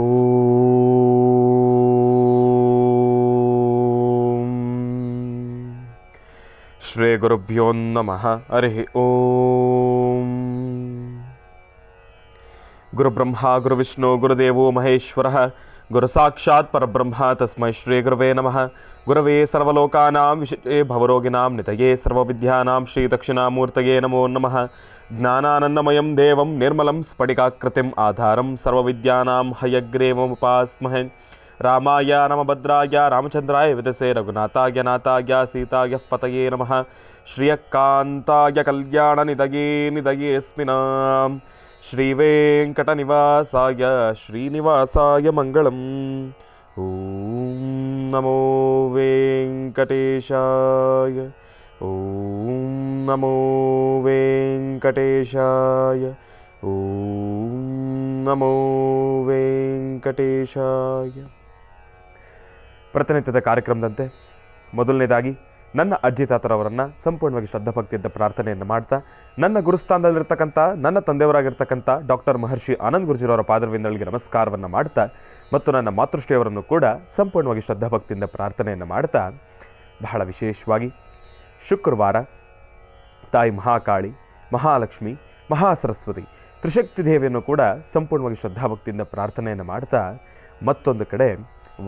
ಓಂ ಶ್ರೀ ಗುರುಭ್ಯೋ ನಮಃ. ಹರಿ ಓಂ. ಗುರುಬ್ರಹ್ಮ ಗುರುವಿಷ್ಣು ಗುರುದೇವೋ ಮಹೇಶ್ವರಃ ಗುರು ಸಾಕ್ಷಾತ್ ಪರಬ್ರಹ್ಮ ತಸ್ಮೈ ಶ್ರೀ ಗುರುವೇ ನಮಃ. ಗುರವೇ ಸರ್ವಲೋಕಾನಾಂ ವಿಷಯೇ ಭವರೋಗಿಣಾಂ ನಿತಯೇ ಸರ್ವವಿದ್ಯಾನಾಂ ಶ್ರೀ ದಕ್ಷಿಣಾಮೂರ್ತಯೇ ನಮೋ ನಮಃ. ಜ್ಞಾನಾನಂದಮಯಂ ದೇವಂ ನಿರ್ಮಲಂ ಸ್ಫಟಿಕಾಕೃತಿಂ ಆಧಾರಂ ಸರ್ವವಿದ್ಯಾನಾಂ ಹಯಗ್ರೀವముపాస్మహే. ರಾಮಾಯ ನಮಭದ್ರಾಯ ರಾಮಚಂದ್ರಾಯ ವಿದಸೇ ರಘುನಾಥಾಯ ನಾಥಾಯ ಸೀತಾಯ ಪತಯೇ ನಮಃ. ಶ್ರಿಯಕಾಂತಾಯ ಕಲ್ಯಾಣ ನಿಧಯೇ ನಿಧಯೇಸ್ಮಿನಾಂ ಶ್ರೀವೆಂಕಟನಿವಾಸಾಯ ಶ್ರೀನಿವಾಸಾಯ ಮಂಗಳಂ. ಓಂ ನಮೋ ವೆಂಕಟೇಶಾಯ. ಓಂ ನಮೋ ವೆಂಕಟೇಶಾಯ. ಓಂ ನಮೋ ವೆಂಕಟೇಶಾಯ. ಪ್ರತಿನಿತ್ಯದ ಕಾರ್ಯಕ್ರಮದಂತೆ ಮೊದಲನೇದಾಗಿ ನನ್ನ ಅಜ್ಜಿ ತಾತರವರನ್ನು ಸಂಪೂರ್ಣವಾಗಿ ಶ್ರದ್ಧಾಭಕ್ತಿಯಿಂದ ಪ್ರಾರ್ಥನೆಯನ್ನು ಮಾಡ್ತಾ, ನನ್ನ ಗುರುಸ್ಥಾನದಲ್ಲಿರ್ತಕ್ಕಂಥ ನನ್ನ ತಂದೆಯವರಾಗಿರ್ತಕ್ಕಂಥ ಡಾಕ್ಟರ್ ಮಹರ್ಷಿ ಆನಂದ್ ಗುರುಜಿರವರ ಪಾದವಿಂದಳಿಗೆ ನಮಸ್ಕಾರವನ್ನು ಮಾಡ್ತಾ, ಮತ್ತು ನನ್ನ ಮಾತೃಶ್ರೀಯವರನ್ನು ಕೂಡ ಸಂಪೂರ್ಣವಾಗಿ ಶ್ರದ್ಧಾಭಕ್ತಿಯಿಂದ ಪ್ರಾರ್ಥನೆಯನ್ನು ಮಾಡ್ತಾ, ಬಹಳ ವಿಶೇಷವಾಗಿ ಶುಕ್ರವಾರ ತಾಯಿ ಮಹಾಕಾಳಿ, ಮಹಾಲಕ್ಷ್ಮಿ, ಮಹಾಸರಸ್ವತಿ ತ್ರಿಶಕ್ತಿ ದೇವಿಯನ್ನು ಕೂಡ ಸಂಪೂರ್ಣವಾಗಿ ಶ್ರದ್ಧಾಭಕ್ತಿಯಿಂದ ಪ್ರಾರ್ಥನೆಯನ್ನು ಮಾಡ್ತಾ, ಮತ್ತೊಂದು ಕಡೆ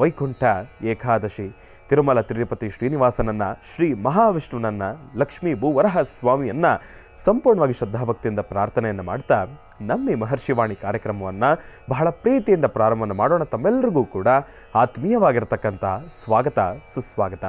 ವೈಕುಂಠ ಏಕಾದಶಿ ತಿರುಮಲ ತಿರುಪತಿ ಶ್ರೀನಿವಾಸನನ್ನು, ಶ್ರೀ ಮಹಾವಿಷ್ಣುನನ್ನು, ಲಕ್ಷ್ಮೀ ಭೂವರಹ ಸ್ವಾಮಿಯನ್ನು ಸಂಪೂರ್ಣವಾಗಿ ಶ್ರದ್ಧಾಭಕ್ತಿಯಿಂದ ಪ್ರಾರ್ಥನೆಯನ್ನು ಮಾಡ್ತಾ, ನಮ್ಮ ಮಹರ್ಷಿವಾಣಿ ಕಾರ್ಯಕ್ರಮವನ್ನು ಬಹಳ ಪ್ರೀತಿಯಿಂದ ಪ್ರಾರಂಭವನ್ನು ಮಾಡೋಣ. ತಮ್ಮೆಲ್ಲರಿಗೂ ಕೂಡ ಆತ್ಮೀಯವಾಗಿರ್ತಕ್ಕಂಥ ಸ್ವಾಗತ ಸುಸ್ವಾಗತ.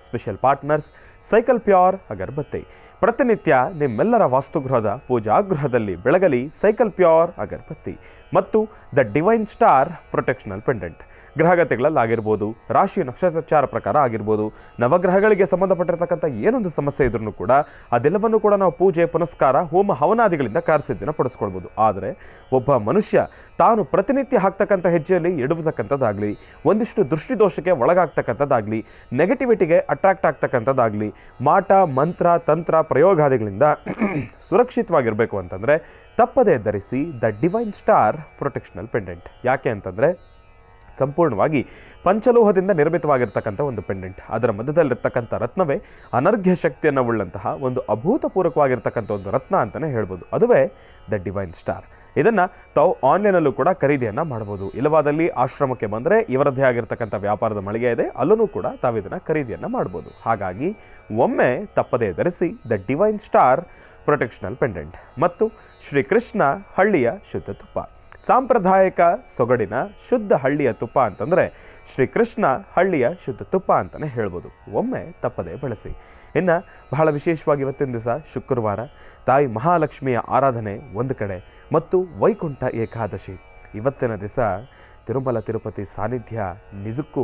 ಸ್ಪೆಷಲ್ ಪಾರ್ಟ್ನರ್ಸ್ ಸೈಕಲ್ ಪ್ಯೂರ್ ಅಗರಬತ್ತಿ. ಪ್ರತಿನಿತ್ಯ ನಿಮ್ಮೆಲ್ಲರ ವಾಸ್ತುಗೃಹದ ಪೂಜಾಗೃಹದಲ್ಲಿ ಬೆಳಗಲಿ ಸೈಕಲ್ ಪ್ಯೂರ್ ಅಗರಬತ್ತಿ ಮತ್ತು ದ ಡಿವೈನ್ ಸ್ಟಾರ್ ಪ್ರೊಟೆಕ್ಷನಲ್ ಪೆಂಡೆಂಟ್. ಗ್ರಹಗತಿಗಳಲ್ಲಾಗಿರ್ಬೋದು, ರಾಶಿ ನಕ್ಷತ್ರಾಚಾರ ಪ್ರಕಾರ ಆಗಿರ್ಬೋದು, ನವಗ್ರಹಗಳಿಗೆ ಸಂಬಂಧಪಟ್ಟಿರ್ತಕ್ಕಂಥ ಏನೊಂದು ಸಮಸ್ಯೆ ಇದ್ರೂ ಕೂಡ ಅದೆಲ್ಲವನ್ನು ಕೂಡ ನಾವು ಪೂಜೆ ಪುನಸ್ಕಾರ ಹೋಮ ಹವನಾದಿಗಳಿಂದ ಕಾರ್ಯಸಿದ್ಧಿನ ಪಡಿಸ್ಕೊಳ್ಬೋದು. ಆದರೆ ಒಬ್ಬ ಮನುಷ್ಯ ತಾನು ಪ್ರತಿನಿತ್ಯ ಹಾಕ್ತಕ್ಕಂಥ ಹೆಜ್ಜೆಯಲ್ಲಿ ಎಡುವತಕ್ಕಂಥದ್ದಾಗಲಿ, ಒಂದಿಷ್ಟು ದೃಷ್ಟಿದೋಷಕ್ಕೆ ಒಳಗಾಗ್ತಕ್ಕಂಥದ್ದಾಗಲಿ, ನೆಗೆಟಿವಿಟಿಗೆ ಅಟ್ರಾಕ್ಟ್ ಆಗ್ತಕ್ಕಂಥದ್ದಾಗಲಿ, ಮಾಟ ಮಂತ್ರ ತಂತ್ರ ಪ್ರಯೋಗಾದಿಗಳಿಂದ ಸುರಕ್ಷಿತವಾಗಿರಬೇಕು ಅಂತಂದರೆ ತಪ್ಪದೇ ಧರಿಸಿ ದ ಡಿವೈನ್ ಸ್ಟಾರ್ ಪ್ರೊಟೆಕ್ಷನಲ್ ಪೆಂಡೆಂಟ್. ಯಾಕೆ ಅಂತಂದರೆ ಸಂಪೂರ್ಣವಾಗಿ ಪಂಚಲೋಹದಿಂದ ನಿರ್ಮಿತವಾಗಿರ್ತಕ್ಕಂಥ ಒಂದು ಪೆಂಡೆಂಟ್. ಅದರ ಮಧ್ಯದಲ್ಲಿರ್ತಕ್ಕಂಥ ರತ್ನವೇ ಅನರ್ಘ್ಯ ಶಕ್ತಿಯನ್ನು ಉಳ್ಳಂತಹ ಒಂದು ಅಭೂತಪೂರ್ವಕವಾಗಿರ್ತಕ್ಕಂಥ ಒಂದು ರತ್ನ ಅಂತಲೇ ಹೇಳ್ಬೋದು. ಅದುವೇ ದ ಡಿವೈನ್ ಸ್ಟಾರ್. ಇದನ್ನು ತಾವು ಆನ್ಲೈನಲ್ಲೂ ಕೂಡ ಖರೀದಿಯನ್ನು ಮಾಡ್ಬೋದು. ಇಲ್ಲವಾದಲ್ಲಿ ಆಶ್ರಮಕ್ಕೆ ಬಂದರೆ ಇವರದ್ದೇ ಆಗಿರ್ತಕ್ಕಂಥ ವ್ಯಾಪಾರದ ಮಳಿಗೆ ಇದೆ, ಅಲ್ಲೂ ಕೂಡ ತಾವು ಇದನ್ನು ಖರೀದಿಯನ್ನು ಮಾಡ್ಬೋದು. ಹಾಗಾಗಿ ಒಮ್ಮೆ ತಪ್ಪದೇ ಧರಿಸಿ ದ ಡಿವೈನ್ ಸ್ಟಾರ್ ಪ್ರೊಟೆಕ್ಷನಲ್ ಪೆಂಡೆಂಟ್ ಮತ್ತು ಶ್ರೀಕೃಷ್ಣ ಹಳ್ಳಿಯ ಶುದ್ಧ ತುಪ್ಪ. ಸಾಂಪ್ರದಾಯಿಕ ಸೊಗಡಿನ ಶುದ್ಧ ಹಳ್ಳಿಯ ತುಪ್ಪ ಅಂತಂದರೆ ಶ್ರೀಕೃಷ್ಣ ಹಳ್ಳಿಯ ಶುದ್ಧ ತುಪ್ಪ ಅಂತಲೇ ಹೇಳ್ಬೋದು. ಒಮ್ಮೆ ತಪ್ಪದೇ ಬಳಸಿ. ಇನ್ನು ಬಹಳ ವಿಶೇಷವಾಗಿ ಇವತ್ತಿನ ದಿವಸ ಶುಕ್ರವಾರ ತಾಯಿ ಮಹಾಲಕ್ಷ್ಮಿಯ ಆರಾಧನೆ ಒಂದು ಕಡೆ ಮತ್ತು ವೈಕುಂಠ ಏಕಾದಶಿ. ಇವತ್ತಿನ ದಿವಸ ತಿರುಮಲ ತಿರುಪತಿ ಸಾನ್ನಿಧ್ಯ ನಿಜಕ್ಕೂ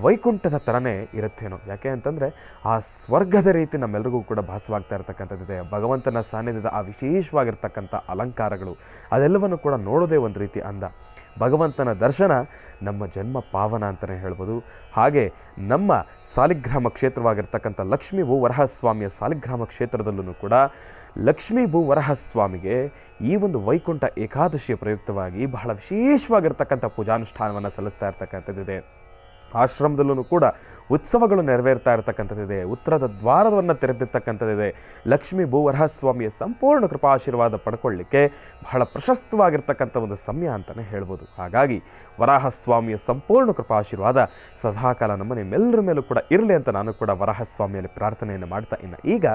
ವೈಕುಂಠದ ಥರನೇ ಇರುತ್ತೇನೋ. ಯಾಕೆ ಅಂತಂದರೆ ಆ ಸ್ವರ್ಗದ ರೀತಿ ನಮ್ಮೆಲ್ಲರಿಗೂ ಕೂಡ ಭಾಸವಾಗ್ತಾ ಇರತಕ್ಕಂಥದ್ದಿದೆ. ಭಗವಂತನ ಸಾನ್ನಿಧ್ಯದ ಆ ವಿಶೇಷವಾಗಿರ್ತಕ್ಕಂಥ ಅಲಂಕಾರಗಳು ಅದೆಲ್ಲವನ್ನು ಕೂಡ ನೋಡೋದೇ ಒಂದು ರೀತಿ ಅಂದ. ಭಗವಂತನ ದರ್ಶನ ನಮ್ಮ ಜನ್ಮ ಪಾವನ ಅಂತಲೇ ಹೇಳ್ಬೋದು. ಹಾಗೆ ನಮ್ಮ ಸಾಲಿಗ್ರಾಮ ಕ್ಷೇತ್ರವಾಗಿರ್ತಕ್ಕಂಥ ಲಕ್ಷ್ಮೀ ಭೂವರಹ ಸ್ವಾಮಿಯ ಸಾಲಿಗ್ರಾಮ ಕ್ಷೇತ್ರದಲ್ಲೂ ಕೂಡ ಲಕ್ಷ್ಮೀ ಭೂವರಹ ಸ್ವಾಮಿಗೆ ಈ ಒಂದು ವೈಕುಂಠ ಏಕಾದಶಿಯ ಪ್ರಯುಕ್ತವಾಗಿ ಬಹಳ ವಿಶೇಷವಾಗಿರ್ತಕ್ಕಂಥ ಪೂಜಾನುಷ್ಠಾನವನ್ನು ಸಲ್ಲಿಸ್ತಾ ಇರ್ತಕ್ಕಂಥದ್ದಿದೆ. ಆಶ್ರಮದಲ್ಲೂ ಕೂಡ ಉತ್ಸವಗಳು ನೆರವೇರ್ತಾ ಇರತಕ್ಕಂಥದ್ದಿದೆ. ಉತ್ತರದ ದ್ವಾರವನ್ನು ತೆರೆದಿರ್ತಕ್ಕಂಥದ್ದಿದೆ. ಲಕ್ಷ್ಮೀ ಭೂವರಹ ಸ್ವಾಮಿಯ ಸಂಪೂರ್ಣ ಕೃಪಾಶೀರ್ವಾದ ಪಡ್ಕೊಳ್ಳಿಕ್ಕೆ ಬಹಳ ಪ್ರಶಸ್ತವಾಗಿರ್ತಕ್ಕಂಥ ಒಂದು ಸಮಯ ಅಂತಲೇ ಹೇಳ್ಬೋದು. ಹಾಗಾಗಿ ವರಾಹ ಸ್ವಾಮಿಯ ಸಂಪೂರ್ಣ ಕೃಪಾಶೀರ್ವಾದ ಸದಾಕಾಲ ನಮ್ಮ ನಿಮ್ಮೆಲ್ಲರ ಮೇಲೂ ಕೂಡ ಇರಲಿ ಅಂತ ನಾನು ಕೂಡ ವರಾಹ ಸ್ವಾಮಿಯಲ್ಲಿ ಪ್ರಾರ್ಥನೆಯನ್ನು ಮಾಡ್ತಾ, ಇನ್ನು ಈಗ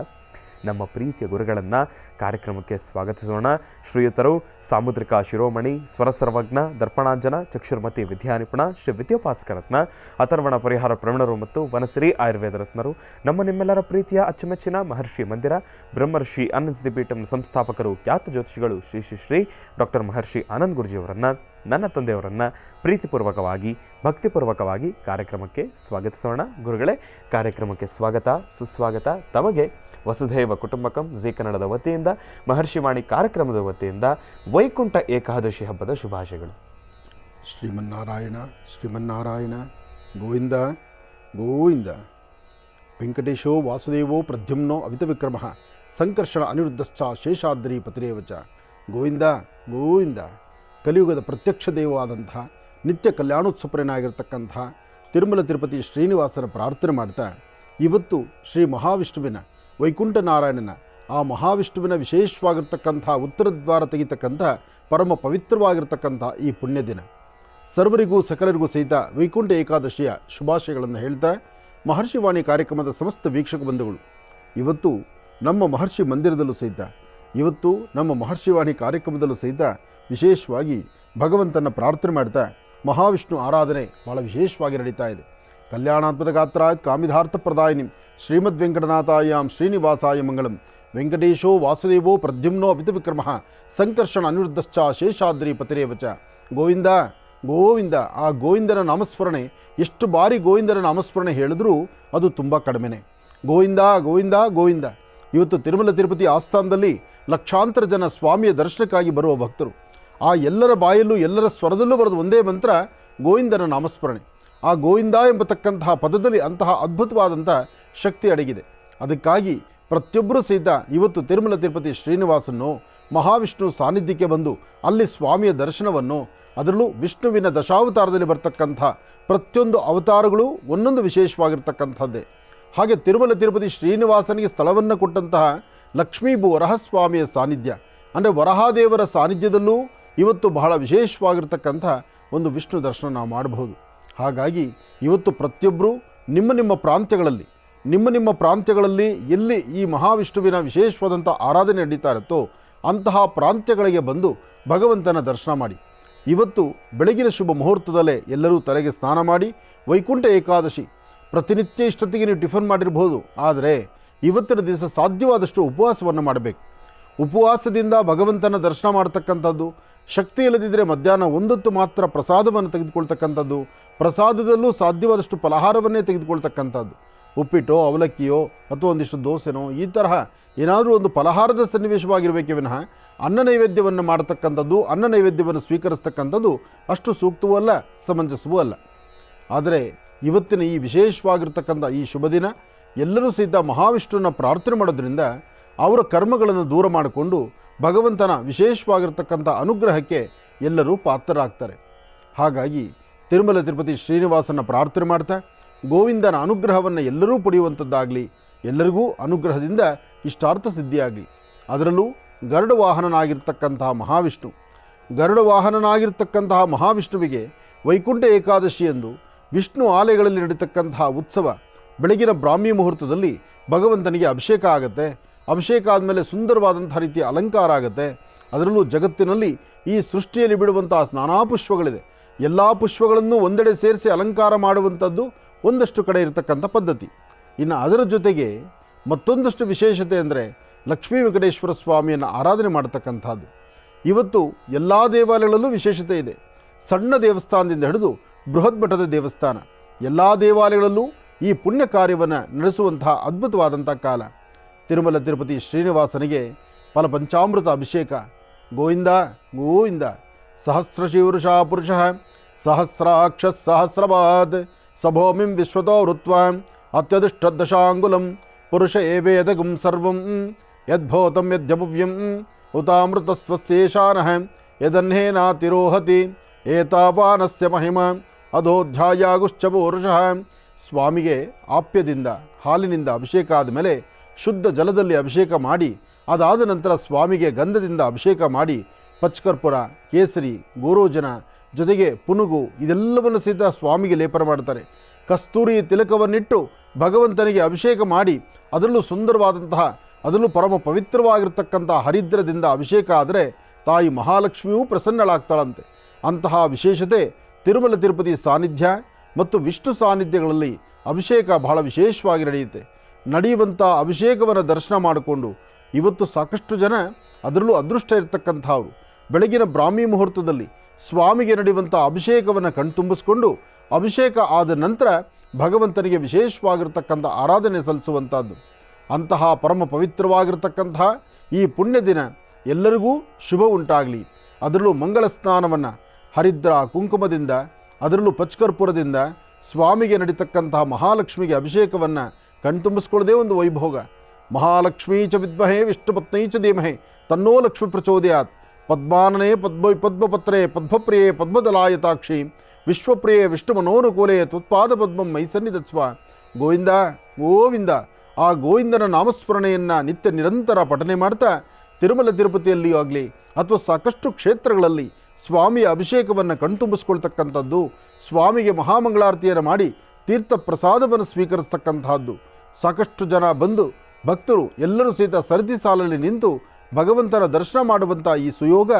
ನಮ್ಮ ಪ್ರೀತಿಯ ಗುರುಗಳನ್ನು ಕಾರ್ಯಕ್ರಮಕ್ಕೆ ಸ್ವಾಗತಿಸೋಣ. ಶ್ರೀಯುತರು ಸಾಮುದ್ರಿಕ ಶಿರೋಮಣಿ, ಸ್ವರಸರ್ವಜ್ಞ, ದರ್ಪಣಾಂಜನ, ಚಕ್ಷುರ್ಮತಿ ವಿದ್ಯಾನಿಪುಣ, ಶ್ರೀ ವಿದ್ಯೋಪಾಸಕರತ್ನ, ಅಥರ್ವಣ ಪರಿಹಾರ ಪ್ರವೀಣರು ಮತ್ತು ವನಸಿರಿ ಆಯುರ್ವೇದ ರತ್ನರು, ನಮ್ಮ ನಿಮ್ಮೆಲ್ಲರ ಪ್ರೀತಿಯ ಅಚ್ಚುಮೆಚ್ಚಿನ ಮಹರ್ಷಿ ಮಂದಿರ ಬ್ರಹ್ಮರ್ಷಿ ಆನಂದ ಪೀಠಂ ಸಂಸ್ಥಾಪಕರು, ಖ್ಯಾತ ಜ್ಯೋತಿಷಿಗಳು ಶ್ರೀ ಶ್ರೀ ಶ್ರೀ ಡಾಕ್ಟರ್ ಮಹರ್ಷಿ ಆನಂದ್ ಗುರುಜಿಯವರನ್ನು, ನನ್ನ ತಂದೆಯವರನ್ನು ಪ್ರೀತಿಪೂರ್ವಕವಾಗಿ ಭಕ್ತಿಪೂರ್ವಕವಾಗಿ ಕಾರ್ಯಕ್ರಮಕ್ಕೆ ಸ್ವಾಗತಿಸೋಣ. ಗುರುಗಳೇ, ಕಾರ್ಯಕ್ರಮಕ್ಕೆ ಸ್ವಾಗತ ಸುಸ್ವಾಗತ. ತಮಗೆ ವಸುಧೈವ ಕುಟುಂಬಕಂ ಜಿ ಕನ್ನಡದ ವತಿಯಿಂದ, ಮಹರ್ಷಿವಾಣಿ ಕಾರ್ಯಕ್ರಮದ ವತಿಯಿಂದ ವೈಕುಂಠ ಏಕಾದಶಿ ಹಬ್ಬದ ಶುಭಾಶಯಗಳು. ಶ್ರೀಮನ್ನಾರಾಯಣ ಶ್ರೀಮನ್ನಾರಾಯಣ ಗೋವಿಂದ ಗೋವಿಂದ. ವೆಂಕಟೇಶೋ ವಾಸುದೇವೋ ಪ್ರದ್ಯುಮ್ನೋ ಅವಿತವಿಕ್ರಮ ಸಂಕರ್ಷಣ ಅನಿರುದ್ಧಶ್ಚ ಶೇಷಾದ್ರಿ ಪತಿರೇವಚ. ಗೋವಿಂದ ಗೋವಿಂದ. ಕಲಿಯುಗದ ಪ್ರತ್ಯಕ್ಷ ದೇವವಾದಂತಹ ನಿತ್ಯ ಕಲ್ಯಾಣೋತ್ಸವನಾಗಿರ್ತಕ್ಕಂಥ ತಿರುಮಲ ತಿರುಪತಿ ಶ್ರೀನಿವಾಸನ ಪ್ರಾರ್ಥನೆ ಮಾಡ್ತಾ ಇವತ್ತು ಶ್ರೀ ಮಹಾವಿಷ್ಣುವಿನ ವೈಕುಂಠ ನಾರಾಯಣನ ಆ ಮಹಾವಿಷ್ಣುವಿನ ವಿಶೇಷವಾಗಿರ್ತಕ್ಕಂಥ ಉತ್ತರ ದ್ವಾರ ತೆಗಿತಕ್ಕಂಥ ಪರಮ ಪವಿತ್ರವಾಗಿರ್ತಕ್ಕಂಥ ಈ ಪುಣ್ಯ ದಿನ ಸರ್ವರಿಗೂ ಸಕಲರಿಗೂ ಸಹಿತ ವೈಕುಂಠ ಏಕಾದಶಿಯ ಶುಭಾಶಯಗಳನ್ನು ಹೇಳ್ತಾ ಮಹರ್ಷಿವಾಣಿ ಕಾರ್ಯಕ್ರಮದ ಸಮಸ್ತ ವೀಕ್ಷಕ ಬಂಧುಗಳು ಇವತ್ತು ನಮ್ಮ ಮಹರ್ಷಿ ಮಂದಿರದಲ್ಲೂ ಸಹಿತ ಇವತ್ತು ನಮ್ಮ ಮಹರ್ಷಿವಾಣಿ ಕಾರ್ಯಕ್ರಮದಲ್ಲೂ ಸಹಿತ ವಿಶೇಷವಾಗಿ ಭಗವಂತನ ಪ್ರಾರ್ಥನೆ ಮಾಡ್ತಾ ಮಹಾವಿಷ್ಣು ಆರಾಧನೆ ಭಾಳ ವಿಶೇಷವಾಗಿ ನಡೀತಾ ಇದೆ. ಕಲ್ಯಾಣಾತ್ಮಕ ಗಾತ್ರಾತ್ ಕಾಮಿಧಾರ್ಥ ಪ್ರದಾಯಿನಿ ಶ್ರೀಮದ್ ವೆಂಕಟನಾಥಾಯಾಂ ಶ್ರೀನಿವಾಸಾಯ ಮಂಗಳಂ ವೆಂಕಟೇಶೋ ವಾಸುದೇವೋ ಪ್ರದ್ಯುಮ್ನೋ ಅವಿತ ವಿಕ್ರಮ ಸಂಕರ್ಷಣ ಅನಿರುದ್ಧಶ್ಚ ಶೇಷಾದ್ರಿ ಪತಿರೇವಚ. ಗೋವಿಂದ ಗೋವಿಂದ. ಆ ಗೋವಿಂದನ ನಾಮಸ್ಮರಣೆ ಎಷ್ಟು ಬಾರಿ ಗೋವಿಂದನ ನಾಮಸ್ಮರಣೆ ಹೇಳಿದ್ರೂ ಅದು ತುಂಬ ಕಡಿಮೆನೆ. ಗೋವಿಂದ ಗೋವಿಂದ ಗೋವಿಂದ. ಇವತ್ತು ತಿರುಮಲ ತಿರುಪತಿ ಆಸ್ಥಾನದಲ್ಲಿ ಲಕ್ಷಾಂತರ ಜನ ಸ್ವಾಮಿಯ ದರ್ಶನಕ್ಕಾಗಿ ಬರುವ ಭಕ್ತರು. ಆ ಎಲ್ಲರ ಬಾಯಲ್ಲೂ ಎಲ್ಲರ ಸ್ವರದಲ್ಲೂ ಬರೋದು ಒಂದೇ ಮಂತ್ರ ಗೋವಿಂದನ ನಾಮಸ್ಮರಣೆ. ಆ ಗೋವಿಂದ ಎಂಬತಕ್ಕಂತಹ ಪದದಲ್ಲಿ ಅಂತಹ ಅದ್ಭುತವಾದಂಥ ಶಕ್ತಿ ಅಡಗಿದೆ. ಅದಕ್ಕಾಗಿ ಪ್ರತಿಯೊಬ್ಬರೂ ಸಹಿತ ಇವತ್ತು ತಿರುಮಲ ತಿರುಪತಿ ಶ್ರೀನಿವಾಸನ್ನು ಮಹಾವಿಷ್ಣು ಸಾನ್ನಿಧ್ಯಕ್ಕೆ ಬಂದು ಅಲ್ಲಿ ಸ್ವಾಮಿಯ ದರ್ಶನವನ್ನು, ಅದರಲ್ಲೂ ವಿಷ್ಣುವಿನ ದಶಾವತಾರದಲ್ಲಿ ಬರ್ತಕ್ಕಂಥ ಪ್ರತಿಯೊಂದು ಅವತಾರಗಳು ಒಂದೊಂದು ವಿಶೇಷವಾಗಿರ್ತಕ್ಕಂಥದ್ದೇ. ಹಾಗೆ ತಿರುಮಲ ತಿರುಪತಿ ಶ್ರೀನಿವಾಸನಿಗೆ ಸ್ಥಳವನ್ನು ಕೊಟ್ಟಂತಹ ಲಕ್ಷ್ಮೀಭೂ ವರಹಸ್ವಾಮಿಯ ಸಾನ್ನಿಧ್ಯ ಅಂದರೆ ವರಹಾದೇವರ ಸಾನ್ನಿಧ್ಯದಲ್ಲೂ ಇವತ್ತು ಬಹಳ ವಿಶೇಷವಾಗಿರ್ತಕ್ಕಂಥ ಒಂದು ವಿಷ್ಣು ದರ್ಶನ ನಾವು ಮಾಡಬಹುದು. ಹಾಗಾಗಿ ಇವತ್ತು ಪ್ರತಿಯೊಬ್ಬರು ನಿಮ್ಮ ನಿಮ್ಮ ಪ್ರಾಂತ್ಯಗಳಲ್ಲಿ ಎಲ್ಲಿ ಈ ಮಹಾವಿಷ್ಣುವಿನ ವಿಶೇಷವಾದಂಥ ಆರಾಧನೆ ನಡೀತಾ ಇರುತ್ತೋ ಅಂತಹ ಪ್ರಾಂತ್ಯಗಳಿಗೆ ಬಂದು ಭಗವಂತನ ದರ್ಶನ ಮಾಡಿ. ಇವತ್ತು ಬೆಳಗಿನ ಶುಭ ಮುಹೂರ್ತದಲ್ಲೇ ಎಲ್ಲರೂ ತಲೆಗೆ ಸ್ನಾನ ಮಾಡಿ ವೈಕುಂಠ ಏಕಾದಶಿ ಪ್ರತಿನಿತ್ಯ ಇಷ್ಟೊತ್ತಿಗೆ ನೀವು ಟಿಫನ್ ಮಾಡಿರ್ಬೋದು, ಆದರೆ ಇವತ್ತಿನ ದಿವಸ ಸಾಧ್ಯವಾದಷ್ಟು ಉಪವಾಸವನ್ನು ಮಾಡಬೇಕು. ಉಪವಾಸದಿಂದ ಭಗವಂತನ ದರ್ಶನ ಮಾಡ್ತಕ್ಕಂಥದ್ದು, ಶಕ್ತಿ ಇಲ್ಲದಿದ್ದರೆ ಮಧ್ಯಾಹ್ನ ಒಂದೊತ್ತು ಮಾತ್ರ ಪ್ರಸಾದವನ್ನು ತೆಗೆದುಕೊಳ್ತಕ್ಕಂಥದ್ದು, ಪ್ರಸಾದದಲ್ಲೂ ಸಾಧ್ಯವಾದಷ್ಟು ಫಲಹಾರವನ್ನೇ ತೆಗೆದುಕೊಳ್ತಕ್ಕಂಥದ್ದು, ಉಪ್ಪಿಟ್ಟೋ ಅವಲಕ್ಕಿಯೋ ಅಥವಾ ಒಂದಿಷ್ಟು ದೋಸೆನೋ ಈ ತರಹ ಏನಾದರೂ ಒಂದು ಫಲಹಾರದ ಸನ್ನಿವೇಶವಾಗಿರಬೇಕೇ ವಿನಃ ಅನ್ನ ನೈವೇದ್ಯವನ್ನು ಮಾಡತಕ್ಕಂಥದ್ದು, ಅನ್ನ ನೈವೇದ್ಯವನ್ನು ಸ್ವೀಕರಿಸ್ತಕ್ಕಂಥದ್ದು ಅಷ್ಟು ಸೂಕ್ತವೂ ಅಲ್ಲ, ಸಮಂಜಸವೂ ಅಲ್ಲ. ಆದರೆ ಇವತ್ತಿನ ಈ ವಿಶೇಷವಾಗಿರ್ತಕ್ಕಂಥ ಈ ಶುಭ ದಿನ ಎಲ್ಲರೂ ಸಹಿತ ಮಹಾವಿಷ್ಣುವಿನ ಪ್ರಾರ್ಥನೆ ಮಾಡೋದ್ರಿಂದ ಅವರ ಕರ್ಮಗಳನ್ನು ದೂರ ಮಾಡಿಕೊಂಡು ಭಗವಂತನ ವಿಶೇಷವಾಗಿರ್ತಕ್ಕಂಥ ಅನುಗ್ರಹಕ್ಕೆ ಎಲ್ಲರೂ ಪಾತ್ರರಾಗ್ತಾರೆ. ಹಾಗಾಗಿ ತಿರುಮಲ ತಿರುಪತಿ ಶ್ರೀನಿವಾಸನ ಪ್ರಾರ್ಥನೆ ಮಾಡ್ತಾ ಗೋವಿಂದನ ಅನುಗ್ರಹವನ್ನು ಎಲ್ಲರೂ ಪಡೆಯುವಂಥದ್ದಾಗಲಿ, ಎಲ್ಲರಿಗೂ ಅನುಗ್ರಹದಿಂದ ಇಷ್ಟಾರ್ಥ ಸಿದ್ಧಿಯಾಗಲಿ. ಅದರಲ್ಲೂ ಗರುಡ ವಾಹನನಾಗಿರ್ತಕ್ಕಂತಹ ಮಹಾವಿಷ್ಣುವಿಗೆ ವೈಕುಂಠ ಏಕಾದಶಿ ಎಂದು ವಿಷ್ಣು ಆಲಯಗಳಲ್ಲಿ ನಡೀತಕ್ಕಂತಹ ಉತ್ಸವ ಬೆಳಗಿನ ಬ್ರಾಹ್ಮಿ ಮುಹೂರ್ತದಲ್ಲಿ ಭಗವಂತನಿಗೆ ಅಭಿಷೇಕ ಆಗುತ್ತೆ. ಅಭಿಷೇಕ ಆದಮೇಲೆ ಸುಂದರವಾದಂಥ ರೀತಿಯ ಅಲಂಕಾರ ಆಗುತ್ತೆ. ಅದರಲ್ಲೂ ಜಗತ್ತಿನಲ್ಲಿ ಈ ಸೃಷ್ಟಿಯಲ್ಲಿ ಬಿಡುವಂತಹ ನಾನಾ ಪುಷ್ಪಗಳಿದೆ. ಎಲ್ಲ ಪುಷ್ಪಗಳನ್ನು ಒಂದೆಡೆ ಸೇರಿಸಿ ಅಲಂಕಾರ ಮಾಡುವಂಥದ್ದು ಒಂದಷ್ಟು ಕಡೆ ಇರತಕ್ಕಂಥ ಪದ್ಧತಿ. ಇನ್ನು ಅದರ ಜೊತೆಗೆ ಮತ್ತೊಂದಷ್ಟು ವಿಶೇಷತೆ ಅಂದರೆ ಲಕ್ಷ್ಮೀ ವೆಂಕಟೇಶ್ವರ ಸ್ವಾಮಿಯನ್ನು ಆರಾಧನೆ ಮಾಡತಕ್ಕಂಥದ್ದು. ಇವತ್ತು ಎಲ್ಲ ದೇವಾಲಯಗಳಲ್ಲೂ ವಿಶೇಷತೆ ಇದೆ. ಸಣ್ಣ ದೇವಸ್ಥಾನದಿಂದ ಹಿಡಿದು ಬೃಹತ್ ಮಠದ ದೇವಸ್ಥಾನ ಎಲ್ಲ ದೇವಾಲಯಗಳಲ್ಲೂ ಈ ಪುಣ್ಯ ಕಾರ್ಯವನ್ನು ನಡೆಸುವಂತಹ ಅದ್ಭುತವಾದಂಥ ಕಾಲ. ತಿರುಮಲ ತಿರುಪತಿ ಶ್ರೀನಿವಾಸನಿಗೆ ಫಲಪಂಚಾಮೃತ ಅಭಿಷೇಕ. ಗೋವಿಂದ ಗೋವಿಂದ. ಸಹಸ್ರಶೀವೃಷ ಪುರುಷ ಸಹಸ್ರಾಕ್ಷ ಸಹಸ್ರಪಾತ್ ಸಭೂಮಿಂ ವಿಶ್ವತೋ ವೃತ್ವಾ ಅತ್ಯಧಿಷ್ಠದಶಾಂಗುಲಂ ಪುರುಷ ಏವೇದಗುಂ ಸರ್ವಂ ಯದ್ಭೂತಂ ಯದ್ಯಭವ್ಯಂ ಉತಾಮೃತ ಸ್ವಸ್ಯೇಷಾನಃ ಯದನ್ನೇನಾತಿರೋಹತಿ ಏತಾವಾನಸ್ಯ ಮಹಿಮ ಅಧೋಧ್ಯಾಯಾಗುಶ್ಚ ಪುರುಷಃ. ಸ್ವಾಮಿಗೆ ಆಪ್ಯದಿಂದ ಹಾಲಿನಿಂದ ಅಭಿಷೇಕ ಆದಮೇಲೆ ಶುದ್ಧ ಜಲದಲ್ಲಿ ಅಭಿಷೇಕ ಮಾಡಿ, ಅದಾದ ನಂತರ ಸ್ವಾಮಿಗೆ ಗಂಧದಿಂದ ಅಭಿಷೇಕ ಮಾಡಿ ಪಚ್ಕರ್ಪುರ, ಕೇಸರಿ, ಗೋರೋಜನ ಜೊತೆಗೆ ಪುನುಗು ಇದೆಲ್ಲವನ್ನು ಸಹಿತ ಸ್ವಾಮಿಗೆ ಲೇಪನ ಮಾಡ್ತಾರೆ. ಕಸ್ತೂರಿ ತಿಲಕವನ್ನಿಟ್ಟು ಭಗವಂತನಿಗೆ ಅಭಿಷೇಕ ಮಾಡಿ ಅದರಲ್ಲೂ ಸುಂದರವಾದಂತಹ, ಅದರಲ್ಲೂ ಪರಮ ಪವಿತ್ರವಾಗಿರ್ತಕ್ಕಂಥ ಹರಿದ್ರದಿಂದ ಅಭಿಷೇಕ ಆದರೆ ತಾಯಿ ಮಹಾಲಕ್ಷ್ಮಿಯೂ ಪ್ರಸನ್ನಳಾಗ್ತಾಳಂತೆ. ಅಂತಹ ವಿಶೇಷತೆ ತಿರುಮಲ ತಿರುಪತಿ ಸಾನ್ನಿಧ್ಯ ಮತ್ತು ವಿಷ್ಣು ಸಾನ್ನಿಧ್ಯಗಳಲ್ಲಿ ಅಭಿಷೇಕ ಬಹಳ ವಿಶೇಷವಾಗಿ ನಡೆಯುವಂಥ ಅಭಿಷೇಕವನ್ನು ದರ್ಶನ ಮಾಡಿಕೊಂಡು ಇವತ್ತು ಸಾಕಷ್ಟು ಜನ, ಅದರಲ್ಲೂ ಅದೃಷ್ಟ ಇರತಕ್ಕಂಥವ್ರು, ಬೆಳಗಿನ ಬ್ರಾಹ್ಮಿ ಮುಹೂರ್ತದಲ್ಲಿ ಸ್ವಾಮಿಗೆ ನಡೆಯುವಂಥ ಅಭಿಷೇಕವನ್ನು ಕಣ್ತುಂಬಿಸ್ಕೊಂಡು ಅಭಿಷೇಕ ಆದ ನಂತರ ಭಗವಂತನಿಗೆ ವಿಶೇಷವಾಗಿರ್ತಕ್ಕಂಥ ಆರಾಧನೆ ಸಲ್ಲಿಸುವಂಥದ್ದು. ಅಂತಹ ಪರಮ ಪವಿತ್ರವಾಗಿರ್ತಕ್ಕಂತಹ ಈ ಪುಣ್ಯ ದಿನ ಎಲ್ಲರಿಗೂ ಶುಭ ಉಂಟಾಗಲಿ. ಅದರಲ್ಲೂ ಮಂಗಳ ಸ್ನಾನವನ್ನು ಹರಿದ್ರ ಕುಂಕುಮದಿಂದ, ಅದರಲ್ಲೂ ಪಚ್ಕರ್ಪುರದಿಂದ ಸ್ವಾಮಿಗೆ ನಡೀತಕ್ಕಂತಹ ಮಹಾಲಕ್ಷ್ಮಿಗೆ ಅಭಿಷೇಕವನ್ನು ಕಣ್ತುಂಬಿಸ್ಕೊಳ್ಳೋದೇ ಒಂದು ವೈಭೋಗ. ಮಹಾಲಕ್ಷ್ಮೀ ಚ ವಿದ್ಮಹೇ ವಿಷ್ಣುಪತ್ನೈ ಚ ಧೀಮಹಿ ತನ್ನೋ ಲಕ್ಷ್ಮಿ ಪ್ರಚೋದಯಾತ್. ಪದ್ಮಾನನೆ ಪದ್ಮಪತ್ರೇ ಪದ್ಮಪ್ರಿಯೇ ಪದ್ಮದಲಾಯತಾಕ್ಷಿ ವಿಶ್ವಪ್ರಿಯ ವಿಷ್ಣು ಮನೋನುಕೂಲೆಯ ತ್ವತ್ಪಾದ ಪದ್ಮಂ ಮೈ ಸನ್ನಿಧತ್ಸ್ವ. ಗೋವಿಂದ ಗೋವಿಂದ ಆ ಗೋವಿಂದನ ನಾಮಸ್ಮರಣೆಯನ್ನು ನಿತ್ಯ ನಿರಂತರ ಪಠನೆ ಮಾಡ್ತಾ ತಿರುಮಲ ತಿರುಪತಿಯಲ್ಲಿಯೂ ಆಗಲಿ ಅಥವಾ ಸಾಕಷ್ಟು ಕ್ಷೇತ್ರಗಳಲ್ಲಿ ಸ್ವಾಮಿಯ ಅಭಿಷೇಕವನ್ನು ಕಣ್ತುಂಬಿಸ್ಕೊಳ್ತಕ್ಕಂಥದ್ದು, ಸ್ವಾಮಿಗೆ ಮಹಾಮಂಗಳಾರತಿಯನ್ನು ಮಾಡಿ ತೀರ್ಥ ಪ್ರಸಾದವನ್ನು ಸ್ವೀಕರಿಸ್ತಕ್ಕಂತಹದ್ದು, ಸಾಕಷ್ಟು ಜನ ಬಂದು ಭಕ್ತರು ಎಲ್ಲರೂ ಸಹಿತ ಸರತಿ ಸಾಲಲ್ಲಿ ನಿಂತು ಭಗವಂತನ ದರ್ಶನ ಮಾಡುವಂಥ ಈ ಸುಯೋಗ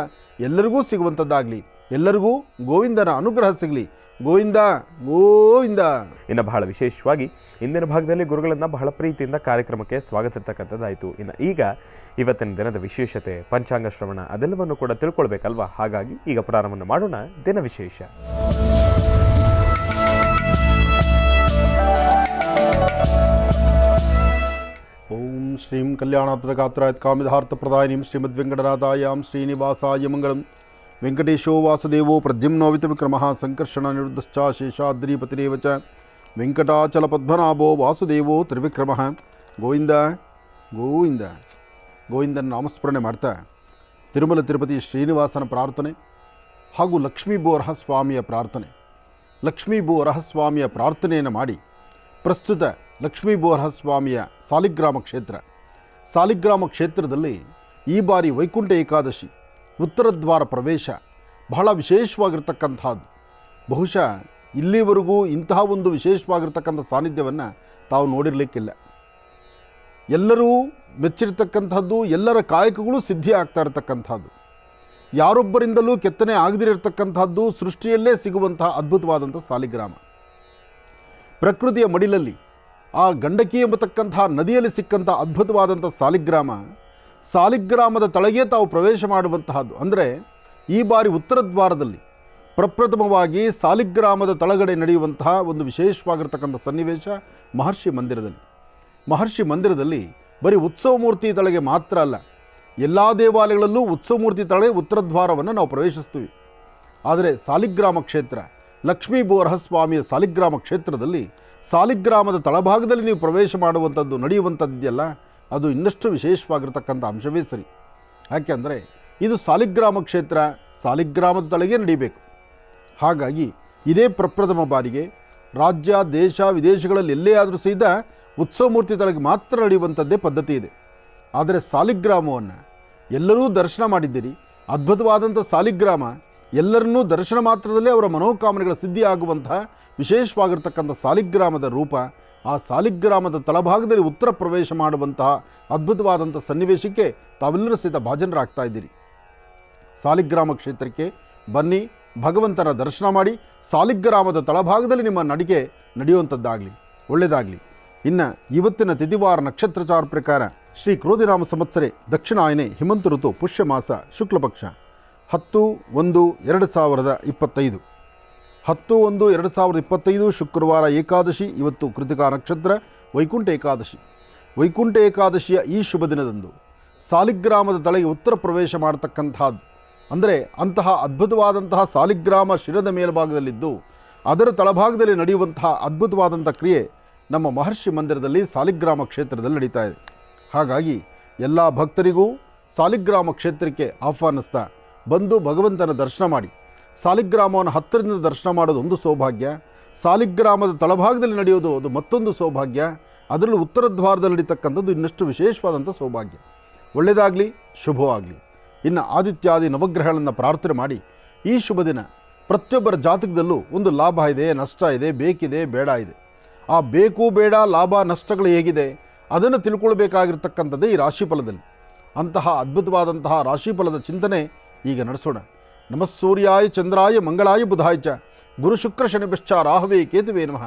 ಎಲ್ಲರಿಗೂ ಸಿಗುವಂಥದ್ದಾಗಲಿ. ಎಲ್ಲರಿಗೂ ಗೋವಿಂದನ ಅನುಗ್ರಹ ಸಿಗಲಿ. ಗೋವಿಂದ ಗೋವಿಂದ. ಇನ್ನು ಬಹಳ ವಿಶೇಷವಾಗಿ ಇಂದಿನ ಭಾಗದಲ್ಲಿ ಗುರುಗಳನ್ನು ಬಹಳ ಪ್ರೀತಿಯಿಂದ ಕಾರ್ಯಕ್ರಮಕ್ಕೆ ಸ್ವಾಗತಿರ್ತಕ್ಕಂಥದ್ದಾಯಿತು. ಇನ್ನು ಈಗ ಇವತ್ತಿನ ದಿನದ ವಿಶೇಷತೆ, ಪಂಚಾಂಗ ಶ್ರವಣ ಅದೆಲ್ಲವನ್ನು ಕೂಡ ತಿಳ್ಕೊಳ್ಬೇಕಲ್ವಾ? ಹಾಗಾಗಿ ಈಗ ಪ್ರಾರಂಭವನ್ನು ಮಾಡೋಣ ದಿನ ವಿಶೇಷ. ಓಂ ಶ್ರೀಂ ಕಲ್ಯಾಣಾತ್ಮಗಾತ್ರಾಯ ಕಾಮಿಧಾರ್ಥಪ್ರದಾಯಿನೀಂ ಶ್ರೀಮದ್ವೆಂಕಟನಾಥಾಯಾಂ ಶ್ರೀನಿವಾಸಾಯ ಮಂಗಳಂ. ವೆಂಕಟೇಶೋ ವಾಸುದೇವೋ ಪ್ರದ್ಯುಮ್ನೋ ವಿಕ್ರಮಃ ಸಂಕರ್ಷಣ ನಿರುದ್ಧಶ್ಚ ಶೇಷಾದ್ರಿಪತಿರೇವ ಚ ವೆಂಕಟಾಚಲ ಪದ್ಮನಾಭೋ ವಾಸುದೇವೋ ತ್ರಿವಿಕ್ರಮಃ. ಗೋವಿಂದ ಗೋವಿಂದ. ಗೋವಿಂದನ ನಾಮಸ್ಮರಣೆ ಮಾಡ್ತಾ ತಿರುಮಲ ತಿರುಪತಿ ಶ್ರೀನಿವಾಸನ ಪ್ರಾರ್ಥನೆ ಹಾಗೂ ಲಕ್ಷ್ಮೀ ಬೋರಹ ಸ್ವಾಮಿಯ ಪ್ರಾರ್ಥನೆ. ಲಕ್ಷ್ಮೀ ಬೋರಹ ಸ್ವಾಮಿಯ ಪ್ರಾರ್ಥನೆಯನ್ನು ಮಾಡಿ ಪ್ರಸ್ತುತ ಲಕ್ಷ್ಮೀ ಬೋರಹ ಸ್ವಾಮಿಯ ಸಾಲಿಗ್ರಾಮ ಕ್ಷೇತ್ರ, ಸಾಲಿಗ್ರಾಮ ಕ್ಷೇತ್ರದಲ್ಲಿ ಈ ಬಾರಿ ವೈಕುಂಠ ಏಕಾದಶಿ ಉತ್ತರ ದ್ವಾರ ಪ್ರವೇಶ ಬಹಳ ವಿಶೇಷವಾಗಿರ್ತಕ್ಕಂಥದ್ದು. ಬಹುಶಃ ಇಲ್ಲಿವರೆಗೂ ಇಂತಹ ಒಂದು ವಿಶೇಷವಾಗಿರ್ತಕ್ಕಂಥ ಸಾನ್ನಿಧ್ಯವನ್ನು ತಾವು ನೋಡಿರಲಿಕ್ಕಿಲ್ಲ. ಎಲ್ಲರೂ ಮೆಚ್ಚಿರ್ತಕ್ಕಂಥದ್ದು, ಎಲ್ಲರ ಕಾಯಕಗಳು ಸಿದ್ಧಿ ಆಗ್ತಾ ಇರತಕ್ಕಂಥದ್ದು, ಯಾರೊಬ್ಬರಿಂದಲೂ ಕೆತ್ತನೆ ಆಗದಿರತಕ್ಕಂಥದ್ದು, ಸೃಷ್ಟಿಯಲ್ಲೇ ಸಿಗುವಂತಹ ಅದ್ಭುತವಾದಂಥ ಸಾಲಿಗ್ರಾಮ. ಪ್ರಕೃತಿಯ ಮಡಿಲಲ್ಲಿ ಆ ಗಂಡಕಿ ಎಂಬತಕ್ಕಂತಹ ನದಿಯಲ್ಲಿ ಸಿಕ್ಕಂಥ ಅದ್ಭುತವಾದಂಥ ಸಾಲಿಗ್ರಾಮ, ಸಾಲಿಗ್ರಾಮದ ತಳಗೆ ತಾವು ಪ್ರವೇಶ ಮಾಡುವಂತಹದ್ದು. ಅಂದರೆ ಈ ಬಾರಿ ಉತ್ತರ ದ್ವಾರದಲ್ಲಿ ಪ್ರಪ್ರಥಮವಾಗಿ ಸಾಲಿಗ್ರಾಮದ ತಳಗಡೆ ನಡೆಯುವಂತಹ ಒಂದು ವಿಶೇಷವಾಗಿರ್ತಕ್ಕಂಥ ಸನ್ನಿವೇಶ ಮಹರ್ಷಿ ಮಂದಿರದಲ್ಲಿ. ಮಹರ್ಷಿ ಮಂದಿರದಲ್ಲಿ ಬರೀ ಉತ್ಸವ ಮೂರ್ತಿ ತಳಗೆ ಮಾತ್ರ ಅಲ್ಲ, ಎಲ್ಲ ದೇವಾಲಯಗಳಲ್ಲೂ ಉತ್ಸವ ಮೂರ್ತಿ ತಳಗೆ ಉತ್ತರ ದ್ವಾರವನ್ನು ನಾವು ಪ್ರವೇಶಿಸ್ತೀವಿ. ಆದರೆ ಸಾಲಿಗ್ರಾಮ ಕ್ಷೇತ್ರ, ಲಕ್ಷ್ಮೀ ಬೋರಹ ಸ್ವಾಮಿಯ ಸಾಲಿಗ್ರಾಮ ಕ್ಷೇತ್ರದಲ್ಲಿ ಸಾಲಿಗ್ರಾಮದ ತಳಭಾಗದಲ್ಲಿ ನೀವು ಪ್ರವೇಶ ಮಾಡುವಂಥದ್ದು, ನಡೆಯುವಂಥದ್ದೆಲ್ಲ ಅದು ಇನ್ನಷ್ಟು ವಿಶೇಷವಾಗಿರ್ತಕ್ಕಂಥ ಅಂಶವೇ ಸರಿ. ಯಾಕೆಂದರೆ ಇದು ಸಾಲಿಗ್ರಾಮ ಕ್ಷೇತ್ರ, ಸಾಲಿಗ್ರಾಮದ ತಳಗೆ ನಡೀಬೇಕು. ಹಾಗಾಗಿ ಇದೇ ಪ್ರಪ್ರಥಮ ಬಾರಿಗೆ ರಾಜ್ಯ ದೇಶ ವಿದೇಶಗಳಲ್ಲಿ ಎಲ್ಲೇ ಆದರೂ ಸಹಿತ ಉತ್ಸವ ಮೂರ್ತಿ ತಳಗೆ ಮಾತ್ರ ನಡೆಯುವಂಥದ್ದೇ ಪದ್ಧತಿ ಇದೆ. ಆದರೆ ಸಾಲಿಗ್ರಾಮವನ್ನು ಎಲ್ಲರೂ ದರ್ಶನ ಮಾಡಿದ್ದೀರಿ. ಅದ್ಭುತವಾದಂಥ ಸಾಲಿಗ್ರಾಮ ಎಲ್ಲರನ್ನೂ ದರ್ಶನ ಮಾತ್ರದಲ್ಲೇ ಅವರ ಮನೋಕಾಮನೆಗಳ ಸಿದ್ಧಿ ಆಗುವಂತಹ ವಿಶೇಷವಾಗಿರ್ತಕ್ಕಂಥ ಸಾಲಿಗ್ರಾಮದ ರೂಪ. ಆ ಸಾಲಿಗ್ರಾಮದ ತಳಭಾಗದಲ್ಲಿ ಉತ್ತರ ಪ್ರವೇಶ ಮಾಡುವಂತಹ ಅದ್ಭುತವಾದಂಥ ಸನ್ನಿವೇಶಕ್ಕೆ ತಾವೆಲ್ಲರೂ ಸಹಿತ ಭಾಜನರಾಗ್ತಾ ಇದ್ದೀರಿ. ಸಾಲಿಗ್ರಾಮ ಕ್ಷೇತ್ರಕ್ಕೆ ಬನ್ನಿ, ಭಗವಂತನ ದರ್ಶನ ಮಾಡಿ ಸಾಲಿಗ್ರಾಮದ ತಳಭಾಗದಲ್ಲಿ ನಿಮ್ಮ ನಡಿಗೆ ನಡೆಯುವಂಥದ್ದಾಗಲಿ, ಒಳ್ಳೆಯದಾಗಲಿ. ಇನ್ನು ಇವತ್ತಿನ ತಿಥಿವಾರ ನಕ್ಷತ್ರಚಾರ ಪ್ರಕಾರ ಶ್ರೀ ಕ್ರೋಧಿನಾಮ ಸಂವತ್ಸರೆ ದಕ್ಷಿಣಾಯನೆ ಹಿಮಂತ ಋತು ಪುಷ್ಯ ಮಾಸ ಶುಕ್ಲಪಕ್ಷ 10/1/2025 10/1/2025 ಶುಕ್ರವಾರ ಏಕಾದಶಿ. ಇವತ್ತು ಕೃತಿಕಾ ನಕ್ಷತ್ರ, ವೈಕುಂಠ ಏಕಾದಶಿ. ವೈಕುಂಠ ಏಕಾದಶಿಯ ಈ ಶುಭ ದಿನದಂದು ಸಾಲಿಗ್ರಾಮದ ತಳಗೆ ಉತ್ತರ ಪ್ರವೇಶ ಮಾಡತಕ್ಕಂಥದ್ದು, ಅಂದರೆ ಅಂತಹ ಅದ್ಭುತವಾದಂತಹ ಸಾಲಿಗ್ರಾಮ ಶಿರದ ಮೇಲ್ಭಾಗದಲ್ಲಿದ್ದು ಅದರ ತಳಭಾಗದಲ್ಲಿ ನಡೆಯುವಂತಹ ಅದ್ಭುತವಾದಂಥ ಕ್ರಿಯೆ ನಮ್ಮ ಮಹರ್ಷಿ ಮಂದಿರದಲ್ಲಿ ಸಾಲಿಗ್ರಾಮ ಕ್ಷೇತ್ರದಲ್ಲಿ ನಡೀತಾ ಇದೆ. ಹಾಗಾಗಿ ಎಲ್ಲ ಭಕ್ತರಿಗೂ ಸಾಲಿಗ್ರಾಮ ಕ್ಷೇತ್ರಕ್ಕೆ ಆಹ್ವಾನಿಸ್ತಾ ಬಂದು ಭಗವಂತನ ದರ್ಶನ ಮಾಡಿ, ಸಾಲಿಗ್ರಾಮವನ್ನು ಹತ್ತಿರದಿಂದ ದರ್ಶನ ಮಾಡೋದು ಒಂದು ಸೌಭಾಗ್ಯ, ಸಾಲಿಗ್ರಾಮದ ತಳಭಾಗದಲ್ಲಿ ನಡೆಯೋದು ಅದು ಮತ್ತೊಂದು ಸೌಭಾಗ್ಯ, ಅದರಲ್ಲೂ ಉತ್ತರ ದ್ವಾರದಲ್ಲಿ ನಡೀತಕ್ಕಂಥದ್ದು ಇನ್ನಷ್ಟು ವಿಶೇಷವಾದಂಥ ಸೌಭಾಗ್ಯ. ಒಳ್ಳೆಯದಾಗಲಿ, ಶುಭವಾಗಲಿ. ಇನ್ನು ಆದಿತ್ಯಾದಿ ನವಗ್ರಹಗಳನ್ನು ಪ್ರಾರ್ಥನೆ ಮಾಡಿ ಈ ಶುಭ ದಿನ ಪ್ರತಿಯೊಬ್ಬರ ಜಾತಕದಲ್ಲೂ ಒಂದು ಲಾಭ ಇದೆ, ನಷ್ಟ ಇದೆ, ಬೇಕಿದೆ, ಬೇಡ ಇದೆ. ಆ ಬೇಕು ಬೇಡ ಲಾಭ ನಷ್ಟಗಳು ಹೇಗಿದೆ ಅದನ್ನು ತಿಳ್ಕೊಳ್ಬೇಕಾಗಿರ್ತಕ್ಕಂಥದ್ದೇ ಈ ರಾಶಿಫಲದಲ್ಲಿ. ಅಂತಹ ಅದ್ಭುತವಾದಂತಹ ರಾಶಿಫಲದ ಚಿಂತನೆ ಈಗ ನಡೆಸೋಣ. ನಮಃ ಸೂರ್ಯಾಯ ಚಂದ್ರಾಯ ಮಂಗಳಾಯ ಬುಧಾಯ ಚ ಗುರು ಶುಕ್ರ ಶನಿಶ್ಚ ರಾಹವೇ ಕೇತುವೇ ನಮಃ.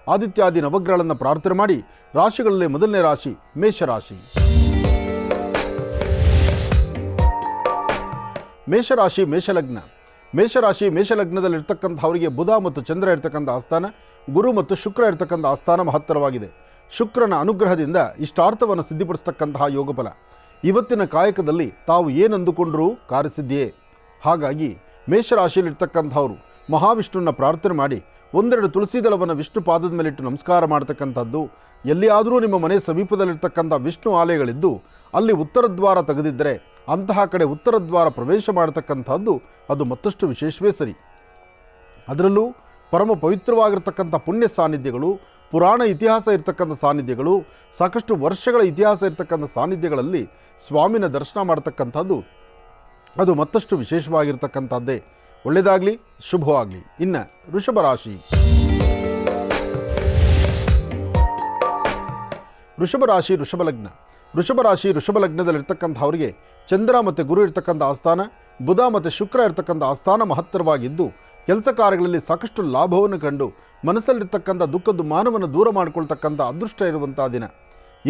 ಆದಿತ್ಯಾದಿ ನವಗ್ರಹಗಳನ್ನು ಪ್ರಾರ್ಥನೆ ಮಾಡಿ ರಾಶಿಗಳಲ್ಲಿ ಮೊದಲನೇ ರಾಶಿ ಮೇಷರಾಶಿ. ಮೇಷರಾಶಿ ಮೇಷಲಗ್ನ. ಮೇಷರಾಶಿ ಮೇಷಲಗ್ನದಲ್ಲಿರ್ತಕ್ಕಂಥವರಿಗೆ ಬುಧ ಮತ್ತು ಚಂದ್ರ ಇರ್ತಕ್ಕಂಥ ಆಸ್ಥಾನ, ಗುರು ಮತ್ತು ಶುಕ್ರ ಇರ್ತಕ್ಕಂಥ ಆಸ್ಥಾನ ಮಹತ್ತರವಾಗಿದೆ. ಶುಕ್ರನ ಅನುಗ್ರಹದಿಂದ ಇಷ್ಟಾರ್ಥವನ್ನು ಸಿದ್ಧಿಪಡಿಸ್ತಕ್ಕಂತಹ ಯೋಗಫಲ. ಇವತ್ತಿನ ಕಾಯಕದಲ್ಲಿ ತಾವು ಏನಂದುಕೊಂಡರೂ ಕಾರ್ಯಸಿದ್ಧಿಯೇ. ಹಾಗಾಗಿ ಮೇಷರಾಶಿಯಲ್ಲಿರ್ತಕ್ಕಂಥವರು ಮಹಾವಿಷ್ಣುವನ್ನ ಪ್ರಾರ್ಥನೆ ಮಾಡಿ ಒಂದೆರಡು ತುಳಸಿ ದಳವನ್ನು ವಿಷ್ಣು ಪಾದದ ಮೇಲಿಟ್ಟು ನಮಸ್ಕಾರ ಮಾಡ್ತಕ್ಕಂಥದ್ದು. ಎಲ್ಲಿಯಾದರೂ ನಿಮ್ಮ ಮನೆ ಸಮೀಪದಲ್ಲಿರ್ತಕ್ಕಂಥ ವಿಷ್ಣು ಆಲಯಗಳಿದ್ದು ಅಲ್ಲಿ ಉತ್ತರ ದ್ವಾರ ತೆಗೆದಿದ್ದರೆ ಅಂತಹ ಕಡೆ ಉತ್ತರ ದ್ವಾರ ಪ್ರವೇಶ ಮಾಡತಕ್ಕಂಥದ್ದು ಅದು ಮತ್ತಷ್ಟು ವಿಶೇಷವೇ ಸರಿ. ಅದರಲ್ಲೂ ಪರಮ ಪವಿತ್ರವಾಗಿರ್ತಕ್ಕಂಥ ಪುಣ್ಯ ಸಾನ್ನಿಧ್ಯಗಳು, ಪುರಾಣ ಇತಿಹಾಸ ಇರ್ತಕ್ಕಂಥ ಸಾನ್ನಿಧ್ಯಗಳು, ಸಾಕಷ್ಟು ವರ್ಷಗಳ ಇತಿಹಾಸ ಇರ್ತಕ್ಕಂಥ ಸಾನ್ನಿಧ್ಯಗಳಲ್ಲಿ ಸ್ವಾಮಿನ ದರ್ಶನ ಮಾಡ್ತಕ್ಕಂಥದ್ದು ಅದು ಮತ್ತಷ್ಟು ವಿಶೇಷವಾಗಿರ್ತಕ್ಕಂಥದ್ದೇ. ಒಳ್ಳೆಯದಾಗಲಿ, ಶುಭವಾಗಲಿ. ಇನ್ನು ವೃಷಭ ರಾಶಿ. ವೃಷಭ ರಾಶಿ, ವೃಷಭ ಲಗ್ನ. ವೃಷಭ ರಾಶಿ, ವೃಷಭ ಲಗ್ನದಲ್ಲಿರ್ತಕ್ಕಂಥವರಿಗೆ ಚಂದ್ರ ಮತ್ತು ಗುರು ಇರ್ತಕ್ಕಂಥ ಆಸ್ಥಾನ, ಬುಧ ಮತ್ತು ಶುಕ್ರ ಇರ್ತಕ್ಕಂಥ ಆಸ್ಥಾನ ಮಹತ್ತರವಾಗಿದ್ದು ಕೆಲಸ ಕಾರ್ಯಗಳಲ್ಲಿ ಸಾಕಷ್ಟು ಲಾಭವನ್ನು ಕಂಡು ಮನಸ್ಸಲ್ಲಿರ್ತಕ್ಕಂಥ ದುಃಖ ದುಮ್ಮಾನವನ್ನು ದೂರ ಮಾಡಿಕೊಳ್ತಕ್ಕಂಥ ಅದೃಷ್ಟ ಇರುವಂಥ ದಿನ.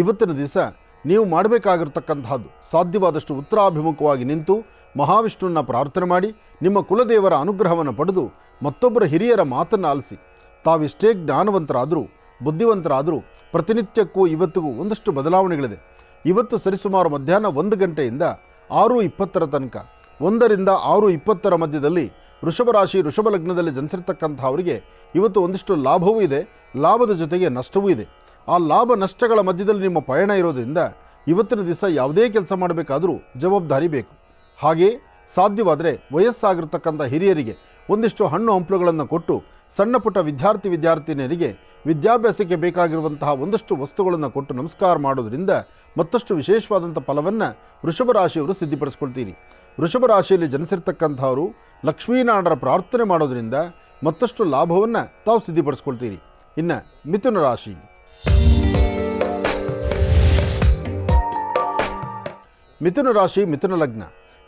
ಇವತ್ತಿನ ದಿವಸ ನೀವು ಮಾಡಬೇಕಾಗಿರ್ತಕ್ಕಂಥದ್ದು ಸಾಧ್ಯವಾದಷ್ಟು ಉತ್ತರಾಭಿಮುಖವಾಗಿ ನಿಂತು ಮಹಾವಿಷ್ಣುವನ್ನ ಪ್ರಾರ್ಥನೆ ಮಾಡಿ ನಿಮ್ಮ ಕುಲದೇವರ ಅನುಗ್ರಹವನ್ನು ಪಡೆದು ಮತ್ತೊಬ್ಬರ ಹಿರಿಯರ ಮಾತನ್ನು ಆಲಿಸಿ ತಾವಿಷ್ಟೇ ಜ್ಞಾನವಂತರಾದರೂ ಬುದ್ಧಿವಂತರಾದರೂ ಪ್ರತಿನಿತ್ಯಕ್ಕೂ ಇವತ್ತಿಗೂ ಒಂದಷ್ಟು ಬದಲಾವಣೆಗಳಿದೆ. ಇವತ್ತು ಸರಿಸುಮಾರು ಮಧ್ಯಾಹ್ನ 1 ಗಂಟೆಯಿಂದ 6:20 ತನಕ, 1ರಿಂದ 6:20 ಮಧ್ಯದಲ್ಲಿ ವೃಷಭ ರಾಶಿ ವೃಷಭ ಲಗ್ನದಲ್ಲಿ ಜನಿಸಿರ್ತಕ್ಕಂಥವರಿಗೆ ಇವತ್ತು ಒಂದಿಷ್ಟು ಲಾಭವೂ ಇದೆ, ಲಾಭದ ಜೊತೆಗೆ ನಷ್ಟವೂ ಇದೆ. ಆ ಲಾಭ ನಷ್ಟಗಳ ಮಧ್ಯದಲ್ಲಿ ನಿಮ್ಮ ಪಯಣ ಇರೋದ್ರಿಂದ ಇವತ್ತಿನ ದಿವಸ ಯಾವುದೇ ಕೆಲಸ ಮಾಡಬೇಕಾದರೂ ಜವಾಬ್ದಾರಿ ಬೇಕು. ಹಾಗೆ ಸಾಧ್ಯವಾದರೆ ವಯಸ್ಸಾಗಿರ್ತಕ್ಕಂಥ ಹಿರಿಯರಿಗೆ ಒಂದಿಷ್ಟು ಹಣ್ಣು ಹಂಪಲುಗಳನ್ನು ಕೊಟ್ಟು ಸಣ್ಣ ಪುಟ್ಟ ವಿದ್ಯಾರ್ಥಿನಿಯರಿಗೆ ವಿದ್ಯಾಭ್ಯಾಸಕ್ಕೆ ಬೇಕಾಗಿರುವಂತಹ ಒಂದಷ್ಟು ವಸ್ತುಗಳನ್ನು ಕೊಟ್ಟು ನಮಸ್ಕಾರ ಮಾಡೋದ್ರಿಂದ ಮತ್ತಷ್ಟು ವಿಶೇಷವಾದಂಥ ಫಲವನ್ನು ವೃಷಭ ರಾಶಿಯವರು ಸಿದ್ಧಿಪಡಿಸ್ಕೊಳ್ತೀರಿ. ವೃಷಭ ರಾಶಿಯಲ್ಲಿ ಜನಿಸಿರ್ತಕ್ಕಂಥವರು ಲಕ್ಷ್ಮೀನಾರಾಯಣರ ಪ್ರಾರ್ಥನೆ ಮಾಡೋದ್ರಿಂದ ಮತ್ತಷ್ಟು ಲಾಭವನ್ನು ತಾವು ಸಿದ್ಧಿಪಡಿಸ್ಕೊಳ್ತೀರಿ. ಇನ್ನು ಮಿಥುನ ರಾಶಿ. ಮಿಥುನ ರಾಶಿ, ಮಿಥುನ ಲಗ್ನ.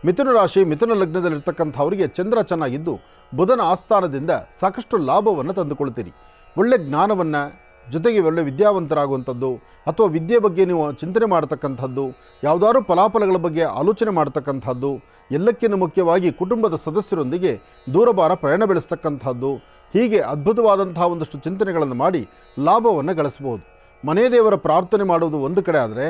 ಮಿಥುನ ರಾಶಿ ಮಿಥುನ ಲಗ್ನದಲ್ಲಿರ್ತಕ್ಕಂಥವರಿಗೆ ಚಂದ್ರ ಚೆನ್ನಾಗಿದ್ದು ಬುಧನ ಆಸ್ಥಾನದಿಂದ ಸಾಕಷ್ಟು ಲಾಭವನ್ನು ತಂದುಕೊಳ್ತೀರಿ. ಒಳ್ಳೆ ಜ್ಞಾನವನ್ನು, ಜೊತೆಗೆ ಒಳ್ಳೆ ವಿದ್ಯಾವಂತರಾಗುವಂಥದ್ದು ಅಥವಾ ವಿದ್ಯೆ ಬಗ್ಗೆ ನೀವು ಚಿಂತನೆ ಮಾಡ್ತಕ್ಕಂಥದ್ದು, ಯಾವುದಾದ್ರೂ ಫಲಾಫಲಗಳ ಬಗ್ಗೆ ಆಲೋಚನೆ ಮಾಡ್ತಕ್ಕಂಥದ್ದು, ಎಲ್ಲಕ್ಕಿಂತ ಮುಖ್ಯವಾಗಿ ಕುಟುಂಬದ ಸದಸ್ಯರೊಂದಿಗೆ ದೂರಭಾರ ಪ್ರಯಾಣ ಬೆಳೆಸ್ತಕ್ಕಂಥದ್ದು, ಹೀಗೆ ಅದ್ಭುತವಾದಂತಹ ಒಂದಷ್ಟು ಚಿಂತನೆಗಳನ್ನು ಮಾಡಿ ಲಾಭವನ್ನು ಗಳಿಸ್ಬೋದು. ಮನೆ ದೇವರ ಪ್ರಾರ್ಥನೆ ಮಾಡುವುದು ಒಂದು ಕಡೆ ಆದರೆ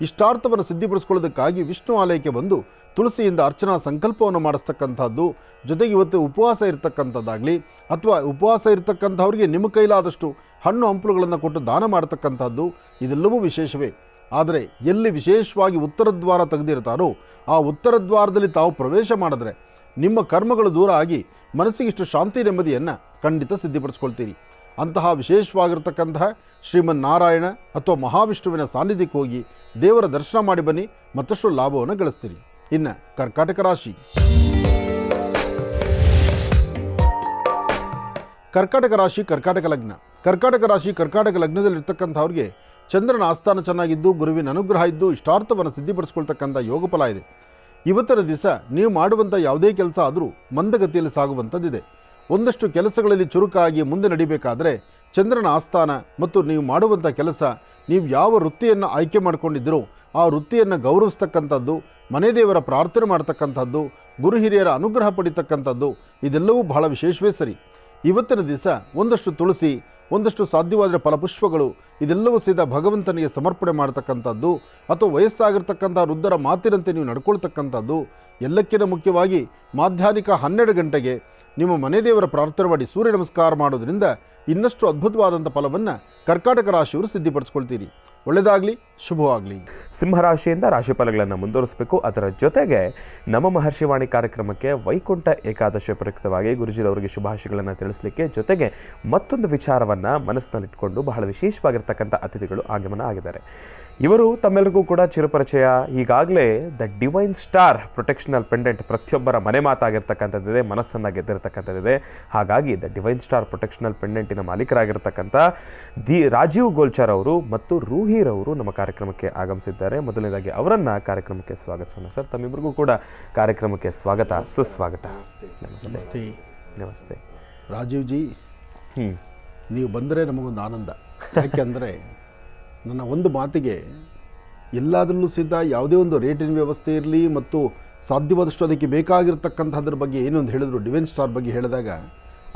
ಇಷ್ಟಾರ್ಥವನ್ನು ಸಿದ್ಧಿಪಡಿಸ್ಕೊಳ್ಳೋದಕ್ಕಾಗಿ ವಿಷ್ಣು ಆಲಯಕ್ಕೆ ಬಂದು ತುಳಸಿಯಿಂದ ಅರ್ಚನಾ ಸಂಕಲ್ಪವನ್ನು ಮಾಡಿಸ್ತಕ್ಕಂಥದ್ದು, ಜೊತೆಗೆ ಇವತ್ತು ಉಪವಾಸ ಇರತಕ್ಕಂಥದ್ದಾಗಲಿ ಅಥವಾ ಉಪವಾಸ ಇರತಕ್ಕಂಥವ್ರಿಗೆ ನಿಮ್ಮ ಕೈಲಾದಷ್ಟು ಹಣ್ಣು ಹಂಪಲುಗಳನ್ನು ಕೊಟ್ಟು ದಾನ ಮಾಡ್ತಕ್ಕಂಥದ್ದು ಇದೆಲ್ಲವೂ ವಿಶೇಷವೇ. ಆದರೆ ಎಲ್ಲಿ ವಿಶೇಷವಾಗಿ ಉತ್ತರ ದ್ವಾರ ತೆಗೆದಿರ್ತಾರೋ ಆ ಉತ್ತರ ದ್ವಾರದಲ್ಲಿ ತಾವು ಪ್ರವೇಶ ಮಾಡಿದ್ರೆ ನಿಮ್ಮ ಕರ್ಮಗಳು ದೂರ ಆಗಿ ಮನಸ್ಸಿಗಿಷ್ಟು ಶಾಂತಿ ನೆಮ್ಮದಿಯನ್ನು ಖಂಡಿತ ಸಿದ್ಧಿಪಡಿಸ್ಕೊಳ್ತೀರಿ. ಅಂತಹ ವಿಶೇಷವಾಗಿರ್ತಕ್ಕಂತಹ ಶ್ರೀಮನ್ನಾರಾಯಣ ಅಥವಾ ಮಹಾವಿಷ್ಣುವಿನ ಸಾನ್ನಿಧ್ಯಕ್ಕೆ ಹೋಗಿ ದೇವರ ದರ್ಶನ ಮಾಡಿ ಬನ್ನಿ, ಮತ್ತಷ್ಟು ಲಾಭವನ್ನು ಗಳಿಸ್ತೀರಿ. ಇನ್ನು ಕರ್ಕಾಟಕ ರಾಶಿ. ಕರ್ಕಾಟಕ ರಾಶಿ, ಕರ್ಕಾಟಕ ಲಗ್ನ. ಕರ್ಕಾಟಕ ರಾಶಿ ಕರ್ಕಾಟಕ ಲಗ್ನದಲ್ಲಿರ್ತಕ್ಕಂಥವ್ರಿಗೆ ಚಂದ್ರನ ಆಸ್ಥಾನ ಚೆನ್ನಾಗಿದ್ದು ಗುರುವಿನ ಅನುಗ್ರಹ ಇದ್ದು ಇಷ್ಟಾರ್ಥವನ್ನು ಸಿದ್ಧಿಪಡಿಸ್ಕೊಳ್ತಕ್ಕಂಥ ಯೋಗಫಲ ಇದೆ. ಇವತ್ತಿನ ದಿವಸ ನೀವು ಮಾಡುವಂಥ ಯಾವುದೇ ಕೆಲಸ ಆದರೂ ಮಂದಗತಿಯಲ್ಲಿ ಸಾಗುವಂಥದ್ದಿದೆ. ಒಂದಷ್ಟು ಕೆಲಸಗಳಲ್ಲಿ ಚುರುಕಾಗಿ ಮುಂದೆ ನಡಿಬೇಕಾದರೆ ಚಂದ್ರನ ಆಸ್ಥಾನ ಮತ್ತು ನೀವು ಮಾಡುವಂಥ ಕೆಲಸ, ನೀವು ಯಾವ ವೃತ್ತಿಯನ್ನು ಆಯ್ಕೆ ಮಾಡಿಕೊಂಡಿದ್ದೀರೋ ಆ ವೃತ್ತಿಯನ್ನು ಗೌರವಿಸ್ತಕ್ಕಂಥದ್ದು, ಮನೆ ದೇವರ ಪ್ರಾರ್ಥನೆ ಮಾಡ್ತಕ್ಕಂಥದ್ದು, ಗುರು ಹಿರಿಯರ ಅನುಗ್ರಹ ಪಡಿತಕ್ಕಂಥದ್ದು ಇದೆಲ್ಲವೂ ಬಹಳ ವಿಶೇಷವೇ ಸರಿ. ಇವತ್ತಿನ ದಿವಸ ಒಂದಷ್ಟು ತುಳಸಿ, ಒಂದಷ್ಟು ಸಾಧ್ಯವಾದರೆ ಫಲಪುಷ್ಪಗಳು ಇದೆಲ್ಲವೂ ಸಹಿತ ಭಗವಂತನಿಗೆ ಸಮರ್ಪಣೆ ಮಾಡ್ತಕ್ಕಂಥದ್ದು ಅಥವಾ ವಯಸ್ಸಾಗಿರ್ತಕ್ಕಂಥ ವೃದ್ಧರ ಮಾತಿನಂತೆ ನೀವು ನಡ್ಕೊಳ್ತಕ್ಕಂಥದ್ದು, ಎಲ್ಲಕ್ಕಿಂತ ಮುಖ್ಯವಾಗಿ ಮಾಧ್ಯಾಹ್ನಿಕ 12 ಗಂಟೆಗೆ ನಿಮ್ಮ ಮನೆ ದೇವರ ಪ್ರಾರ್ಥನೆ ಮಾಡಿ ಸೂರ್ಯ ನಮಸ್ಕಾರ ಮಾಡೋದ್ರಿಂದ ಇನ್ನಷ್ಟು ಅದ್ಭುತವಾದಂಥ ಫಲವನ್ನು ಕರ್ಕಾಟಕ ರಾಶಿಯವರು ಸಿದ್ಧಿಪಡಿಸ್ಕೊಳ್ತೀರಿ. ಒಳ್ಳೆಯದಾಗಲಿ, ಶುಭವಾಗಲಿ. ಸಿಂಹರಾಶಿಯಿಂದ ರಾಶಿ ಫಲಗಳನ್ನು ಮುಂದುವರಿಸಬೇಕು. ಅದರ ಜೊತೆಗೆ ನಮ್ಮ ಮಹರ್ಷಿವಾಣಿ ಕಾರ್ಯಕ್ರಮಕ್ಕೆ ವೈಕುಂಠ ಏಕಾದಶಿ ಪ್ರಯುಕ್ತವಾಗಿ ಗುರುಜಿರವರಿಗೆ ಶುಭಾಶಯಗಳನ್ನು ತಿಳಿಸಲಿಕ್ಕೆ, ಜೊತೆಗೆ ಮತ್ತೊಂದು ವಿಚಾರವನ್ನು ಮನಸ್ಸಿನಲ್ಲಿಟ್ಕೊಂಡು ಬಹಳ ವಿಶೇಷವಾಗಿರ್ತಕ್ಕಂಥ ಅತಿಥಿಗಳು ಆಗಮನ ಆಗಿದ್ದಾರೆ. ಇವರು ತಮ್ಮೆಲ್ಲರಿಗೂ ಕೂಡ ಚಿರಪರಿಚಯ. ಈಗಾಗಲೇ ದ ಡಿವೈನ್ ಸ್ಟಾರ್ ಪ್ರೊಟೆಕ್ಷನಲ್ ಪೆಂಡೆಂಟ್ ಪ್ರತಿಯೊಬ್ಬರ ಮನೆ ಮಾತಾಗಿರ್ತಕ್ಕಂಥದ್ದಿದೆ, ಮನಸ್ಸನ್ನು ಗೆದ್ದಿರ್ತಕ್ಕಂಥದ್ದಿದೆ. ಹಾಗಾಗಿ ದ ಡಿವೈನ್ ಸ್ಟಾರ್ ಪ್ರೊಟೆಕ್ಷನಲ್ ಪೆಂಡೆಂಟಿನ ಮಾಲೀಕರಾಗಿರ್ತಕ್ಕಂಥ ರಾಜೀವ್ ಗೋಲ್ಚಾರ್ ಅವರು ಮತ್ತು ರೂಹೀರ್ ಅವರು ನಮ್ಮ ಕಾರ್ಯಕ್ರಮಕ್ಕೆ ಆಗಮಿಸಿದ್ದಾರೆ. ಮೊದಲನೇದಾಗಿ ಅವರನ್ನು ಕಾರ್ಯಕ್ರಮಕ್ಕೆ ಸ್ವಾಗತಿಸೋಣ. ಸರ್, ತಮ್ಮಿಬ್ಬರಿಗೂ ಕೂಡ ಕಾರ್ಯಕ್ರಮಕ್ಕೆ ಸ್ವಾಗತ, ಸುಸ್ವಾಗತ. ನಮಸ್ತೆ. ನಮಸ್ತೆ ರಾಜೀವ್ ಜಿ, ನೀವು ಬಂದರೆ ನಮಗೊಂದು ಆನಂದ. ಯಾಕೆಂದರೆ ನನ್ನ ಒಂದು ಮಾತಿಗೆ ಎಲ್ಲದರಲ್ಲೂ ಸಿದ್ಧ ಯಾವುದೇ ಒಂದು ರೇಟಿನ ವ್ಯವಸ್ಥೆ ಇರಲಿ ಮತ್ತು ಸಾಧ್ಯವಾದಷ್ಟು ಅದಕ್ಕೆ ಬೇಕಾಗಿರ್ತಕ್ಕಂಥದ್ರ ಬಗ್ಗೆ ಏನೊಂದು ಹೇಳಿದ್ರು, ಡಿವೈನ್ ಸ್ಟಾರ್ ಬಗ್ಗೆ ಹೇಳಿದಾಗ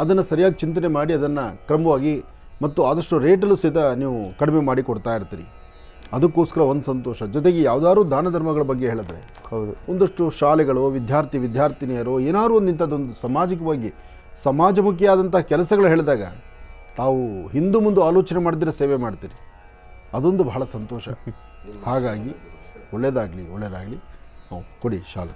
ಅದನ್ನು ಸರಿಯಾಗಿ ಚಿಂತನೆ ಮಾಡಿ ಅದನ್ನು ಕ್ರಮವಾಗಿ ಮತ್ತು ಆದಷ್ಟು ರೇಟಲ್ಲೂ ಸಹಿತ ನೀವು ಕಡಿಮೆ ಮಾಡಿ ಕೊಡ್ತಾ ಇರ್ತೀರಿ. ಅದಕ್ಕೋಸ್ಕರ ಒಂದು ಸಂತೋಷ. ಜೊತೆಗೆ ಯಾವುದಾದ್ರು ದಾನ ಧರ್ಮಗಳ ಬಗ್ಗೆ ಹೇಳಿದ್ರೆ, ಹೌದು, ಒಂದಷ್ಟು ಶಾಲೆಗಳು, ವಿದ್ಯಾರ್ಥಿನಿಯರು ಏನಾದ್ರು ಒಂದು ಇಂಥದ್ದೊಂದು ಸಾಮಾಜಿಕವಾಗಿ ಸಮಾಜಮುಖಿಯಾದಂಥ ಕೆಲಸಗಳು ಹೇಳಿದಾಗ ತಾವು ಹಿಂದು ಮುಂದೆ ಆಲೋಚನೆ ಮಾಡಿದ್ರೆ ಸೇವೆ ಮಾಡ್ತೀರಿ. ಅದೊಂದು ಬಹಳ ಸಂತೋಷ. ಹಾಗಾಗಿ ಒಳ್ಳೆಯದಾಗಲಿ, ಒಳ್ಳೆಯದಾಗಲಿ. ಕೊಡಿ ಶಾಲೆ.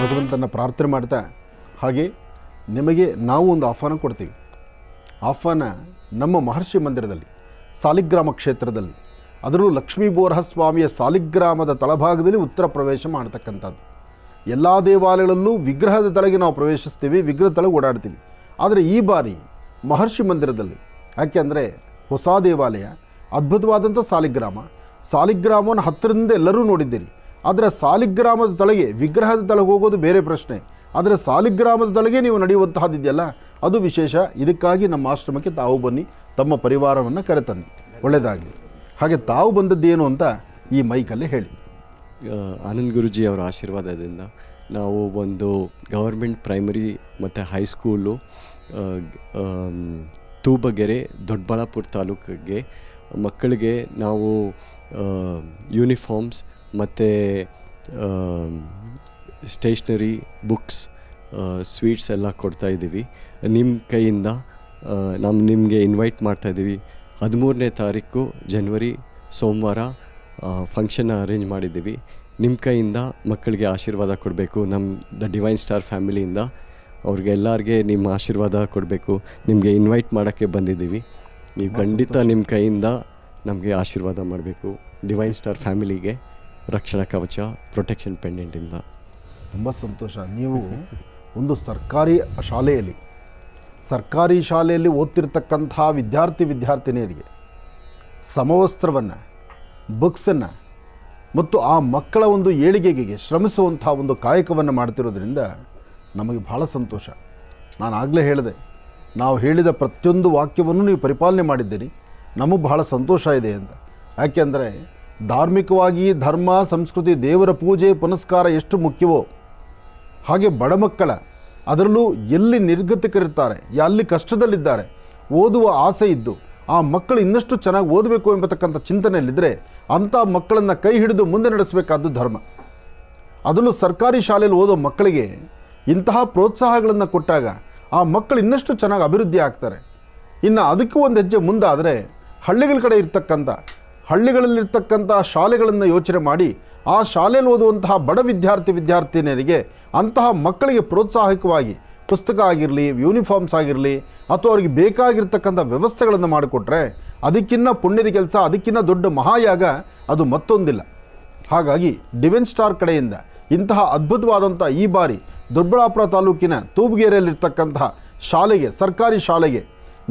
ಭಗವಂತನ ಪ್ರಾರ್ಥನೆ ಮಾಡ್ತಾ, ಹಾಗೆ ನಿಮಗೆ ನಾವು ಒಂದು ಆಹ್ವಾನ ಕೊಡ್ತೀವಿ. ಆಹ್ವಾನ ನಮ್ಮ ಮಹರ್ಷಿ ಮಂದಿರದಲ್ಲಿ ಸಾಲಿಗ್ರಾಮ ಕ್ಷೇತ್ರದಲ್ಲಿ, ಅದರಲ್ಲೂ ಲಕ್ಷ್ಮೀ ಬೋರಹ ಸ್ವಾಮಿಯ ಸಾಲಿಗ್ರಾಮದ ತಳಭಾಗದಲ್ಲಿ ಉತ್ತರ ಪ್ರವೇಶ ಮಾಡ್ತಕ್ಕಂಥದ್ದು. ಎಲ್ಲ ದೇವಾಲಯಗಳಲ್ಲೂ ವಿಗ್ರಹದ ತಳಗೆ ನಾವು ಪ್ರವೇಶಿಸ್ತೀವಿ, ವಿಗ್ರಹ ತಳಗೆ ಓಡಾಡ್ತೀವಿ. ಆದರೆ ಈ ಬಾರಿ ಮಹರ್ಷಿ ಮಂದಿರದಲ್ಲಿ, ಯಾಕೆಂದರೆ ಹೊಸ ದೇವಾಲಯ, ಅದ್ಭುತವಾದಂಥ ಸಾಲಿಗ್ರಾಮವನ್ನು ಹತ್ತಿರದಿಂದ ಎಲ್ಲರೂ ನೋಡಿದ್ದೀರಿ. ಆದರೆ ಸಾಲಿಗ್ರಾಮದ ತಳಗೆ ವಿಗ್ರಹದ ತಳಗೆ ಹೋಗೋದು ಬೇರೆ ಪ್ರಶ್ನೆ, ಆದರೆ ಸಾಲಿಗ್ರಾಮದ ತಳಗೆ ನೀವು ನಡೆಯುವಂತಹದ್ದಿದೆಯಲ್ಲ, ಅದು ವಿಶೇಷ. ಇದಕ್ಕಾಗಿ ನಮ್ಮ ಆಶ್ರಮಕ್ಕೆ ತಾವು ಬನ್ನಿ, ತಮ್ಮ ಪರಿವಾರವನ್ನು ಕರೆತನ್ನಿ, ಒಳ್ಳೆಯದಾಗಲಿ. ಹಾಗೆ ತಾವು ಬಂದದ್ದೇನು ಅಂತ ಈ ಮೈಕಲ್ಲಿ ಹೇಳಿ. ಆನಂದ್ ಗುರುಜಿ ಅವರ ಆಶೀರ್ವಾದದಿಂದ ನಾವು ಒಂದು ಗವರ್ಮೆಂಟ್ ಪ್ರೈಮರಿ ಮತ್ತು ಹೈಸ್ಕೂಲು ತೂಬಗೆರೆ ದೊಡ್ಡಬಳ್ಳಾಪುರ ತಾಲೂಕಿಗೆ ಮಕ್ಕಳಿಗೆ ನಾವು ಯೂನಿಫಾರ್ಮ್ಸ್ ಮತ್ತು ಸ್ಟೇಷ್ನರಿ, ಬುಕ್ಸ್, ಸ್ವೀಟ್ಸ್ ಎಲ್ಲ ಕೊಡ್ತಾಯಿದ್ದೀವಿ. ನಿಮ್ಮ ಕೈಯಿಂದ ನಾವು ನಿಮಗೆ ಇನ್ವೈಟ್ ಮಾಡ್ತಾಯಿದ್ದೀವಿ. 13ನೇ ತಾರೀಕು ಜನವರಿ ಸೋಮವಾರ ಫಂಕ್ಷನ್ ಅರೇಂಜ್ ಮಾಡಿದ್ದೀವಿ. ನಿಮ್ಮ ಕೈಯಿಂದ ಮಕ್ಕಳಿಗೆ ಆಶೀರ್ವಾದ ಕೊಡಬೇಕು. ನಮ್ಮ ಡಿವೈನ್ ಸ್ಟಾರ್ ಫ್ಯಾಮಿಲಿಯಿಂದ ಅವ್ರಿಗೆ ಎಲ್ಲರಿಗೆ ನಿಮ್ಮ ಆಶೀರ್ವಾದ ಕೊಡಬೇಕು. ನಿಮಗೆ ಇನ್ವೈಟ್ ಮಾಡೋಕ್ಕೆ ಬಂದಿದ್ದೀವಿ. ನೀವು ಖಂಡಿತ ನಿಮ್ಮ ಕೈಯಿಂದ ನಮಗೆ ಆಶೀರ್ವಾದ ಮಾಡಬೇಕು. ಡಿವೈನ್ ಸ್ಟಾರ್ ಫ್ಯಾಮಿಲಿಗೆ ರಕ್ಷಣಾ ಕವಚ ಪ್ರೊಟೆಕ್ಷನ್ ಪೆಂಡೆಂಟಿಂದ. ತುಂಬ ಸಂತೋಷ. ನೀವು ಒಂದು ಸರ್ಕಾರಿ ಶಾಲೆಯಲ್ಲಿ ಓದ್ತಿರ್ತಕ್ಕಂಥ ವಿದ್ಯಾರ್ಥಿನಿಯರಿಗೆ ಸಮವಸ್ತ್ರವನ್ನು, ಬುಕ್ಸನ್ನು ಮತ್ತು ಆ ಮಕ್ಕಳ ಒಂದು ಏಳಿಗೆಗೆ ಶ್ರಮಿಸುವಂಥ ಒಂದು ಕಾಯಕವನ್ನು ಮಾಡ್ತಿರೋದ್ರಿಂದ ನಮಗೆ ಬಹಳ ಸಂತೋಷ. ನಾನು ಆಗಲೇ ಹೇಳಿದೆ, ನಾವು ಹೇಳಿದ ಪ್ರತಿಯೊಂದು ವಾಕ್ಯವನ್ನು ನೀವು ಪರಿಪಾಲನೆ ಮಾಡಿದ್ದೀರಿ, ನಮಗೆ ಬಹಳ ಸಂತೋಷ ಇದೆ ಅಂತ. ಯಾಕೆಂದರೆ ಧಾರ್ಮಿಕವಾಗಿ ಧರ್ಮ, ಸಂಸ್ಕೃತಿ, ದೇವರ ಪೂಜೆ ಪುನಸ್ಕಾರ ಎಷ್ಟು ಮುಖ್ಯವೋ, ಹಾಗೆ ಬಡ ಮಕ್ಕಳ, ಅದರಲ್ಲೂ ಎಲ್ಲಿ ನಿರ್ಗತಿಕರಿರ್ತಾರೆ, ಎಲ್ಲಿ ಕಷ್ಟದಲ್ಲಿದ್ದಾರೆ, ಓದುವ ಆಸೆ ಇದ್ದು ಆ ಮಕ್ಕಳು ಇನ್ನಷ್ಟು ಚೆನ್ನಾಗಿ ಓದಬೇಕು ಎಂಬತಕ್ಕಂಥ ಚಿಂತನೆಯಲ್ಲಿದ್ದರೆ ಅಂಥ ಮಕ್ಕಳನ್ನು ಕೈ ಹಿಡಿದು ಮುಂದೆ ನಡೆಸಬೇಕಾದ್ದು ಧರ್ಮ. ಅದರಲ್ಲೂ ಸರ್ಕಾರಿ ಶಾಲೆಯಲ್ಲಿ ಓದೋ ಮಕ್ಕಳಿಗೆ ಇಂತಹ ಪ್ರೋತ್ಸಾಹಗಳನ್ನು ಕೊಟ್ಟಾಗ ಆ ಮಕ್ಕಳು ಇನ್ನಷ್ಟು ಚೆನ್ನಾಗಿ ಅಭಿವೃದ್ಧಿ ಆಗ್ತಾರೆ. ಇನ್ನು ಅದಕ್ಕೂ ಒಂದು ಹೆಜ್ಜೆ ಮುಂದಾದರೆ ಹಳ್ಳಿಗಳ ಕಡೆ ಹಳ್ಳಿಗಳಲ್ಲಿರ್ತಕ್ಕಂಥ ಶಾಲೆಗಳನ್ನು ಯೋಚನೆ ಮಾಡಿ ಆ ಶಾಲೆಯಲ್ಲಿ ಓದುವಂತಹ ಬಡ ವಿದ್ಯಾರ್ಥಿನಿಯರಿಗೆ, ಅಂತಹ ಮಕ್ಕಳಿಗೆ ಪ್ರೋತ್ಸಾಹಕವಾಗಿ ಪುಸ್ತಕ ಆಗಿರಲಿ, ಯೂನಿಫಾರ್ಮ್ಸ್ ಆಗಿರಲಿ, ಅಥವಾ ಅವ್ರಿಗೆ ಬೇಕಾಗಿರ್ತಕ್ಕಂಥ ವ್ಯವಸ್ಥೆಗಳನ್ನು ಮಾಡಿಕೊಟ್ರೆ ಅದಕ್ಕಿಂತ ಪುಣ್ಯದ ಕೆಲಸ, ಅದಕ್ಕಿಂತ ದೊಡ್ಡ ಮಹಾಯಾಗ ಅದು ಮತ್ತೊಂದಿಲ್ಲ. ಹಾಗಾಗಿ ಡಿವೈನ್ ಸ್ಟಾರ್ ಕಡೆಯಿಂದ ಇಂತಹ ಅದ್ಭುತವಾದಂಥ ಈ ಬಾರಿ ದೊಡ್ಡಬಳ್ಳಾಪುರ ತಾಲೂಕಿನ ತೂಬಗೆರೆಯಲ್ಲಿರ್ತಕ್ಕಂತಹ ಶಾಲೆಗೆ, ಸರ್ಕಾರಿ ಶಾಲೆಗೆ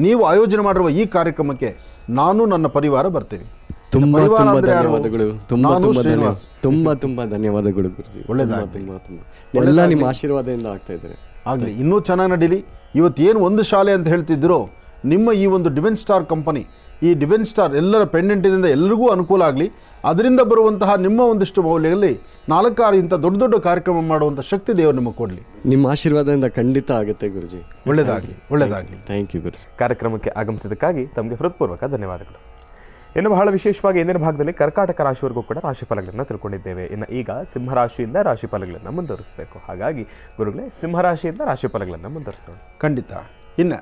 ನೀವು ಆಯೋಜನೆ ಮಾಡಿರುವ ಈ ಕಾರ್ಯಕ್ರಮಕ್ಕೆ ನಾನು ನನ್ನ ಪರಿವಾರ ಬರ್ತೇವೆ. ತುಂಬ ಧನ್ಯವಾದಗಳು. ತುಂಬ ಧನ್ಯವಾದಗಳು ಗುರುಜಿ. ಒಳ್ಳೆಯದಾಗಲಿ. ಎಲ್ಲ ನಿಮ್ಮ ಆಶೀರ್ವಾದದಿಂದ ಆಗ್ತಾ ಇದ್ದಾರೆ. ಆಗಲಿ, ಇನ್ನೂ ಚೆನ್ನಾಗಿ ನಡೀಲಿ. ಇವತ್ತೇನು ಒಂದು ಶಾಲೆ ಅಂತ ಹೇಳ್ತಿದ್ರೋ, ನಿಮ್ಮ ಈ ಒಂದು ಡಿವೈನ್ ಸ್ಟಾರ್ ಕಂಪನಿ, ಈ ಡಿವೈನ್ ಸ್ಟಾರ್ ಎಲ್ಲರ ಪೆಂಡೆಂಟಿನಿಂದ ಎಲ್ಲರಿಗೂ ಅನುಕೂಲ ಆಗಲಿ. ಅದರಿಂದ ಬರುವಂತಹ ನಿಮ್ಮ ಒಂದಿಷ್ಟು ಮೌಲ್ಯಗಳಲ್ಲಿ 4-6 ಇಂಥ ದೊಡ್ಡ ದೊಡ್ಡ ಕಾರ್ಯಕ್ರಮ ಮಾಡುವಂಥ ಶಕ್ತಿ ದೇವರು ನಿಮಗೆ ಕೊಡಲಿ. ನಿಮ್ಮ ಆಶೀರ್ವಾದದಿಂದ ಖಂಡಿತ ಆಗುತ್ತೆ ಗುರುಜಿ. ಒಳ್ಳೆಯದಾಗಲಿ. ಥ್ಯಾಂಕ್ ಯು ಗುರುಜಿ. ಕಾರ್ಯಕ್ರಮಕ್ಕೆ ಆಗಮಿಸಿದ್ದಕ್ಕಾಗಿ ತಮಗೆ ಹೃತ್ಪೂರ್ವಕ ಧನ್ಯವಾದಗಳು. ಇನ್ನು ಬಹಳ ವಿಶೇಷವಾಗಿ ಇಂದಿನ ಭಾಗದಲ್ಲಿ ಕರ್ಕಾಟಕ ರಾಶಿವರೆಗೂ ಕೂಡ ರಾಶಿಫಲಗಳನ್ನು ತಿಳ್ಕೊಂಡಿದ್ದೇವೆ. ಇನ್ನು ಈಗ ಸಿಂಹರಾಶಿಯಿಂದ ರಾಶಿಫಲಗಳನ್ನು ಮುಂದುವರಿಸಬೇಕು. ಹಾಗಾಗಿ ಗುರುಗಳೇ, ಸಿಂಹರಾಶಿಯಿಂದ ರಾಶಿಫಲಗಳನ್ನು ಮುಂದುವರಿಸೋಣ. ಖಂಡಿತ. ಇನ್ನು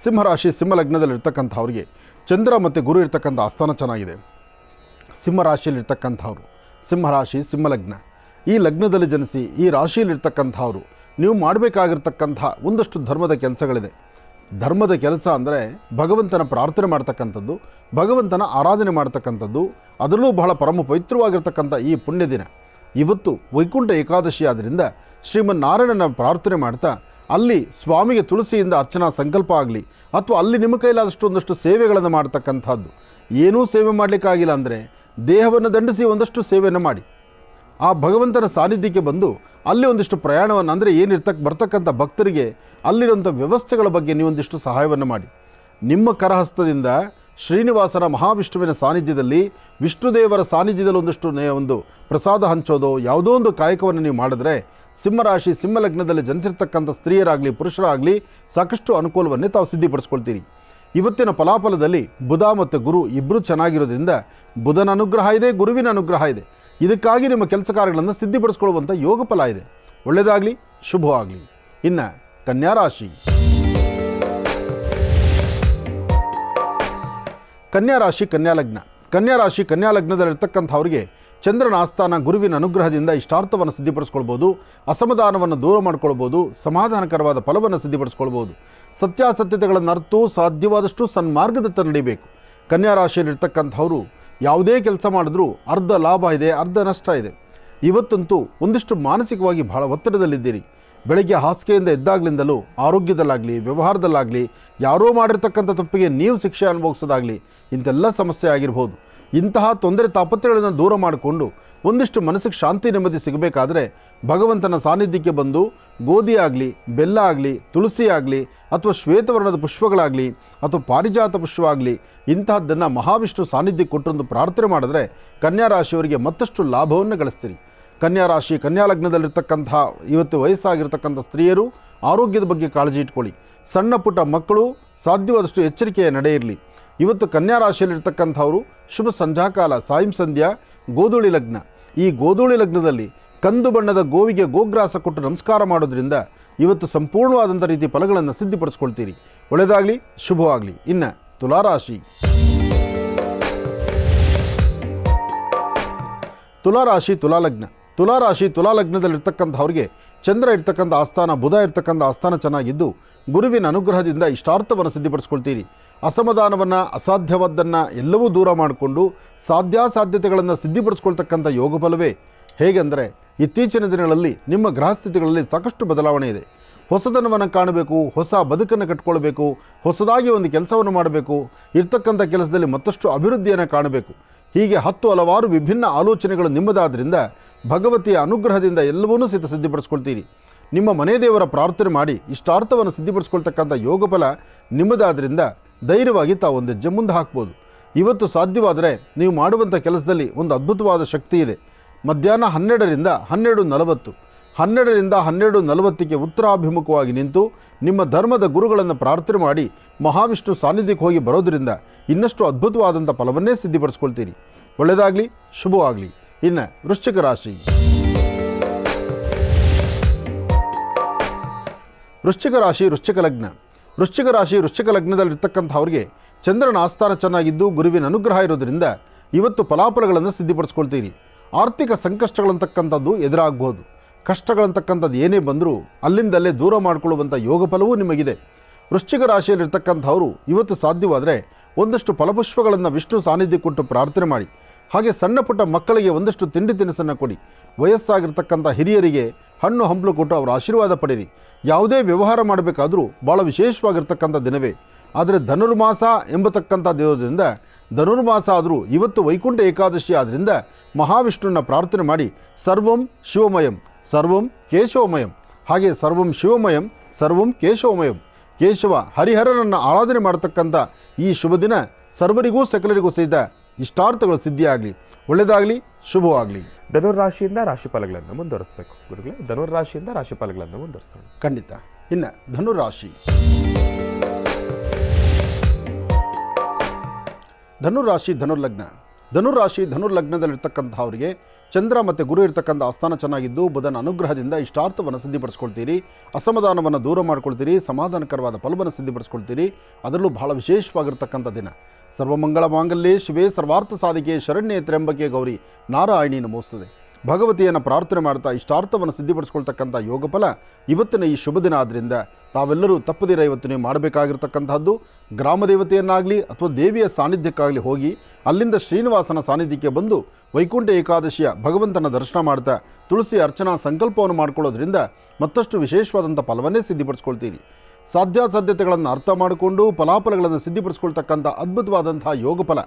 ಸಿಂಹರಾಶಿ, ಸಿಂಹಲಗ್ನದಲ್ಲಿರ್ತಕ್ಕಂಥವ್ರಿಗೆ ಚಂದ್ರ ಮತ್ತು ಗುರು ಇರ್ತಕ್ಕಂಥ ಆಸ್ಥಾನ ಚೆನ್ನಾಗಿದೆ. ಸಿಂಹರಾಶಿಯಲ್ಲಿರ್ತಕ್ಕಂಥವ್ರು, ಸಿಂಹಲಗ್ನ, ಈ ಲಗ್ನದಲ್ಲಿ ಜನಿಸಿ ಈ ರಾಶಿಯಲ್ಲಿರ್ತಕ್ಕಂಥವ್ರು ನೀವು ಮಾಡಬೇಕಾಗಿರ್ತಕ್ಕಂಥ ಒಂದಷ್ಟು ಧರ್ಮದ ಕೆಲಸಗಳಿದೆ. ಧರ್ಮದ ಕೆಲಸ ಅಂದರೆ ಭಗವಂತನ ಪ್ರಾರ್ಥನೆ ಮಾಡ್ತಕ್ಕಂಥದ್ದು, ಭಗವಂತನ ಆರಾಧನೆ ಮಾಡ್ತಕ್ಕಂಥದ್ದು. ಅದರಲ್ಲೂ ಬಹಳ ಪರಮ ಪವಿತ್ರವಾಗಿರ್ತಕ್ಕಂಥ ಈ ಪುಣ್ಯ ದಿನ ಇವತ್ತು ವೈಕುಂಠ ಏಕಾದಶಿ ಆದ್ದರಿಂದ ಶ್ರೀಮನ್ನಾರಾಯಣನ ಪ್ರಾರ್ಥನೆ ಮಾಡ್ತಾ ಅಲ್ಲಿ ಸ್ವಾಮಿಗೆ ತುಳಸಿಯಿಂದ ಅರ್ಚನಾ ಸಂಕಲ್ಪ ಆಗಲಿ, ಅಥವಾ ಅಲ್ಲಿ ನಿಮ್ಮ ಕೈಲಾದಷ್ಟು ಒಂದಷ್ಟು ಸೇವೆಗಳನ್ನು ಮಾಡ್ತಕ್ಕಂಥದ್ದು. ಏನೂ ಸೇವೆ ಮಾಡಲಿಕ್ಕಾಗಿಲ್ಲ ಅಂದರೆ ದೇಹವನ್ನು ದಂಡಿಸಿ ಒಂದಷ್ಟು ಸೇವೆಯನ್ನು ಮಾಡಿ ಆ ಭಗವಂತನ ಸಾನ್ನಿಧ್ಯಕ್ಕೆ ಬಂದು ಅಲ್ಲಿ ಒಂದಿಷ್ಟು ಪ್ರಯಾಣವನ್ನು, ಅಂದರೆ ಬರ್ತಕ್ಕಂಥ ಭಕ್ತರಿಗೆ ಅಲ್ಲಿರುವಂಥ ವ್ಯವಸ್ಥೆಗಳ ಬಗ್ಗೆ ನೀವೊಂದಿಷ್ಟು ಸಹಾಯವನ್ನು ಮಾಡಿ. ನಿಮ್ಮ ಕರಹಸ್ತದಿಂದ ಶ್ರೀನಿವಾಸನ ಮಹಾವಿಷ್ಣುವಿನ ಸಾನ್ನಿಧ್ಯದಲ್ಲಿ, ವಿಷ್ಣುದೇವರ ಸಾನ್ನಿಧ್ಯದಲ್ಲಿ ಒಂದು ಪ್ರಸಾದ ಹಂಚೋದು, ಯಾವುದೋ ಒಂದು ಕಾಯಕವನ್ನು ನೀವು ಮಾಡಿದ್ರೆ ಸಿಂಹರಾಶಿ, ಸಿಂಹಲಗ್ನದಲ್ಲಿ ಜನಿಸಿರ್ತಕ್ಕಂಥ ಸ್ತ್ರೀಯರಾಗಲಿ ಪುರುಷರಾಗಲಿ ಸಾಕಷ್ಟು ಅನುಕೂಲವನ್ನೇ ತಾವು ಸಿದ್ಧಿಪಡಿಸ್ಕೊಳ್ತೀರಿ. ಇವತ್ತಿನ ಫಲಾಫಲದಲ್ಲಿ ಬುಧ ಮತ್ತು ಗುರು ಇಬ್ಬರೂ ಚೆನ್ನಾಗಿರೋದ್ರಿಂದ ಬುಧನ ಅನುಗ್ರಹ ಇದೆ, ಗುರುವಿನ ಅನುಗ್ರಹ ಇದೆ. ಇದಕ್ಕಾಗಿ ನಿಮ್ಮ ಕೆಲಸ ಕಾರ್ಯಗಳನ್ನು ಸಿದ್ಧಿಪಡಿಸ್ಕೊಳ್ಳುವಂಥ ಯೋಗ ಫಲ ಇದೆ. ಒಳ್ಳೆಯದಾಗಲಿ, ಶುಭವಾಗಲಿ. ಇನ್ನು ಕನ್ಯಾ ರಾಶಿ ಕನ್ಯಾ ಲಗ್ನ. ಕನ್ಯಾ ರಾಶಿ ಕನ್ಯಾ ಲಗ್ನದಲ್ಲಿರ್ತಕ್ಕಂಥವ್ರಿಗೆ ಚಂದ್ರನ ಆಸ್ಥಾನ ಗುರುವಿನ ಅನುಗ್ರಹದಿಂದ ಇಷ್ಟಾರ್ಥವನ್ನು ಸಿದ್ಧಿಪಡಿಸ್ಕೊಳ್ಬೋದು, ಅಸಮಾಧಾನವನ್ನು ದೂರ ಮಾಡ್ಕೊಳ್ಬೋದು, ಸಮಾಧಾನಕರವಾದ ಫಲವನ್ನು ಸಿದ್ಧಿಪಡಿಸ್ಕೊಳ್ಬೋದು. ಸತ್ಯಾಸತ್ಯತೆಗಳನ್ನು ಅರ್ತು ಸಾಧ್ಯವಾದಷ್ಟು ಸನ್ಮಾರ್ಗದತ್ತ ನಡಿಬೇಕು. ಕನ್ಯಾ ರಾಶಿಯಲ್ಲಿರ್ತಕ್ಕಂಥವರು ಯಾವುದೇ ಕೆಲಸ ಮಾಡಿದ್ರೂ ಅರ್ಧ ಲಾಭ ಇದೆ, ಅರ್ಧ ನಷ್ಟ ಇದೆ. ಇವತ್ತಂತೂ ಒಂದಿಷ್ಟು ಮಾನಸಿಕವಾಗಿ ಬಹಳ ಒತ್ತಡದಲ್ಲಿದ್ದೀರಿ. ಬೆಳಗ್ಗೆ ಹಾಸಿಗೆಯಿಂದ ಎದ್ದಾಗ್ಲಿಂದಲೂ ಆರೋಗ್ಯದಲ್ಲಾಗಲಿ, ವ್ಯವಹಾರದಲ್ಲಾಗಲಿ, ಯಾರೋ ಮಾಡಿರ್ತಕ್ಕಂಥ ತಪ್ಪಿಗೆ ನೀವು ಶಿಕ್ಷೆ ಅನುಭವಿಸೋದಾಗಲಿ ಇಂಥೆಲ್ಲ ಸಮಸ್ಯೆ ಆಗಿರ್ಬೋದು. ಇಂತಹ ತೊಂದರೆ ತಾಪತ್ರೆಗಳನ್ನು ದೂರ ಮಾಡಿಕೊಂಡು ಒಂದಿಷ್ಟು ಮನಸ್ಸಿಗೆ ಶಾಂತಿ ನೆಮ್ಮದಿ ಸಿಗಬೇಕಾದ್ರೆ ಭಗವಂತನ ಸಾನ್ನಿಧ್ಯಕ್ಕೆ ಬಂದು ಗೋಧಿ ಆಗಲಿ, ಬೆಲ್ಲ ಆಗಲಿ, ತುಳಸಿ ಆಗಲಿ, ಅಥವಾ ಶ್ವೇತವರ್ಣದ ಪುಷ್ಪಗಳಾಗಲಿ, ಅಥವಾ ಪಾರಿಜಾತ ಪುಷ್ಪ ಆಗಲಿ, ಇಂತಹದ್ದನ್ನು ಮಹಾವಿಷ್ಣು ಸಾನ್ನಿಧ್ಯಕ್ಕೆ ಕೊಟ್ಟೊಂದು ಪ್ರಾರ್ಥನೆ ಮಾಡಿದ್ರೆ ಕನ್ಯಾ ರಾಶಿಯವರಿಗೆ ಮತ್ತಷ್ಟು ಲಾಭವನ್ನು ಗಳಿಸ್ತೀರಿ. ಕನ್ಯಾ ರಾಶಿ ಕನ್ಯಾ ಲಗ್ನದಲ್ಲಿರ್ತಕ್ಕಂಥ ಇವತ್ತು ವಯಸ್ಸಾಗಿರ್ತಕ್ಕಂಥ ಸ್ತ್ರೀಯರು ಆರೋಗ್ಯದ ಬಗ್ಗೆ ಕಾಳಜಿ ಇಟ್ಕೊಳ್ಳಿ. ಸಣ್ಣ ಪುಟ್ಟ ಮಕ್ಕಳು ಸಾಧ್ಯವಾದಷ್ಟು ಎಚ್ಚರಿಕೆಯ ನಡೆ ಇರಲಿ. ಇವತ್ತು ಕನ್ಯಾ ರಾಶಿಯಲ್ಲಿರ್ತಕ್ಕಂಥವರು ಶುಭ ಸಂಧ್ಯಾಕಾಲ ಸಾಯಂ ಸಂಧ್ಯಾ ಗೋಧೂಳಿ ಲಗ್ನ. ಈ ಗೋಧೂಳಿ ಲಗ್ನದಲ್ಲಿ ಕಂದು ಬಣ್ಣದ ಗೋವಿಗೆ ಗೋಗ್ರಾಸ ಕೊಟ್ಟು ನಮಸ್ಕಾರ ಮಾಡೋದ್ರಿಂದ ಇವತ್ತು ಸಂಪೂರ್ಣವಾದಂಥ ರೀತಿ ಫಲಗಳನ್ನು ಸಿದ್ಧಿಪಡಿಸ್ಕೊಳ್ತೀರಿ. ಒಳ್ಳೆಯದಾಗಲಿ, ಶುಭವಾಗಲಿ. ಇನ್ನು ತುಲಾರಾಶಿ. ತುಲಾರಾಶಿ ತುಲಾಲಗ್ನ. ತುಲಾರಾಶಿ ತುಲಾಲಗ್ನದಲ್ಲಿರ್ತಕ್ಕಂಥವ್ರಿಗೆ ಚಂದ್ರ ಇರ್ತಕ್ಕಂಥ ಆಸ್ಥಾನ, ಬುಧ ಇರ್ತಕ್ಕಂಥ ಆಸ್ಥಾನ ಚೆನ್ನಾಗಿದ್ದು ಗುರುವಿನ ಅನುಗ್ರಹದಿಂದ ಇಷ್ಟಾರ್ಥವನ್ನು ಸಿದ್ಧಿಪಡಿಸ್ಕೊಳ್ತೀರಿ. ಅಸಮಾಧಾನವನ್ನು, ಅಸಾಧ್ಯವಾದ್ದನ್ನು ಎಲ್ಲವೂ ದೂರ ಮಾಡಿಕೊಂಡು ಸಾಧ್ಯಾಸಾಧ್ಯತೆಗಳನ್ನು ಸಿದ್ಧಿಪಡಿಸ್ಕೊಳ್ತಕ್ಕಂಥ ಯೋಗ ಫಲವೇ. ಹೇಗೆಂದರೆ ಇತ್ತೀಚಿನ ದಿನಗಳಲ್ಲಿ ನಿಮ್ಮ ಗ್ರಹಸ್ಥಿತಿಗಳಲ್ಲಿ ಸಾಕಷ್ಟು ಬದಲಾವಣೆ ಇದೆ. ಹೊಸದನವನ್ನು ಕಾಣಬೇಕು, ಹೊಸ ಬದುಕನ್ನು ಕಟ್ಕೊಳ್ಬೇಕು, ಹೊಸದಾಗಿ ಒಂದು ಕೆಲಸವನ್ನು ಮಾಡಬೇಕು, ಇರ್ತಕ್ಕಂಥ ಕೆಲಸದಲ್ಲಿ ಮತ್ತಷ್ಟು ಅಭಿವೃದ್ಧಿಯನ್ನು ಕಾಣಬೇಕು. ಹೀಗೆ ಹಲವಾರು ವಿಭಿನ್ನ ಆಲೋಚನೆಗಳು ನಿಮ್ಮದಾದ್ದರಿಂದ ಭಗವತಿಯ ಅನುಗ್ರಹದಿಂದ ಎಲ್ಲವನ್ನೂ ಸಿದ್ಧಿಪಡಿಸ್ಕೊಳ್ತೀರಿ. ನಿಮ್ಮ ಮನೆ ದೇವರ ಪ್ರಾರ್ಥನೆ ಮಾಡಿ ಇಷ್ಟಾರ್ಥವನ್ನು ಸಿದ್ಧಿಪಡಿಸ್ಕೊಳ್ತಕ್ಕಂಥ ಯೋಗ ಫಲ ನಿಮ್ಮದಾದ್ದರಿಂದ ಧೈರ್ಯವಾಗಿ ತಾವು ಒಂದು ಹೆಜ್ಜೆ ಮುಂದೆ ಹಾಕ್ಬೋದು. ಇವತ್ತು ಸಾಧ್ಯವಾದರೆ ನೀವು ಮಾಡುವಂಥ ಕೆಲಸದಲ್ಲಿ ಒಂದು ಅದ್ಭುತವಾದ ಶಕ್ತಿ ಇದೆ. ಮಧ್ಯಾಹ್ನ 12ರಿಂದ 12:40, 12ರಿಂದ 12:40ಕ್ಕೆ ಉತ್ತರಾಭಿಮುಖವಾಗಿ ನಿಂತು ನಿಮ್ಮ ಧರ್ಮದ ಗುರುಗಳನ್ನು ಪ್ರಾರ್ಥನೆ ಮಾಡಿ ಮಹಾವಿಷ್ಣು ಸಾನ್ನಿಧ್ಯಕ್ಕೆ ಹೋಗಿ ಬರೋದರಿಂದ ಇನ್ನಷ್ಟು ಅದ್ಭುತವಾದಂಥ ಫಲವನ್ನೇ ಸಿದ್ಧಿಪಡಿಸ್ಕೊಳ್ತೀರಿ. ಒಳ್ಳೆಯದಾಗಲಿ, ಶುಭವಾಗಲಿ. ಇನ್ನು ವೃಶ್ಚಿಕ ರಾಶಿ. ವೃಶ್ಚಿಕ ರಾಶಿ ವೃಶ್ಚಿಕ ಲಗ್ನ. ವೃಶ್ಚಿಕ ರಾಶಿ ವೃಶ್ಚಿಕ ಲಗ್ನದಲ್ಲಿರ್ತಕ್ಕಂಥವ್ರಿಗೆ ಚಂದ್ರನ ಆಸ್ಥಾನ ಚೆನ್ನಾಗಿದ್ದು ಗುರುವಿನ ಅನುಗ್ರಹ ಇರೋದರಿಂದ ಇವತ್ತು ಫಲಾಫಲಗಳನ್ನು ಸಿದ್ಧಿಪಡಿಸ್ಕೊಳ್ತೀರಿ. ಆರ್ಥಿಕ ಸಂಕಷ್ಟಗಳಂತಕ್ಕಂಥದ್ದು ಎದುರಾಗಬಹುದು. ಕಷ್ಟಗಳಂತಕ್ಕಂಥದ್ದು ಏನೇ ಬಂದರೂ ಅಲ್ಲಿಂದಲ್ಲೇ ದೂರ ಮಾಡಿಕೊಳ್ಳುವಂಥ ಯೋಗ ಫಲವೂ ನಿಮಗಿದೆ. ವೃಶ್ಚಿಕ ರಾಶಿಯಲ್ಲಿರ್ತಕ್ಕಂಥವರು ಇವತ್ತು ಸಾಧ್ಯವಾದರೆ ಒಂದಷ್ಟು ಫಲಪುಷ್ಪಗಳನ್ನು ವಿಷ್ಣು ಸಾನ್ನಿಧ್ಯ ಕೊಟ್ಟು ಪ್ರಾರ್ಥನೆ ಮಾಡಿ. ಹಾಗೆ ಸಣ್ಣ ಪುಟ್ಟ ಮಕ್ಕಳಿಗೆ ಒಂದಷ್ಟು ತಿಂಡಿ ತಿನಿಸನ್ನು ಕೊಡಿ. ವಯಸ್ಸಾಗಿರ್ತಕ್ಕಂಥ ಹಿರಿಯರಿಗೆ ಹಣ್ಣು ಹಂಪಲು ಕೊಟ್ಟು ಅವರ ಆಶೀರ್ವಾದ ಪಡೀರಿ. ಯಾವುದೇ ವ್ಯವಹಾರ ಮಾಡಬೇಕಾದರೂ ಭಾಳ ವಿಶೇಷವಾಗಿರ್ತಕ್ಕಂಥ ದಿನವೇ. ಆದರೆ ಧನುರ್ಮಾಸ ಎಂಬತಕ್ಕಂಥ ದೇವದಿಂದ ಧನುರ್ಮಾಸ ಆದರೂ ಇವತ್ತು ವೈಕುಂಠ ಏಕಾದಶಿ ಆದ್ದರಿಂದ ಮಹಾವಿಷ್ಣುವನ್ನ ಪ್ರಾರ್ಥನೆ ಮಾಡಿ ಸರ್ವಂ ಶಿವಮಯಂ ಸರ್ವಂ ಕೇಶವಮಯಂ, ಹಾಗೆ ಸರ್ವಂ ಶಿವಮಯಂ ಸರ್ವಂ ಕೇಶವಮಯಂ, ಕೇಶವ ಹರಿಹರನನ್ನು ಆರಾಧನೆ ಮಾಡತಕ್ಕಂಥ ಈ ಶುಭ ದಿನ ಸರ್ವರಿಗೂ ಸಕಲರಿಗೂ ಸಹಿತ ಇಷ್ಟಾರ್ಥಗಳು ಸಿದ್ಧಿಯಾಗಲಿ. ಒಳ್ಳೆಯದಾಗಲಿ, ಶುಭವಾಗಲಿ. ಧನುರ್ರಾಶಿಯಿಂದ ರಾಶಿಫಲಗಳನ್ನು ಮುಂದುವರಿಸಬೇಕು ಗುರುಗಳೇ. ಧನುರ್ರಾಶಿಯಿಂದ ರಾಶಿಫಲಗಳನ್ನು ಮುಂದುವರಿಸೋಣ. ಖಂಡಿತ. ಇನ್ನು ಧನುರಾಶಿ. ಧನುರಾಶಿ ಧನುರ್ಲಗ್ನ. ಧನುರಾಶಿ ಧನುರ್ಲಗ್ನದಲ್ಲಿರ್ತಕ್ಕಂಥವರಿಗೆ ಚಂದ್ರ ಮತ್ತು ಗುರು ಇರ್ತಕ್ಕಂಥ ಆಸ್ಥಾನ ಚೆನ್ನಾಗಿದ್ದು ಬುಧನ ಅನುಗ್ರಹದಿಂದ ಇಷ್ಟಾರ್ಥವನ್ನು ಸಿದ್ಧಿಪಡಿಸ್ಕೊಳ್ತೀರಿ. ಅಸಮಾಧಾನವನ್ನು ದೂರ ಮಾಡ್ಕೊಳ್ತೀರಿ. ಸಮಾಧಾನಕರವಾದ ಫಲವನ್ನು ಸಿದ್ಧಿಪಡಿಸ್ಕೊಳ್ತೀರಿ. ಅದರಲ್ಲೂ ಬಹಳ ವಿಶೇಷವಾಗಿರ್ತಕ್ಕಂಥ ದಿನ. ಸರ್ವಮಂಗಳ ಮಾಂಗಲ್ಯೇ ಶಿವೇ ಸರ್ವಾರ್ಥ ಸಾಧಿಕೆ ಶರಣ್ಯೇ ತ್ರ್ಯಂಬಕೆ ಗೌರಿ ನಾರಾಯಣಿ ನಮೋಸ್ತುತೆ. ಭಗವತಿಯನ್ನು ಪ್ರಾರ್ಥನೆ ಮಾಡ್ತಾ ಇಷ್ಟಾರ್ಥವನ್ನು ಸಿದ್ಧಿಪಡಿಸ್ಕೊಳ್ತಕ್ಕಂಥ ಯೋಗ ಫಲ ಇವತ್ತಿನ ಈ ಶುಭ ದಿನ ಆದ್ದರಿಂದ ತಾವೆಲ್ಲರೂ ತಪ್ಪದಿರ ಇವತ್ತು ನೀವು ಮಾಡಬೇಕಾಗಿರ್ತಕ್ಕಂಥದ್ದು ಗ್ರಾಮ ದೇವತೆಯನ್ನಾಗಲಿ ಅಥವಾ ದೇವಿಯ ಸಾನ್ನಿಧ್ಯಕ್ಕಾಗಲಿ ಹೋಗಿ ಅಲ್ಲಿಂದ ಶ್ರೀನಿವಾಸನ ಸಾನ್ನಿಧ್ಯಕ್ಕೆ ಬಂದು ವೈಕುಂಠ ಏಕಾದಶಿಯ ಭಗವಂತನ ದರ್ಶನ ಮಾಡ್ತಾ ತುಳಸಿ ಅರ್ಚನಾ ಸಂಕಲ್ಪವನ್ನು ಮಾಡ್ಕೊಳ್ಳೋದ್ರಿಂದ ಮತ್ತಷ್ಟು ವಿಶೇಷವಾದಂಥ ಫಲವನ್ನೇ ಸಿದ್ಧಿಪಡಿಸ್ಕೊಳ್ತೀರಿ. ಸಾಧ್ಯಾಸಾಧ್ಯತೆಗಳನ್ನು ಅರ್ಥ ಮಾಡಿಕೊಂಡು ಫಲಾಫಲಗಳನ್ನು ಸಿದ್ಧಿಪಡಿಸ್ಕೊಳ್ತಕ್ಕಂಥ ಅದ್ಭುತವಾದಂಥ ಯೋಗ ಫಲ.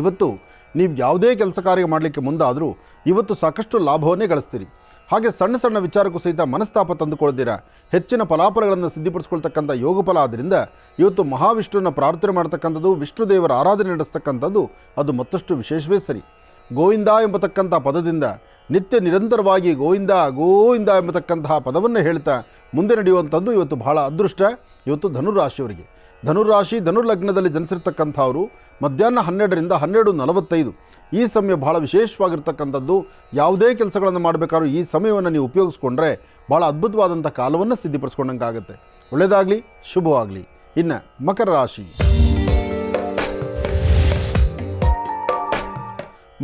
ಇವತ್ತು ನೀವು ಯಾವುದೇ ಕೆಲಸ ಕಾರ್ಯ ಮಾಡಲಿಕ್ಕೆ ಮುಂದಾದರೂ ಇವತ್ತು ಸಾಕಷ್ಟು ಲಾಭವನ್ನೇ ಗಳಿಸ್ತೀರಿ. ಹಾಗೆ ಸಣ್ಣ ಸಣ್ಣ ವಿಚಾರಕ್ಕೂ ಸಹಿತ ಮನಸ್ತಾಪ ತಂದುಕೊಳ್ತೀರಾ. ಹೆಚ್ಚಿನ ಫಲಾಫಲಗಳನ್ನು ಸಿದ್ಧಿಪಡಿಸ್ಕೊಳ್ತಕ್ಕಂಥ ಯೋಗ ಫಲ ಆದ್ದರಿಂದ ಇವತ್ತು ಮಹಾವಿಷ್ಣುವನ್ನ ಪ್ರಾರ್ಥನೆ ಮಾಡ್ತಕ್ಕಂಥದ್ದು, ವಿಷ್ಣು ದೇವರ ಆರಾಧನೆ ನಡೆಸ್ತಕ್ಕಂಥದ್ದು ಅದು ಮತ್ತಷ್ಟು ವಿಶೇಷವೇ ಸರಿ. ಗೋವಿಂದ ಎಂಬತಕ್ಕಂಥ ಪದದಿಂದ ನಿತ್ಯ ನಿರಂತರವಾಗಿ ಗೋವಿಂದ ಗೋವಿಂದ ಎಂಬತಕ್ಕಂತಹ ಪದವನ್ನು ಹೇಳ್ತಾ ಮುಂದೆ ನಡೆಯುವಂಥದ್ದು ಇವತ್ತು ಬಹಳ ಅದೃಷ್ಟ. ಇವತ್ತು ಧನುರಾಶಿಯವರಿಗೆ. ಧನುರಾಶಿ ಧನುರ್ಲಗ್ನದಲ್ಲಿ ಜನಿಸಿರ್ತಕ್ಕಂಥವರು ಮಧ್ಯಾಹ್ನ 12ರಿಂದ 12:45 ಈ ಸಮಯ ಬಹಳ ವಿಶೇಷವಾಗಿರ್ತಕ್ಕಂಥದ್ದು. ಯಾವುದೇ ಕೆಲಸಗಳನ್ನು ಮಾಡಬೇಕಾದ್ರೂ ಈ ಸಮಯವನ್ನು ನೀವು ಉಪಯೋಗಿಸ್ಕೊಂಡ್ರೆ ಭಾಳ ಅದ್ಭುತವಾದಂಥ ಕಾಲವನ್ನು ಸಿದ್ಧಿಪಡಿಸ್ಕೊಂಡಂಗಾಗುತ್ತೆ. ಒಳ್ಳೆಯದಾಗಲಿ, ಶುಭವಾಗಲಿ. ಇನ್ನು ಮಕರ ರಾಶಿ.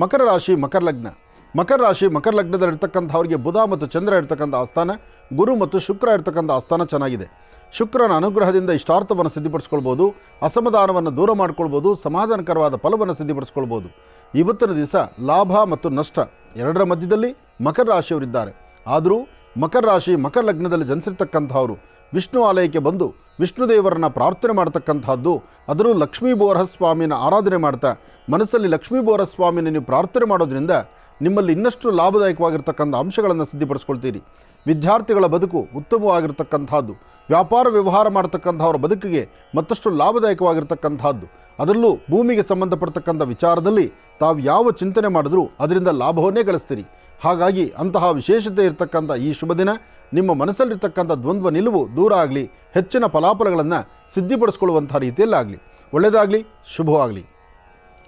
ಮಕರ ರಾಶಿ ಮಕರ ಲಗ್ನ. ಮಕರ ರಾಶಿ ಮಕರ ಲಗ್ನದಲ್ಲಿರ್ತಕ್ಕಂಥವ್ರಿಗೆ ಬುಧ ಮತ್ತು ಚಂದ್ರ ಇರ್ತಕ್ಕಂಥ ಆಸ್ಥಾನ, ಗುರು ಮತ್ತು ಶುಕ್ರ ಇರ್ತಕ್ಕಂಥ ಆಸ್ಥಾನ ಚೆನ್ನಾಗಿದೆ. ಶುಕ್ರನ ಅನುಗ್ರಹದಿಂದ ಇಷ್ಟಾರ್ಥವನ್ನು ಸಿದ್ಧಿಪಡಿಸ್ಕೊಳ್ಬೋದು, ಅಸಮಾಧಾನವನ್ನು ದೂರ ಮಾಡ್ಕೊಳ್ಬೋದು, ಸಮಾಧಾನಕರವಾದ ಫಲವನ್ನು ಸಿದ್ಧಿಪಡಿಸ್ಕೊಳ್ಬೋದು. ಇವತ್ತಿನ ದಿವಸ ಲಾಭ ಮತ್ತು ನಷ್ಟ ಎರಡರ ಮಧ್ಯದಲ್ಲಿ ಮಕರ ರಾಶಿಯವರಿದ್ದಾರೆ. ಆದರೂ ಮಕರ ರಾಶಿ ಮಕರ ಲಗ್ನದಲ್ಲಿ ಜನಿಸಿರ್ತಕ್ಕಂಥವರು ವಿಷ್ಣು ಆಲಯಕ್ಕೆ ಬಂದು ವಿಷ್ಣು ದೇವರನ್ನು ಪ್ರಾರ್ಥನೆ ಮಾಡ್ತಕ್ಕಂಥದ್ದು, ಅದರಲ್ಲೂ ಲಕ್ಷ್ಮೀ ಬೋರಸ್ವಾಮಿನ ಆರಾಧನೆ ಮಾಡ್ತಾ ಮನಸ್ಸಲ್ಲಿ ಲಕ್ಷ್ಮೀ ಬೋರಸ್ವಾಮಿನ ನೀವು ಪ್ರಾರ್ಥನೆ ಮಾಡೋದ್ರಿಂದ ನಿಮ್ಮಲ್ಲಿ ಇನ್ನಷ್ಟು ಲಾಭದಾಯಕವಾಗಿರ್ತಕ್ಕಂಥ ಅಂಶಗಳನ್ನು ಸಿದ್ಧಿಪಡಿಸ್ಕೊಳ್ತೀರಿ. ವಿದ್ಯಾರ್ಥಿಗಳ ಬದುಕು ಉತ್ತಮವಾಗಿರ್ತಕ್ಕಂಥದ್ದು, ವ್ಯಾಪಾರ ವ್ಯವಹಾರ ಮಾಡ್ತಕ್ಕಂಥವ್ರ ಬದುಕಿಗೆ ಮತ್ತಷ್ಟು ಲಾಭದಾಯಕವಾಗಿರ್ತಕ್ಕಂಥದ್ದು, ಅದರಲ್ಲೂ ಭೂಮಿಗೆ ಸಂಬಂಧಪಡ್ತಕ್ಕಂಥ ವಿಚಾರದಲ್ಲಿ ತಾವು ಯಾವ ಚಿಂತನೆ ಮಾಡಿದ್ರೂ ಅದರಿಂದ ಲಾಭವನ್ನೇ ಗಳಿಸ್ತೀರಿ. ಹಾಗಾಗಿ ಅಂತಹ ವಿಶೇಷತೆ ಇರತಕ್ಕಂಥ ಈ ಶುಭ ದಿನ ನಿಮ್ಮ ಮನಸ್ಸಲ್ಲಿರ್ತಕ್ಕಂಥ ದ್ವಂದ್ವ ನಿಲುವು ದೂರ ಆಗಲಿ, ಹೆಚ್ಚಿನ ಫಲಾಫಲಗಳನ್ನು ಸಿದ್ಧಿಪಡಿಸ್ಕೊಳ್ಳುವಂಥ ರೀತಿಯಲ್ಲಾಗಲಿ, ಒಳ್ಳೆಯದಾಗಲಿ, ಶುಭವಾಗಲಿ.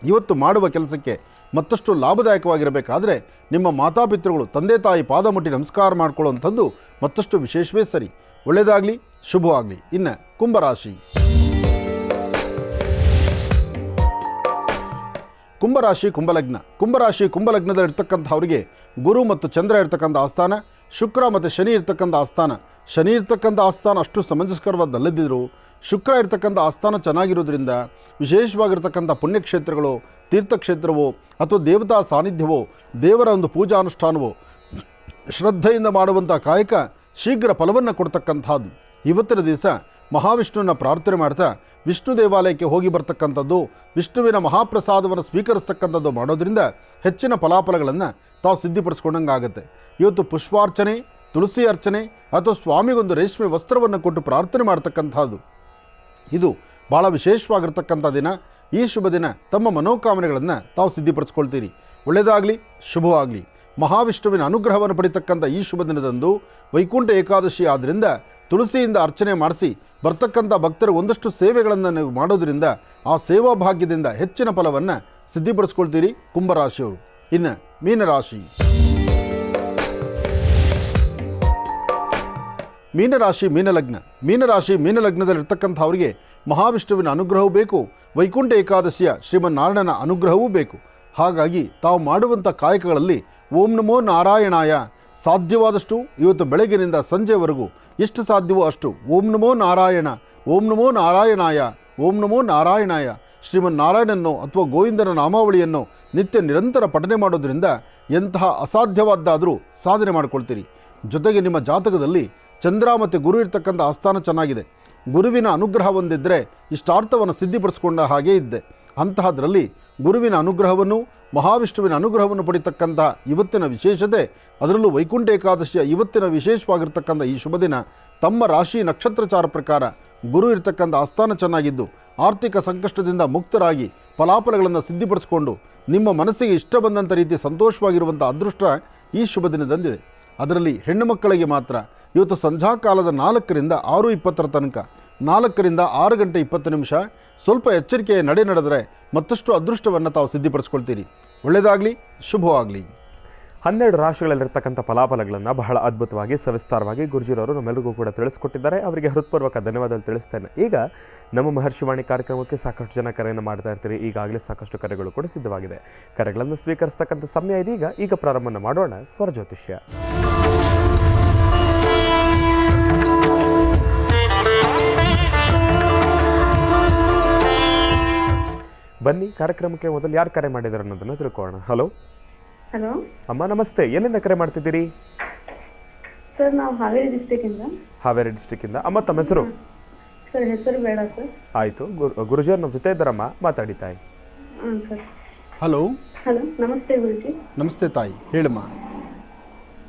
ಇವತ್ತು ಮಾಡುವ ಕೆಲಸಕ್ಕೆ ಮತ್ತಷ್ಟು ಲಾಭದಾಯಕವಾಗಿರಬೇಕಾದ್ರೆ ನಿಮ್ಮ ಮಾತಾಪಿತೃಗಳು ತಂದೆ ತಾಯಿ ಪಾದ ಮುಟ್ಟಿ ನಮಸ್ಕಾರ ಮಾಡಿಕೊಳ್ಳುವಂಥದ್ದು ಮತ್ತಷ್ಟು ವಿಶೇಷವೇ ಸರಿ. ಒಳ್ಳೆಯದಾಗಲಿ, ಶುಭವಾಗಲಿ. ಇನ್ನು ಕುಂಭರಾಶಿ. ಕುಂಭರಾಶಿ ಕುಂಭಲಗ್ನ. ಕುಂಭರಾಶಿ ಕುಂಭಲಗ್ನದಲ್ಲಿರ್ತಕ್ಕಂಥವ್ರಿಗೆ ಗುರು ಮತ್ತು ಚಂದ್ರ ಇರ್ತಕ್ಕಂಥ ಆಸ್ಥಾನ, ಶುಕ್ರ ಮತ್ತು ಶನಿ ಇರ್ತಕ್ಕಂಥ ಆಸ್ಥಾನ. ಶನಿ ಇರ್ತಕ್ಕಂಥ ಆಸ್ಥಾನ ಅಷ್ಟು ಸಮಂಜಸ್ಕರವಾದಲ್ಲದಿದ್ದರೂ ಶುಕ್ರ ಇರ್ತಕ್ಕಂಥ ಆಸ್ಥಾನ ಚೆನ್ನಾಗಿರೋದ್ರಿಂದ ವಿಶೇಷವಾಗಿರ್ತಕ್ಕಂಥ ಪುಣ್ಯಕ್ಷೇತ್ರಗಳು, ತೀರ್ಥಕ್ಷೇತ್ರವೋ ಅಥವಾ ದೇವತಾ ಸಾನ್ನಿಧ್ಯವೋ, ದೇವರ ಒಂದು ಪೂಜಾನುಷ್ಠಾನವೋ, ಶ್ರದ್ಧೆಯಿಂದ ಮಾಡುವಂಥ ಕಾಯಕ ಶೀಘ್ರ ಫಲವನ್ನು ಕೊಡ್ತಕ್ಕಂಥದ್ದು. ಇವತ್ತಿನ ದಿವಸ ಮಹಾವಿಷ್ಣುವಿನ ಪ್ರಾರ್ಥನೆ ಮಾಡ್ತಾ ವಿಷ್ಣು ದೇವಾಲಯಕ್ಕೆ ಹೋಗಿ ಬರ್ತಕ್ಕಂಥದ್ದು, ವಿಷ್ಣುವಿನ ಮಹಾಪ್ರಸಾದವನ್ನು ಸ್ವೀಕರಿಸ್ತಕ್ಕಂಥದ್ದು ಮಾಡೋದ್ರಿಂದ ಹೆಚ್ಚಿನ ಫಲಾಫಲಗಳನ್ನು ತಾವು ಸಿದ್ಧಿಪಡಿಸ್ಕೊಂಡಂಗೆ ಆಗುತ್ತೆ. ಇವತ್ತು ಪುಷ್ಪಾರ್ಚನೆ, ತುಳಸಿ ಅರ್ಚನೆ ಅಥವಾ ಸ್ವಾಮಿಗೊಂದು ರೇಷ್ಮೆ ವಸ್ತ್ರವನ್ನು ಕೊಟ್ಟು ಪ್ರಾರ್ಥನೆ ಮಾಡ್ತಕ್ಕಂಥದ್ದು ಇದು ಭಾಳ ವಿಶೇಷವಾಗಿರ್ತಕ್ಕಂಥ ದಿನ. ಈ ಶುಭ ದಿನ ತಮ್ಮ ಮನೋಕಾಮನೆಗಳನ್ನು ತಾವು ಸಿದ್ಧಿಪಡಿಸ್ಕೊಳ್ತೀರಿ. ಒಳ್ಳೆಯದಾಗಲಿ, ಶುಭವಾಗಲಿ. ಮಹಾವಿಷ್ಣುವಿನ ಅನುಗ್ರಹವನ್ನು ಪಡಿತಕ್ಕಂಥ ಈ ಶುಭ ದಿನದಂದು ವೈಕುಂಠ ಏಕಾದಶಿ ಆದ್ದರಿಂದ ತುಳಸಿಯಿಂದ ಅರ್ಚನೆ ಮಾಡಿಸಿ ಬರ್ತಕ್ಕಂಥ ಭಕ್ತರು ಒಂದಷ್ಟು ಸೇವೆಗಳನ್ನು ನೀವು ಮಾಡೋದ್ರಿಂದ ಆ ಸೇವಾ ಭಾಗ್ಯದಿಂದ ಹೆಚ್ಚಿನ ಫಲವನ್ನು ಸಿದ್ಧಿಪಡಿಸ್ಕೊಳ್ತೀರಿ ಕುಂಭರಾಶಿಯವರು. ಇನ್ನು ಮೀನರಾಶಿ. ಮೀನರಾಶಿ ಮೀನಲಗ್ನ. ಮೀನರಾಶಿ ಮೀನಲಗ್ನದಲ್ಲಿರ್ತಕ್ಕಂಥವರಿಗೆ ಮಹಾವಿಷ್ಣುವಿನ ಅನುಗ್ರಹವೂ ಬೇಕು, ವೈಕುಂಠ ಏಕಾದಶಿಯ ಶ್ರೀಮನ್ನಾರಾಯಣನ ಅನುಗ್ರಹವೂ ಬೇಕು. ಹಾಗಾಗಿ ತಾವು ಮಾಡುವಂಥ ಕಾಯಕಗಳಲ್ಲಿ ಓಂ ನಮೋ ನಾರಾಯಣಾಯ ಸಾಧ್ಯವಾದಷ್ಟು ಇವತ್ತು ಬೆಳಗಿನಿಂದ ಸಂಜೆವರೆಗೂ ಎಷ್ಟು ಸಾಧ್ಯವೋ ಅಷ್ಟು ಓಂ ನಮೋ ನಾರಾಯಣ, ಓಂ ನಮೋ ನಾರಾಯಣಾಯ, ಓಂ ನಮೋ ನಾರಾಯಣಾಯ ಶ್ರೀಮನ್ನಾರಾಯಣನೋ ಅಥವಾ ಗೋವಿಂದನ ನಾಮಾವಳಿಯನ್ನು ನಿತ್ಯ ನಿರಂತರ ಪಠನೆ ಮಾಡೋದ್ರಿಂದ ಎಂತಹ ಅಸಾಧ್ಯವಾದ್ದಾದರೂ ಸಾಧನೆ ಮಾಡಿಕೊಳ್ತೀರಿ. ಜೊತೆಗೆ ನಿಮ್ಮ ಜಾತಕದಲ್ಲಿ ಚಂದ್ರ ಮತ್ತು ಗುರು ಇರ್ತಕ್ಕಂಥ ಆಸ್ಥಾನ ಚೆನ್ನಾಗಿದೆ. ಗುರುವಿನ ಅನುಗ್ರಹ ಹೊಂದಿದ್ದರೆ ಇಷ್ಟಾರ್ಥವನ್ನು ಸಿದ್ಧಿಪಡಿಸ್ಕೊಂಡ ಹಾಗೇ ಇದ್ದೆ. ಅಂತಹದ್ರಲ್ಲಿ ಗುರುವಿನ ಅನುಗ್ರಹವನ್ನು, ಮಹಾವಿಷ್ಣುವಿನ ಅನುಗ್ರಹವನ್ನು ಪಡಿತಕ್ಕಂಥ ಇವತ್ತಿನ ವಿಶೇಷತೆ, ಅದರಲ್ಲೂ ವೈಕುಂಠ ಏಕಾದಶಿಯ ಇವತ್ತಿನ ವಿಶೇಷವಾಗಿರ್ತಕ್ಕಂಥ ಈ ಶುಭ ದಿನ ತಮ್ಮ ರಾಶಿ ನಕ್ಷತ್ರಚಾರ ಪ್ರಕಾರ ಗುರು ಇರ್ತಕ್ಕಂಥ ಆಸ್ಥಾನ ಚೆನ್ನಾಗಿದ್ದು ಆರ್ಥಿಕ ಸಂಕಷ್ಟದಿಂದ ಮುಕ್ತರಾಗಿ ಫಲಾಫಲಗಳನ್ನು ಸಿದ್ಧಿಪಡಿಸಿಕೊಂಡು ನಿಮ್ಮ ಮನಸ್ಸಿಗೆ ಇಷ್ಟ ಬಂದಂಥ ರೀತಿ ಸಂತೋಷವಾಗಿರುವಂಥ ಅದೃಷ್ಟ ಈ ಶುಭ ದಿನದಂದಿದೆ. ಅದರಲ್ಲಿ ಹೆಣ್ಣು ಮಕ್ಕಳಿಗೆ ಮಾತ್ರ ಇವತ್ತು ಸಂಧ್ಯಾಕಾಲದ 4ರಿಂದ 6:20 ತನಕ, 4ರಿಂದ 6 ಗಂಟೆ 20 ನಿಮಿಷ ಸ್ವಲ್ಪ ಎಚ್ಚರಿಕೆಯ ನಡೆದರೆ ಮತ್ತಷ್ಟು ಅದೃಷ್ಟವನ್ನು ತಾವು ಸಿದ್ಧಿಪಡಿಸ್ಕೊಳ್ತೀರಿ. ಒಳ್ಳೆಯದಾಗಲಿ, ಶುಭವಾಗಲಿ. 12 ರಾಶಿಗಳಲ್ಲಿರ್ತಕ್ಕಂಥ ಫಲಾಫಲಗಳನ್ನು ಬಹಳ ಅದ್ಭುತವಾಗಿ ಸವಿಸ್ತಾರವಾಗಿ ಗುರುಜಿರವರು ನಮ್ಮೆಲ್ಲರಿಗೂ ಕೂಡ ತಿಳಿಸ್ಕೊಟ್ಟಿದ್ದಾರೆ. ಅವರಿಗೆ ಹೃತ್ಪೂರ್ವಕ ಧನ್ಯವಾದ ತಿಳಿಸ್ತೇನೆ. ಈಗ ನಮ್ಮ ಮಹರ್ಷಿವಾಣಿ ಕಾರ್ಯಕ್ರಮಕ್ಕೆ ಸಾಕಷ್ಟು ಜನ ಕರೆಯನ್ನು ಮಾಡ್ತಾ ಇರ್ತೀರಿ. ಈಗಾಗಲೇ ಸಾಕಷ್ಟು ಕರೆಗಳು ಕೂಡ ಸಿದ್ಧವಾಗಿದೆ. ಕರೆಗಳನ್ನು ಸ್ವೀಕರಿಸ್ತಕ್ಕಂಥ ಸಮಯ ಇದೀಗ. ಈಗ ಪ್ರಾರಂಭ ಮಾಡೋಣ ಸ್ವರ ಜ್ಯೋತಿಷ್ಯ. ಬನ್ನಿ, ಕಾರ್ಯಕ್ರಮಕ್ಕೆ ಮೊದಲು ಯಾರು ಕರೆ ಮಾಡಿದ್ದಾರೆ ಅನ್ನೋದನ್ನು ತಿಳ್ಕೊಳ್ಳೋಣ. ಹಲೋ. ಹಲೋ ಅಮ್ಮ ನಮಸ್ತೆ. ಎಲ್ಲಿಂದ ಕರೆ ಮಾಡ್ತಿದ್ದೀರಿ? ಸರ್, ನಾವು ಹಾವೇರಿ ಡಿಸ್ಟ್ರಿಕ್ಟಿಂದ. ಹಾವೇರಿ ಡಿಸ್ಟ್ರಿಕ್ಟಿಂದ. ಅಮ್ಮ ತಮ್ಮ ಹೆಸರು? ಸರ್, ಹೆಸರು ಬೇಡ ಸರ್. ಆಯಿತು, ಗುರುಜಿಯವ್ರು ನಮ್ಮ ಜೊತೆ ಇದ್ದಾರಮ್ಮ, ಮಾತಾಡಿ ತಾಯಿ. ಹ್ಞೂ ಸರ್. ಹಲೋ. ಹಲೋ, ನಮಸ್ತೆ ಗುರುಜಿ. ನಮಸ್ತೆ ತಾಯಿ, ಹೇಳಮ್ಮ.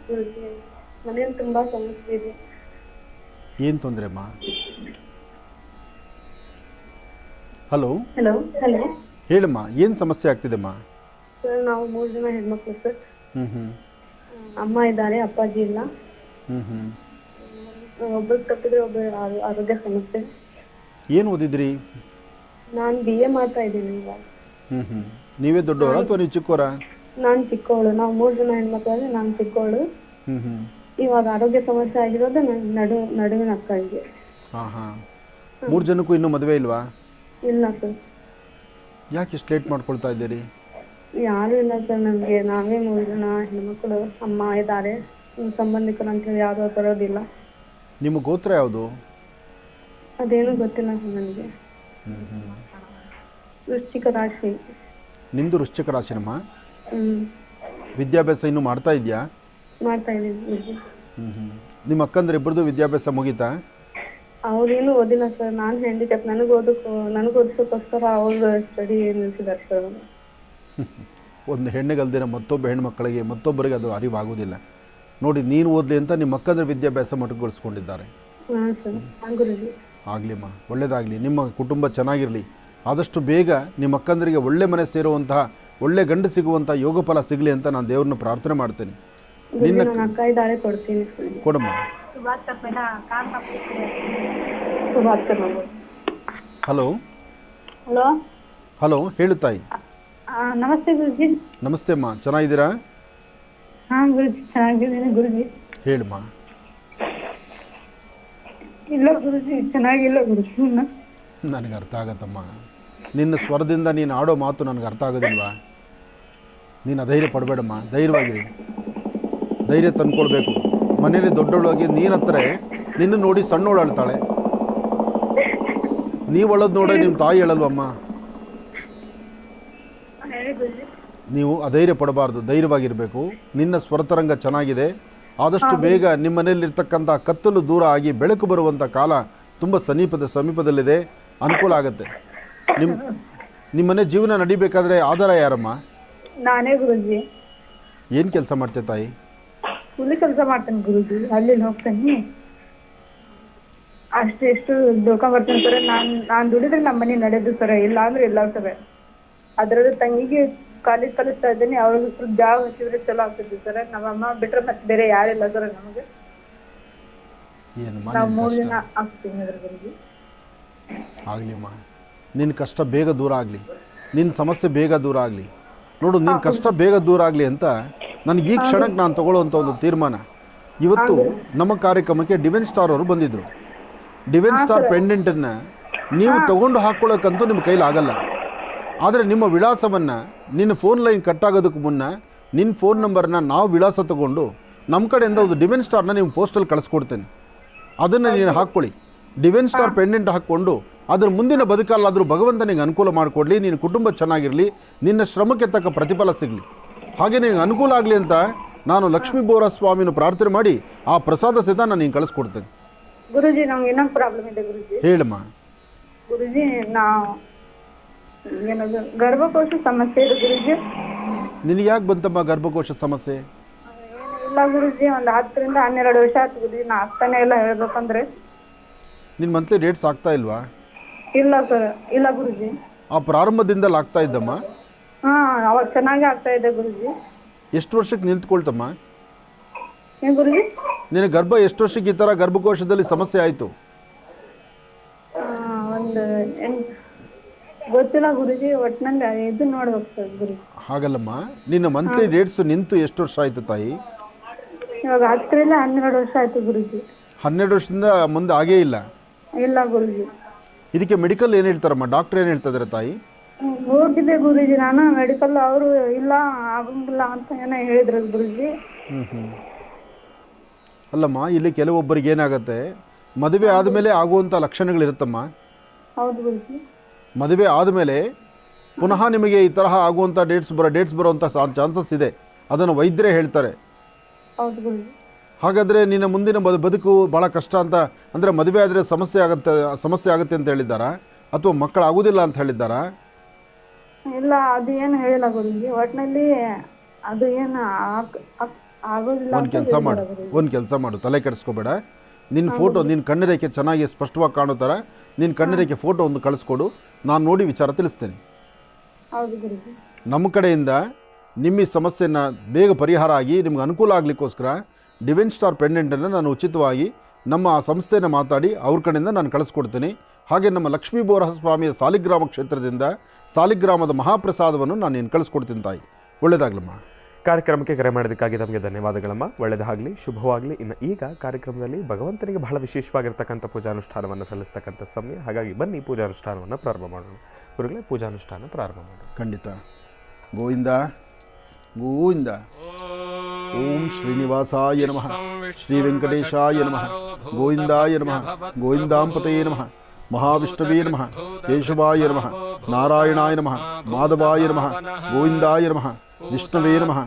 ಗುರುಜಿ, ಮನೆಯಲ್ಲಿ ತುಂಬ ಸಮಸ್ಯೆ ಇದೆ. ಏನು ತೊಂದರೆ ಅಮ್ಮ? ಹಲೋ. ಹಲೋ. ಹಲೋ ಹೇಳಮ್ಮ, ಏನು ಸಮಸ್ಯೆ ಆಗ್ತಿದೆಮ್ಮ? ಸರ್, ನಾವು 3 ಜನ ಹೆಣ್ಮಕ್ಳು ಸರ್. ಹ್ಞೂ. ಅಮ್ಮ ಇದ್ದಾರೆ, ಅಪ್ಪಾಜಿ ಇಲ್ಲ. ಹ್ಞೂ. ಒಬ್ಬರು ತಪ್ಪಿದ್ರೆ ಒಬ್ಬರು ಆರೋಗ್ಯ ಸಮಸ್ಯೆ. ಏನು ಓದಿದ್ರಿ? ನಾನು BA ಮಾಡ್ತಾ ಇದ್ದೀನಿ ಇವಾಗ. ಹ್ಞೂ. ನೀವೇ ದೊಡ್ಡವರಾ ಅಥವಾ ನೀವು ಚಿಕ್ಕವರ? ನಾನು ಚಿಕ್ಕವಳು. ನಾವು 3 ಜನ ಹೆಣ್ಮಕ್ಳಲ್ಲಿ ನಾನು ಚಿಕ್ಕವಳು. ಹ್ಞೂ. ಇವಾಗ ಆರೋಗ್ಯ ಸಮಸ್ಯೆ ಆಗಿರೋದು ನಡುವಿನ ಅಕ್ಕಳಿಗೆ. ಹಾಂ. 3 ಜನಕ್ಕೂ ಇನ್ನೂ ಮದುವೆ ಇಲ್ವಾ? ಇಲ್ಲ ಸರ್. ಯಾಕೆ ಇಷ್ಟು ಲೇಟ್ ಮಾಡ್ಕೊಳ್ತಾ ಇದ್ದೀರಿ? ಯಾರು ಇಲ್ಲ ಸರ್ ನಮಗೆ. ನಾವೇ 3 ಜನ ಹೆಣ್ಮಕ್ಳು, ಅಮ್ಮ ಇದ್ದಾರೆ, ಸಂಬಂಧಿಕರು ಅಂತೇಳಿ ಯಾರು ಬರೋದಿಲ್ಲ. ನಿಮ್ಮ ಗೋತ್ರ ಯಾವುದು? ಅದೇನು ಗೊತ್ತಿಲ್ಲ ಸರ್ ನನಗೆ. ವೃಶ್ಚಿಕ ರಾಶಿ. ನಿಂದು ವೃಶ್ಚಿಕ ರಾಶಿನಮ್ಮ. ಹ್ಮ್, ವಿದ್ಯಾಭ್ಯಾಸ ಇನ್ನೂ ಮಾಡ್ತಾ ಇದೆಯಾ? ಮಾಡ್ತಾ ಇದ್ದೀನಿ ಗುರುಜಿ. ನಿಮ್ಮ ಅಕ್ಕಂದ್ರೆ ಇಬ್ಬರದು ವಿದ್ಯಾಭ್ಯಾಸ ಮುಗೀತಾ? ಅವ್ರೇನು ಓದಿಲ್ಲ ಸರ್. ನಾನು ಹ್ಯಾಂಡಿಕ್ಯಾಪ್. ನನಗೆ ಓದಿಸೋಕ್ಕೋಸ್ಕರ ಅವ್ರು ಸ್ಟಡಿ ನಿಲ್ಸಿದ್ದಾರೆ ಸರ್ ಅವರು. ಒಂದು ಹೆಣ್ಣಿಗಲ್ದಿರ ಮತ್ತೊಬ್ಬ ಹೆಣ್ಮಕ್ಕಳಿಗೆ ಮತ್ತೊಬ್ಬರಿಗೆ ಅದು ಅರಿವಾಗುವುದಿಲ್ಲ. ನೋಡಿ, ನೀನು ಓದಲಿ ಅಂತ ನಿಮ್ಮ ಅಕ್ಕಂದ್ರೆ ವಿದ್ಯಾಭ್ಯಾಸ ಮೊಟಕುಗೊಳಿಸ್ಕೊಂಡಿದ್ದಾರೆ. ಹಾಂ ಸರ್. ಹಾಂ ಗುರುಜಿ. ಆಗಲಿಮ್ಮ, ಒಳ್ಳೆಯದಾಗಲಿ, ನಿಮ್ಮ ಕುಟುಂಬ ಚೆನ್ನಾಗಿರಲಿ. ಆದಷ್ಟು ಬೇಗ ನಿಮ್ಮ ಅಕ್ಕಂದರಿಗೆ ಒಳ್ಳೆ ಮನೆ ಸೇರುವಂತಹ, ಒಳ್ಳೆ ಗಂಡು ಸಿಗುವಂಥ ಯೋಗ ಫಲ ಸಿಗಲಿ ಅಂತ ನಾನು ದೇವ್ರನ್ನ ಪ್ರಾರ್ಥನೆ ಮಾಡ್ತೇನೆ. ಗುರುಜಿ, ನಾನು ಅಕ್ಕ ಇದ್ದಾರೆ, ಕೊಡ್ತೀನಿ. ಕೊಡಮ್ಮ. Hello hello. ಹಲೋ, ಹೇಳು ತಾಯಿ. ನಮಸ್ತೆ ಗುರುಜಿ. ನಮಸ್ತೆ ಅಮ್ಮ, ಚೆನ್ನಾಗಿದ್ದೀರಾ? ಹಾಂ ಗುರುಜಿ, ಚೆನ್ನಾಗಿದ್ದೀನಿ ಗುರುಜಿ. ಹೇಳಮ್ಮ. ಇಲ್ಲ ಗುರುಜಿ, ಚೆನ್ನಾಗಿಲ್ಲ ಗುರುಜಿ. ನನಗೆ ಅರ್ಥ ಆಗತ್ತಮ್ಮ. ನಿನ್ನ ಸ್ವರದಿಂದ ನೀನು ಆಡೋ ಮಾತು ನನಗೆ ಅರ್ಥ ಆಗೋದಿಲ್ವಾ? ನೀನು ಅಧೈರ್ಯ ಪಡಬೇಡಮ್ಮ, ಧೈರ್ಯವಾಗಿರಿ. ಧೈರ್ಯ ತಂದ್ಕೊಳ್ಬೇಕು. ಮನೇಲಿ ದೊಡ್ಡವಳಾಗಿ ನೀನು ಹತ್ರ ನಿನ್ನ ನೋಡಿ ಸಣ್ಣವಳು ಅಳ್ತಾಳೆ. ನೀವು ಅಳೋದು ನೋಡ್ರೆ ನಿಮ್ಮ ತಾಯಿ ಅಳಲ್ವಮ್ಮ. ನೀವು ಅಧೈರ್ಯ ಪಡಬಾರ್ದು, ಧೈರ್ಯವಾಗಿರಬೇಕು. ನಿನ್ನ ಸ್ವರತರಂಗ ಚೆನ್ನಾಗಿದೆ. ಆದಷ್ಟು ಬೇಗ ನಿಮ್ಮ ಮನೆಯಲ್ಲಿರ್ತಕ್ಕಂಥ ಕತ್ತಲು ದೂರ ಆಗಿ ಬೆಳಕು ಬರುವಂಥ ಕಾಲ ತುಂಬ ಸಮೀಪದಲ್ಲಿದೆ. ಅನುಕೂಲ ಆಗುತ್ತೆ. ನಿಮ್ಮ ಮನೆ ಜೀವನ ನಡಿಬೇಕಾದ್ರೆ ಆಧಾರ ಯಾರಮ್ಮ? ನಾನೇ ಗುರುಜಿ. ಏನು ಕೆಲಸ ಮಾಡ್ತೇ ತಾಯಿ? ಕೂಲಿ ಕೆಲಸ ಮಾಡ್ತೇನೆ ಗುರುಜಿ. ಅಲ್ಲಿ ಹೋಗ್ತೇನೆ, ಎಷ್ಟು ಬರ್ತೀನಿ ಸರ್. ನಾನು ದುಡಿದ್ರೆ ನಮ್ಮ ಮನೆ ನಡೆದು ಸರ್, ಇಲ್ಲ ಅಂದ್ರೆ ಇಲ್ಲ ಸರ್. ಅದರದ್ದು ತಂಗಿಗೆ ಕಾಲೇಜ್ ಕಲಿಸ್ತಾ ಇದ್ದೀನಿ. ಅವ್ರಿಗೆ ಸ್ವಲ್ಪ ಜಾಬ್ ಹಚ್ಚಿದ್ರೆ ಚಲೋ ಆಗ್ತಿದ್ವಿ ಸರ್. ನಮ್ಮಮ್ಮ ಬಿಟ್ರೆ ಮತ್ತೆ ಬೇರೆ ಯಾರಿಲ್ಲ ಸರ್ ನಮಗೆ. ನಾವು 3 ಜನ ಆಗ್ತೀವಿ ಅದ್ರ ಗುರುಜಿ. ಆಗಲಿಮ್ಮ, ನಿನ್ನ ಕಷ್ಟ ಬೇಗ ದೂರ ಆಗಲಿ, ನಿನ್ನ ಸಮಸ್ಯೆ ಬೇಗ ದೂರ ಆಗಲಿ. ನೋಡು, ನಿನ್ನ ಕಷ್ಟ ಬೇಗ ದೂರ ಆಗಲಿ ಅಂತ ನನಗೆ ಈ ಕ್ಷಣಕ್ಕೆ ನಾನು ತಗೊಳ್ಳೋವಂಥ ಒಂದು ತೀರ್ಮಾನ. ಇವತ್ತು ನಮ್ಮ ಕಾರ್ಯಕ್ರಮಕ್ಕೆ ಡಿವೈನ್ ಸ್ಟಾರ್ ಅವರು ಬಂದಿದ್ದರು. ಡಿವೈನ್ ಸ್ಟಾರ್ ಪೆಂಡೆಂಟನ್ನು ನೀವು ತೊಗೊಂಡು ಹಾಕ್ಕೊಳ್ಳೋಕ್ಕಂತೂ ನಿಮ್ಮ ಕೈಲಿ ಆಗಲ್ಲ. ಆದರೆ ನಿಮ್ಮ ವಿಳಾಸವನ್ನು, ನಿನ್ನ ಫೋನ್ ಲೈನ್ ಕಟ್ಟಾಗೋದಕ್ಕೆ ಮುನ್ನ ನಿನ್ನ ಫೋನ್ ನಂಬರ್ನ ನಾವು ವಿಳಾಸ ತೊಗೊಂಡು ನಮ್ಮ ಕಡೆಯಿಂದ ಒಂದು ಡಿವೈನ್ ಸ್ಟಾರ್ನ ನೀವು ಪೋಸ್ಟಲ್ಲಿ ಕಳಿಸ್ಕೊಡ್ತೇನೆ. ಅದನ್ನು ನೀನು ಹಾಕ್ಕೊಳ್ಳಿ. ಡಿವೈನ್ ಸ್ಟಾರ್ ಪೆಂಡೆಂಟ್ ಹಾಕ್ಕೊಂಡು ಅದ್ರ ಮುಂದಿನ ಬದುಕಲ್ಲಾದರೂ ಭಗವಂತನಿಗೆ ಅನುಕೂಲ ಮಾಡಿಕೊಡ್ಲಿ, ನಿನ್ನ ಕುಟುಂಬ ಚೆನ್ನಾಗಿರಲಿ, ನಿನ್ನ ಶ್ರಮಕ್ಕೆ ತಕ್ಕ ಪ್ರತಿಫಲ ಸಿಗಲಿ, ಹಾಗೆ ನಿನಗೆ ಅನುಕೂಲ ಆಗಲಿ ಅಂತ ನಾನು ಲಕ್ಷ್ಮೀ ಬೋರ ಸ್ವಾಮಿನ ಪ್ರಾರ್ಥನೆ ಮಾಡಿ ಆ ಪ್ರಸಾದ ಸಿದ್ಧ ನಾನು ನೀನು ಕಳಿಸ್ಕೊಡ್ತೇನೆ. ಗುರುಜಿ, ನಮ್ಗೆ ಇನ್ನೊಂದು ಪ್ರಾಬ್ಲಮ್ ಇದೆ ಗುರುಜಿ. ಹೇಳಮ್ಮ. ಗುರುಜಿ, ಏನದು ಗರ್ಭಕೋಶ ಸಮಸ್ಯೆ ಇದೆ ಗುರುಜಿ. ನಿನಗೆ ಯಾಕೆ ಬಂತಮ್ಮ ಗರ್ಭಕೋಶ ಸಮಸ್ಯೆ? ಇಲ್ಲ ಗುರುಜಿ, ಒಂದು 10 ರಿಂದ 12 ವರ್ಷ ಆಯ್ತು ಗುರುಜಿ. ನಾ ಆಗ್ತಾನೆ ಇಲ್ಲ ಹೇಳ್ಬೇಕಂದ್ರೆ. ನಿನ್ನ ಮಂತ್ಲಿ ಡೇಟ್ಸ್ ಆಗ್ತಾ ಇಲ್ವಾ? ಇಲ್ಲ ಸರ್, ಇಲ್ಲ ಗುರುಜಿ. ಆ ಪ್ರಾರಂಭದಿಂದಲೇ ಆಗ್ತಾ ಇದ್ದಮ್ಮ? ಅವಾಗ ಚೆನ್ನಾಗಿ ಆಗ್ತಾ ಇದೆ ಗುರುಜಿ. ಎಷ್ಟು ವರ್ಷಕ್ಕೆ ನಿಂತ್ಕೊಳ್ತಮ್ಮ? ಏನು ಗುರುಜಿ? ನಿನ್ನ ಗರ್ಭ ಎಷ್ಟು ವರ್ಷಕ್ಕೆ ಈ ಥರ ಗರ್ಭಕೋಶದಲ್ಲಿ ಸಮಸ್ಯೆ ಆಯಿತು? ಒಂದು ಗೊತ್ತಿಲ್ಲ ಗುರುಜಿ, ಒಟ್ಟಿನಲ್ಲಿ ಇದು ನೋಡ್ಬೇಕು ಸರ್ ಗುರುಜಿ. ಹಾಗಲ್ಲಮ್ಮ, ನಿನ್ನ ಮಂತ್ಲಿ ಡೇಟ್ಸ್ ನಿಂತು ಎಷ್ಟು ವರ್ಷ ಆಯಿತು ತಾಯಿ? ಇವಾಗ 10 ರಿಂದ 12 ವರ್ಷ ಆಯಿತು ಗುರುಜಿ. 12 ವರ್ಷದಿಂದ ಮುಂದೆ ಆಗೇ ಇಲ್ಲ? ಇಲ್ಲ ಗುರುಜಿ. ಇದಕ್ಕೆ ಮೆಡಿಕಲ್ ಏನು ಹೇಳ್ತಾರಮ್ಮ? ಡಾಕ್ಟರ್ ಏನು ಹೇಳ್ತಾ ಇದ್ದಾರೆ ತಾಯಿ? ಹೋಗಿದ್ದೆ ಗುರುಜಿ ನಾನು ಮೆಡಿಕಲ್. ಅವರು ಇಲ್ಲ ಆಗಂಗಿಲ್ಲ ಅಂತ ಏನೋ ಹೇಳಿದ್ರು ಗುರುಜಿ. ಅಲ್ಲಮ್ಮ, ಇಲ್ಲಿ ಕೆಲವೊಬ್ಬರಿಗೆ ಏನಾಗುತ್ತೆ, ಮದುವೆ ಆದಮೇಲೆ ಆಗುವಂಥ ಲಕ್ಷಣಗಳಿರುತ್ತಮ್ಮ. ಹೌದು ಗುರುಜಿ. ಮದುವೆ ಆದಮೇಲೆ ಪುನಃ ನಿಮಗೆ ಈ ತರಹ ಆಗುವಂಥ ಡೇಟ್ಸ್ ಬರುವಂಥ ಚಾನ್ಸಸ್ ಇದೆ. ಅದನ್ನು ವೈದ್ಯರೇ ಹೇಳ್ತಾರೆ. ಹೌದು ಗುರುಜಿ. ಹಾಗಾದರೆ ನಿನ್ನ ಮುಂದಿನ ಬದುಕು ಭಾಳ ಕಷ್ಟ ಅಂತ, ಅಂದರೆ ಮದುವೆ ಆದರೆ ಸಮಸ್ಯೆ ಆಗುತ್ತೆ ಅಂತ ಹೇಳಿದ್ದಾರಾ, ಅಥವಾ ಮಕ್ಕಳಾಗೋದಿಲ್ಲ ಅಂತ ಹೇಳಿದ್ದಾರಾ? ಇಲ್ಲ, ಅದು ಏನು ಹೇಳಿಲ್ಲ ಗುರುಜಿ. ಒಟ್ಟಿನಲ್ಲಿ ಅದು ಏನು ಆಗೋದಿಲ್ಲ. ಒಂದು ಕೆಲಸ ಮಾಡು, ತಲೆ ಕೆಡಿಸ್ಕೋಬೇಡ. ನಿನ್ನ ಫೋಟೋ, ನಿನ್ನ ಕಣ್ಣರೇಖೆ ಚೆನ್ನಾಗಿ ಸ್ಪಷ್ಟವಾಗಿ ಕಾಣೋ ಥರ ನಿನ್ನ ಕಣ್ಣರೇಖೆ ಫೋಟೋ ಒಂದು ಕಳಿಸ್ಕೊಡು, ನಾನು ನೋಡಿ ವಿಚಾರ ತಿಳಿಸ್ತೇನೆ. ಹೌದು ಗುರುಜಿ. ನಮ್ಮ ಕಡೆಯಿಂದ ನಿಮ್ಮ ಈ ಸಮಸ್ಯೆನ ಬೇಗ ಪರಿಹಾರ ಆಗಿ ನಿಮ್ಗೆ ಅನುಕೂಲ ಆಗಲಿಕ್ಕೋಸ್ಕರ ಡಿವೈನ್ ಸ್ಟಾರ್ ಪೆಂಡೆಂಟನ್ನು ನಾನು ಉಚಿತವಾಗಿ ನಮ್ಮ ಆ ಸಂಸ್ಥೆಯನ್ನು ಮಾತಾಡಿ ಅವ್ರ ಕಡೆಯಿಂದ ನಾನು ಕಳಿಸ್ಕೊಡ್ತೀನಿ. ಹಾಗೆ ನಮ್ಮ ಲಕ್ಷ್ಮೀ ಬೋರ ಸ್ವಾಮಿಯ ಸಾಲಿಗ್ರಾಮ ಕ್ಷೇತ್ರದಿಂದ ಸಾಲಿಗ್ರಾಮದ ಮಹಾಪ್ರಸಾದವನ್ನು ನಾನು ನೀನು ಕಳಿಸ್ಕೊಡ್ತೀನಿ ತಾಯಿ. ಒಳ್ಳೆಯದಾಗಲಮ್ಮ. ಕಾರ್ಯಕ್ರಮಕ್ಕೆ ಕರೆ ಮಾಡೋದಕ್ಕಾಗಿ ನಮಗೆ ಧನ್ಯವಾದಗಳಮ್ಮ. ಒಳ್ಳೆಯದಾಗಲಿ, ಶುಭವಾಗಲಿ. ಇನ್ನು ಈಗ ಕಾರ್ಯಕ್ರಮದಲ್ಲಿ ಭಗವಂತನಿಗೆ ಬಹಳ ವಿಶೇಷವಾಗಿರ್ತಕ್ಕಂಥ ಪೂಜಾನುಷ್ಠಾನವನ್ನು ಸಲ್ಲಿಸ್ತಕ್ಕಂಥ ಸಮಯ. ಹಾಗಾಗಿ ಬನ್ನಿ ಪೂಜಾನುಷ್ಠಾನವನ್ನು ಪ್ರಾರಂಭ ಮಾಡೋಣ. ಗುರುಗಳೇ, ಪೂಜಾನುಷ್ಠಾನ ಪ್ರಾರಂಭ ಮಾಡೋಣ. ಖಂಡಿತ. ಗೋವಿಂದ ಗೋವಿಂದ. ಓಂ ಶ್ರೀನಿವಾಸಾಯ ನಮಃ, ಶ್ರೀ ವೆಂಕಟೇಶಾಯ ನಮಃ, ಗೋವಿಂದಾಯ ನಮಃ, ಗೋವಿಂದಾಂಪತಯೇ ನಮಃ, ಮಹಾವಿಷ್ಣವೇ ನಮಃ, ಕೇಶವಾಯ ನಮಃ, ನಾರಾಯಣಾಯ ನಮಃ, ಮಾಧವಾಯ ನಮಃ, ಗೋವಿಂದಾಯ ನಮಃ, ವಿಷ್ಣವೇ ನಮಃ,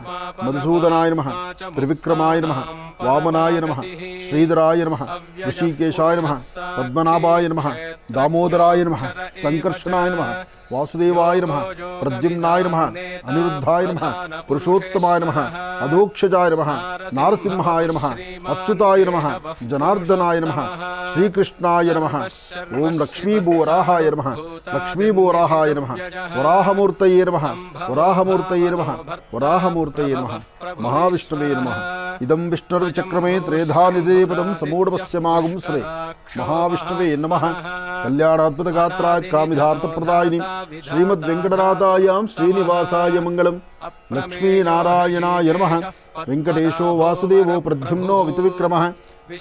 ಮಧುಸೂದನಾಯ ನಮಃ, ತ್ರಿವಿಕ್ರಮಾಯ ನಮಃ, ವಾಮನಾಯ ನಮಃ, ಶ್ರೀಧರಾಯ ನಮಃ, ಋಷಿಕೇಶಾಯ ನಮಃ, ಪದ್ಮನಾಭಾಯ ನಮಃ, ದಾಮೋದರಾಯ ನಮಃ, ಸಂಕರ್ಷಣಾಯ ನಮಃ, ವಾಸುದೇವಾಯ ನಮಃ, ಪ್ರದ್ಯುಮ್ನಾಯ ನಮಃ, ಅನಿರುದ್ಧಾಯ ನಮಃ, ಪುರುಷೋತ್ತಮಾಯ ನಮಃ, ಅಧೋಕ್ಷಜಾಯ ನಮಃ, ನಾರಸಿಂಹಾಯ ನಮಃ, ಅಚ್ಯುತಾಯ ನಮಃ, ಜನಾರ್ದನಾಯ ನಮಃ, ಶ್ರೀಕೃಷ್ಣಾಯ ನಮಃ. ಓಂ ಲಕ್ಷ್ಮೀಭೂವರಾಹಾಯ ನಮಃ, ಲಕ್ಷ್ಮೀಭೂವರಾಹಾಯ ನಮಃ, ವರಾಹಮೂರ್ತಯೇ ನಮಃ, ವರಾಹಮೂರ್ತಯೇ ನಮಃ, ವರಾಹಮೂರ್ತಯೇ ನಮಃ, ಮಹಾವಿಷ್ಣವೇ ನಮಃ. ಇದಂ ವಿಷ್ಣುರ್ವಿಚಕ್ರಮೇ ತ್ರೇಧಾ ನಿಧೇ ಪದಂ ಸಮೂಢಪಸ್ಯಮಾಗುಂ ಸುರೇ. ಮಹಾವಿಷ್ಣವೇ ನಮಃ. ಕಲ್ಯಾಣಾತ್ಮಕ ಗಾತ್ರಾಯ ಕಾಮಿಧಾರ್ಥಪ್ರದಾಯಿನಿ ಶ್ರೀಮದ್ ವೆಂಕಟನಾಥಾಯಾಂ ಶ್ರೀನಿವಾಸಾಯ ಮಂಗಳಂ. ಲಕ್ಷ್ಮೀನಾರಾಯಣಾಯ ನಮಃ. ವೆಂಕಟೇಶೋ ವಾಸುದೇವೋ ಪ್ರದ್ಯುಮ್ನೋ ವಿತುವಿಕ್ರಮಃ,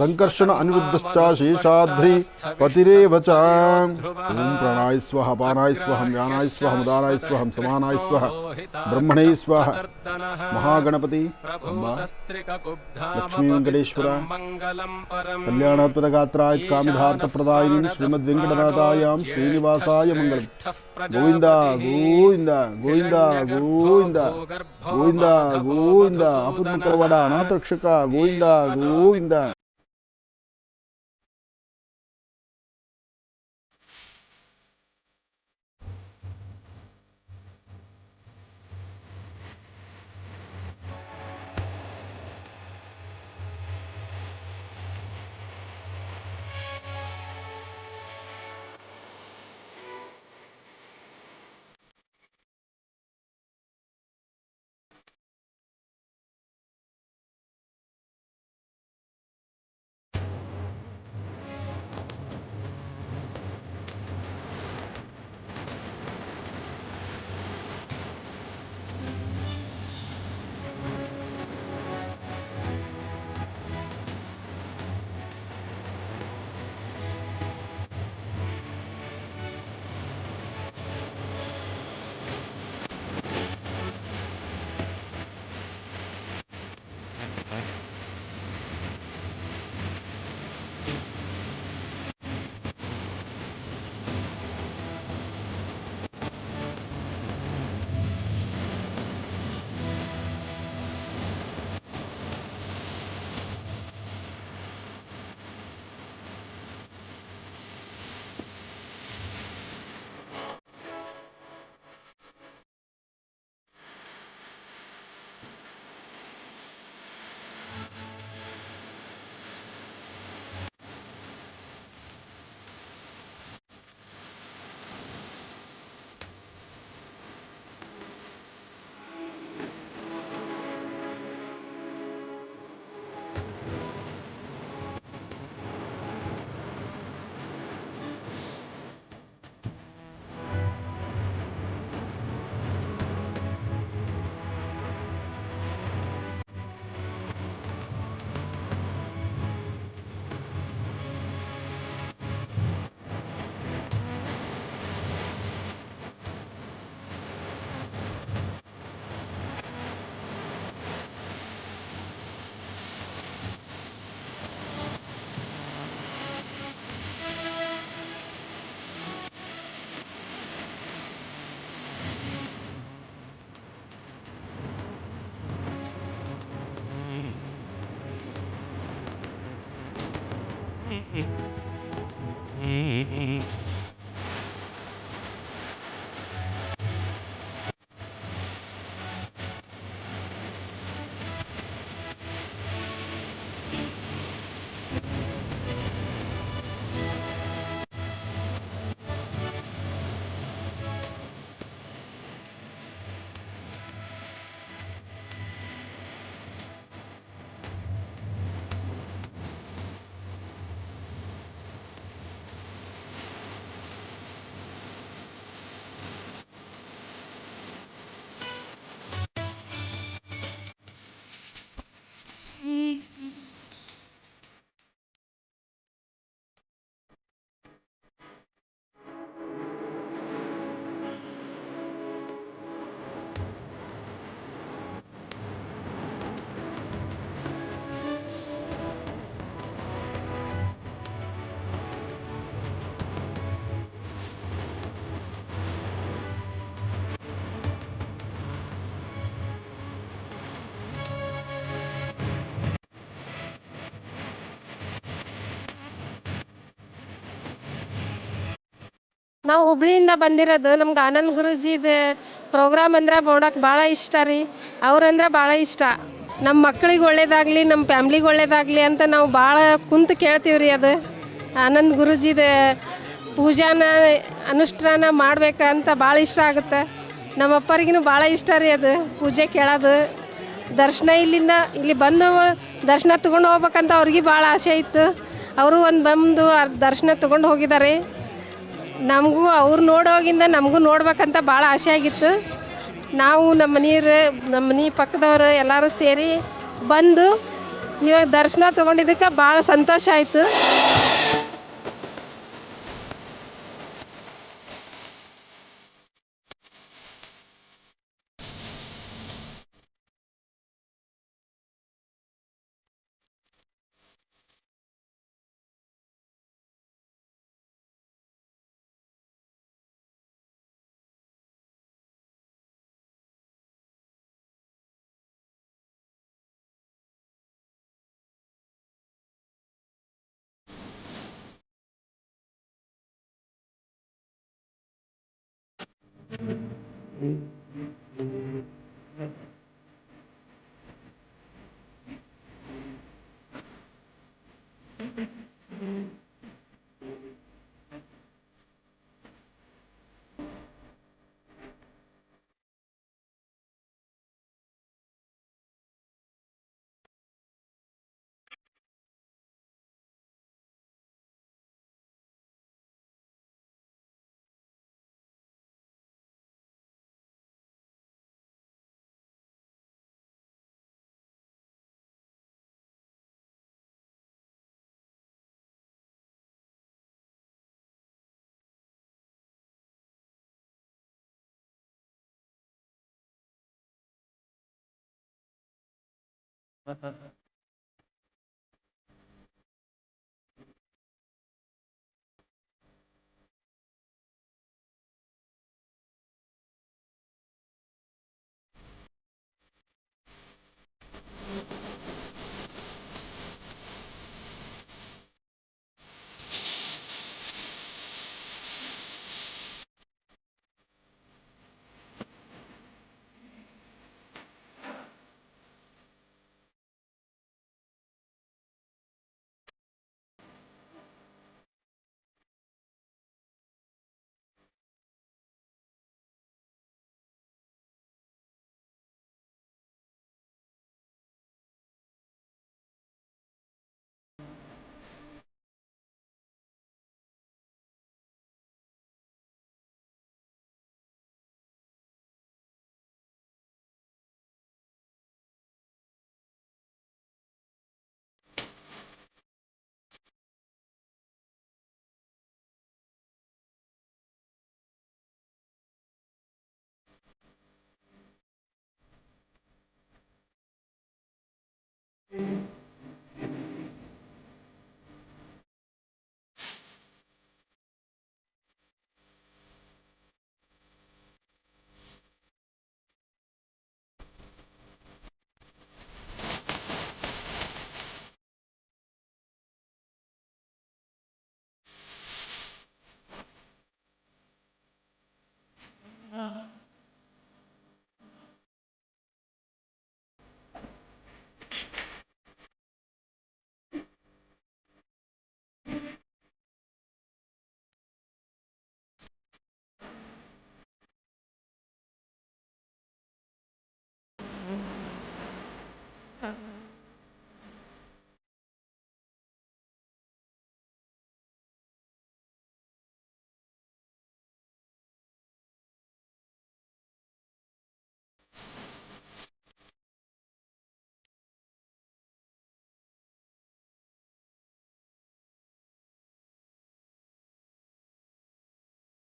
ಸಂಕರ್ಷಣ ಅನಿರುದ್ಧಶ್ಚ ಶೇಷಾದ್ರಿ ಪತಿರೇವ ಚ. ಓಂ ಪ್ರಾಣಾಯ ಸ್ವಹ, ಪಾನಾಯ ಸ್ವಹಂ, ವ್ಯಾನಾಯ ಸ್ವಹಂ, ಉದಾನಾಯ ಸ್ವಹಂ, ಸಮಾನಾಯ ಸ್ವಹ, ಬ್ರಹ್ಮಣೇ ಸ್ವಹ. ಮಹಾಗಣಪತಿ ಅಂಬ ಲಕ್ಷ್ಮೀ ವೆಂಕಟೇಶ್ವರ ಕಲ್ಯಾಣಾತ್ಮಕ ಗಾತ್ರಾಯ ಕಾಮಿಧಾರ್ಥಪ್ರದಾಯಿನಿ ಶ್ರೀಮದ್ ವೆಂಕಟನಾಥಾಯಾಂ ಶ್ರೀನಿವಾಸಾಯ ಮಂಗಳಂ. ಗೋವಿಂದ ಗೋವಿಂದ ಗೋವಿಂದ ಗೋವಿಂದ ಗೋವಿಂದ ಗೋವಿಂದ. ಅಪುರ್ಮಕರವಾಡ ಅನಾಥರಕ್ಷಕ ಗೋವಿಂದ ಗೋವಿಂದ. ನಾವು ಹುಬ್ಳಿಯಿಂದ ಬಂದಿರೋದು. ನಮ್ಗೆ ಆನಂದ್ ಗುರೂಜಿದು ಪ್ರೋಗ್ರಾಮ್ ಅಂದ್ರೆ ನೋಡಕ್ಕೆ ಭಾಳ ಇಷ್ಟ ರೀ. ಅವ್ರಂದ್ರೆ ಭಾಳ ಇಷ್ಟ. ನಮ್ಮ ಮಕ್ಳಿಗೆ ಒಳ್ಳೇದಾಗಲಿ, ನಮ್ಮ ಫ್ಯಾಮ್ಲಿಗೆ ಒಳ್ಳೇದಾಗಲಿ ಅಂತ ನಾವು ಭಾಳ ಕುಂತು ಕೇಳ್ತೀವಿ ರೀ. ಅದು ಆನಂದ್ ಗುರೂಜಿದ ಪೂಜಾನ ಅನುಷ್ಠಾನ ಮಾಡ್ಬೇಕಂತ ಭಾಳ ಇಷ್ಟ ಆಗುತ್ತೆ. ನಮ್ಮ ಅಪ್ಪರಿಗೂ ಭಾಳ ಇಷ್ಟ ರೀ ಅದು ಪೂಜೆ ಕೇಳೋದು. ದರ್ಶನ ಇಲ್ಲಿ ಬಂದು ದರ್ಶನ ತೊಗೊಂಡು ಹೋಗ್ಬೇಕಂತ ಅವ್ರಿಗೆ ಭಾಳ ಆಸೆ ಇತ್ತು. ಅವರು ಬಂದು ದರ್ಶನ ತೊಗೊಂಡು ಹೋಗಿದ್ದಾರೆ. ನಮಗೂ ಅವ್ರು ನೋಡೋಗಿಂದ ನಮಗೂ ನೋಡ್ಬೇಕಂತ ಭಾಳ ಆಸೆ ಆಗಿತ್ತು. ನಾವು ನಮ್ಮ ಮನೆ ಪಕ್ಕದವರು ಎಲ್ಲರೂ ಸೇರಿ ಬಂದು ಇವಾಗ ದರ್ಶನ ತೊಗೊಂಡಿದ್ದಕ್ಕೆ ಭಾಳ ಸಂತೋಷ ಆಯಿತು.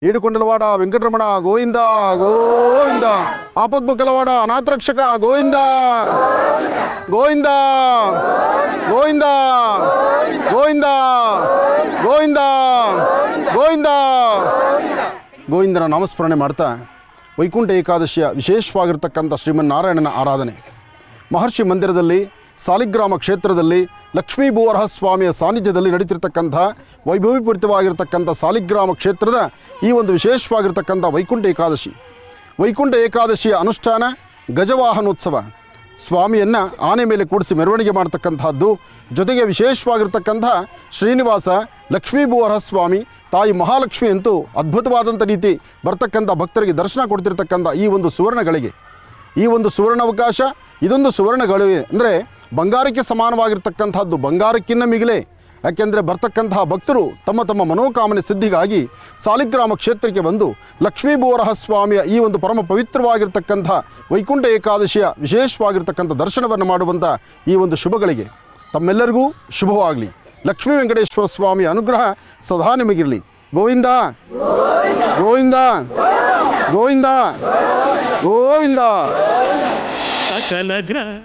ఏడుకొండలవాడ వెంకటరమణ గోవింద గోవింద ఆపద్ముక్కలవాడ అనాథరక్షక గోవింద గోవింద గోవింద గోవింద గోవింದ ಗೋವಿಂದ ಗೋವಿಂದನ ನಾಮಸ್ಮರಣೆ ಮಾಡ್ತಾ ವೈಕುಂಠ ಏಕಾದಶಿಯ ವಿಶೇಷವಾಗಿರ್ತಕ್ಕಂಥ ಶ್ರೀಮನ್ನಾರಾಯಣನ ಆರಾಧನೆ ಮಹರ್ಷಿ ಮಂದಿರದಲ್ಲಿ ಸಾಲಿಗ್ರಾಮ ಕ್ಷೇತ್ರದಲ್ಲಿ ಲಕ್ಷ್ಮೀ ಭೂವರಹ ಸ್ವಾಮಿಯ ಸಾನ್ನಿಧ್ಯದಲ್ಲಿ ನಡೀತಿರ್ತಕ್ಕಂಥ ವೈಭವೀಪೂರಿತವಾಗಿರ್ತಕ್ಕಂಥ ಸಾಲಿಗ್ರಾಮ ಕ್ಷೇತ್ರದ ಈ ಒಂದು ವಿಶೇಷವಾಗಿರ್ತಕ್ಕಂಥ ವೈಕುಂಠ ಏಕಾದಶಿ. ವೈಕುಂಠ ಏಕಾದಶಿಯ ಅನುಷ್ಠಾನ ಗಜವಾಹನೋತ್ಸವ. ಸ್ವಾಮಿಯನ್ನು ಆನೆ ಮೇಲೆ ಕೂಡಿಸಿ ಮೆರವಣಿಗೆ ಮಾಡ್ತಕ್ಕಂಥದ್ದು. ಜೊತೆಗೆ ವಿಶೇಷವಾಗಿರ್ತಕ್ಕಂಥ ಶ್ರೀನಿವಾಸ ಲಕ್ಷ್ಮೀ ಭೂವರಹ ಸ್ವಾಮಿ, ತಾಯಿ ಮಹಾಲಕ್ಷ್ಮಿ ಅಂತೂ ಅದ್ಭುತವಾದಂಥ ರೀತಿ ಬರ್ತಕ್ಕಂಥ ಭಕ್ತರಿಗೆ ದರ್ಶನ ಕೊಡ್ತಿರ್ತಕ್ಕಂಥ ಈ ಒಂದು ಸುವರ್ಣಗಳಿಗೆ, ಈ ಒಂದು ಸುವರ್ಣಾವಕಾಶ, ಇದೊಂದು ಸುವರ್ಣಗಳಿವೆ ಅಂದರೆ ಬಂಗಾರಕ್ಕೆ ಸಮಾನವಾಗಿರ್ತಕ್ಕಂಥದ್ದು, ಬಂಗಾರಕ್ಕಿಂತ ಮಿಗಿಲೇ. ಯಾಕೆಂದರೆ ಬರ್ತಕ್ಕಂತಹ ಭಕ್ತರು ತಮ್ಮ ತಮ್ಮ ಮನೋಕಾಮನೆ ಸಿದ್ಧಿಗಾಗಿ ಸಾಲಿಗ್ರಾಮ ಕ್ಷೇತ್ರಕ್ಕೆ ಬಂದು ಲಕ್ಷ್ಮೀ ಭೂವರಹ ಸ್ವಾಮಿಯ ಈ ಒಂದು ಪರಮ ಪವಿತ್ರವಾಗಿರ್ತಕ್ಕಂಥ ವೈಕುಂಠ ಏಕಾದಶಿಯ ವಿಶೇಷವಾಗಿರ್ತಕ್ಕಂಥ ದರ್ಶನವನ್ನು ಮಾಡುವಂಥ ಈ ಒಂದು ಶುಭಗಳಿಗೆ ತಮ್ಮೆಲ್ಲರಿಗೂ ಶುಭವಾಗಲಿ. ಲಕ್ಷ್ಮೀ ವೆಂಕಟೇಶ್ವರ ಸ್ವಾಮಿಯ ಅನುಗ್ರಹ ಸದಾ ನಿಮಗಿರಲಿ. ಗೋವಿಂದ ಗೋವಿಂದ ಗೋವಿಂದ ಗೋವಿಂದ. ಸಕಲ ಗ್ರಾಮ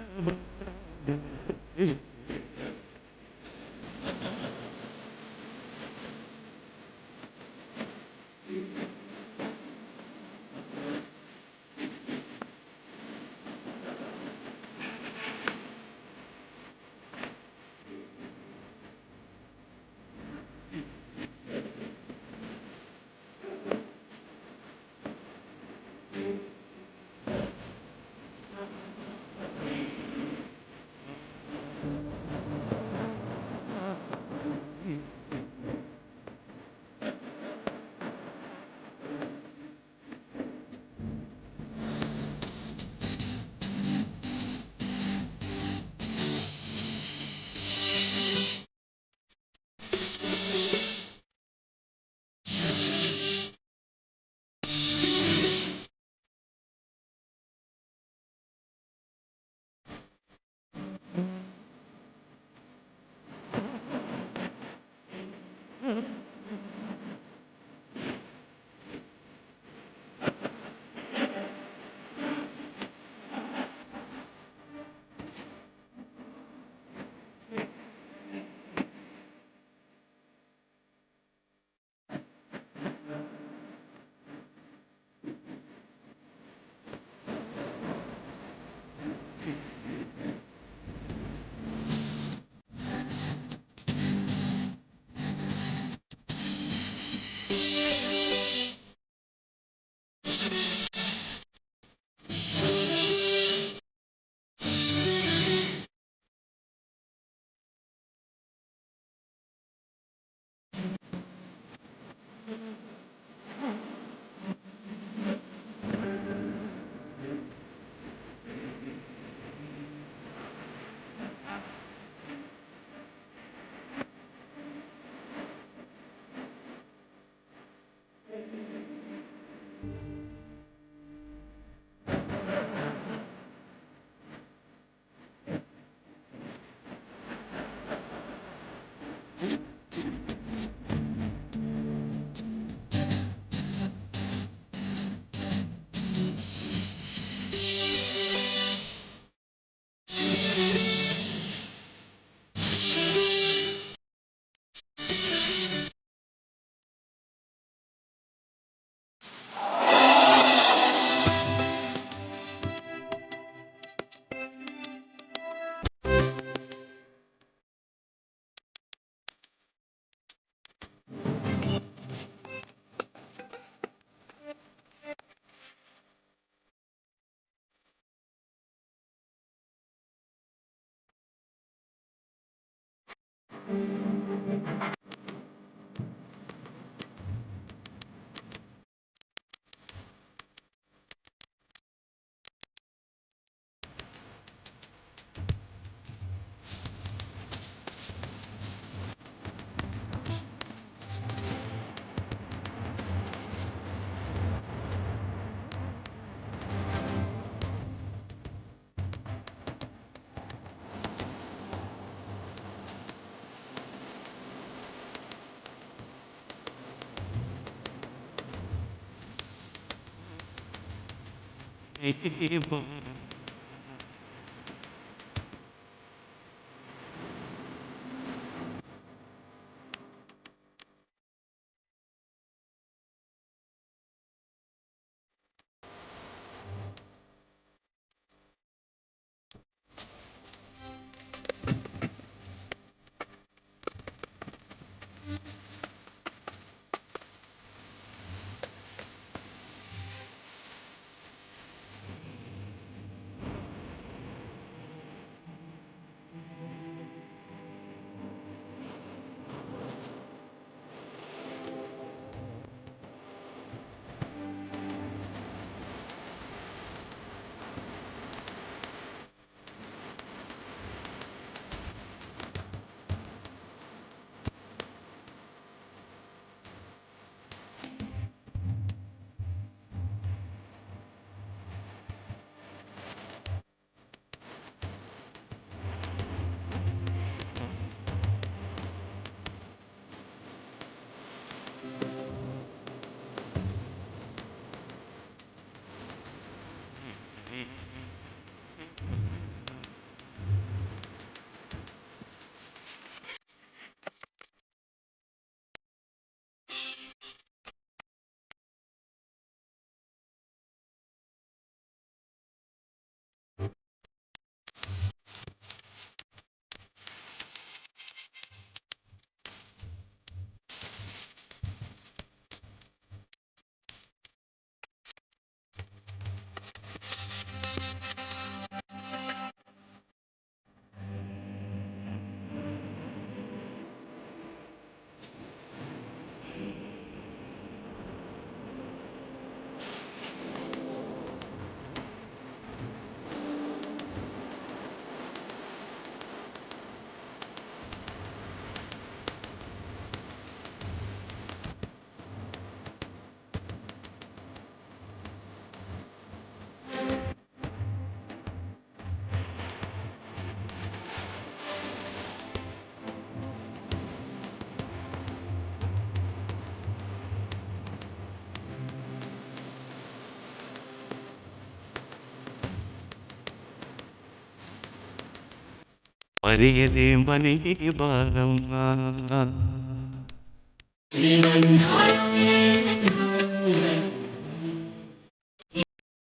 ಮರೆಯದೆ ಮನೆಗೆ ಬಾರಮ್ಮ.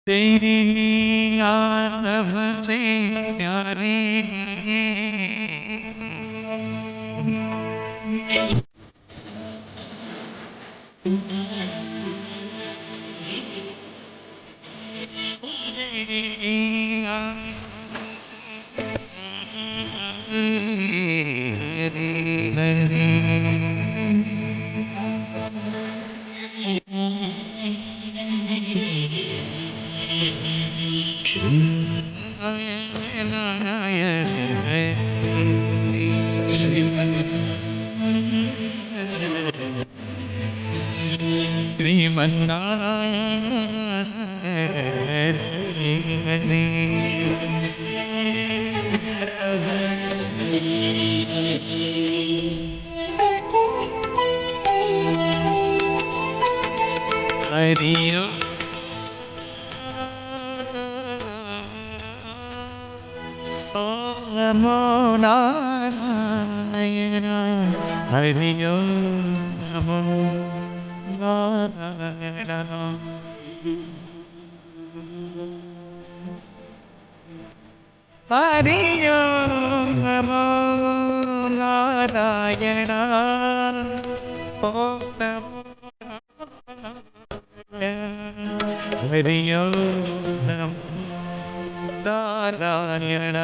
तेरी याद से प्यारी हरियो नमो नारायण हरियो नमो नारायण हरियो नमो नारायण ओ नमो हरियो नमो नारायण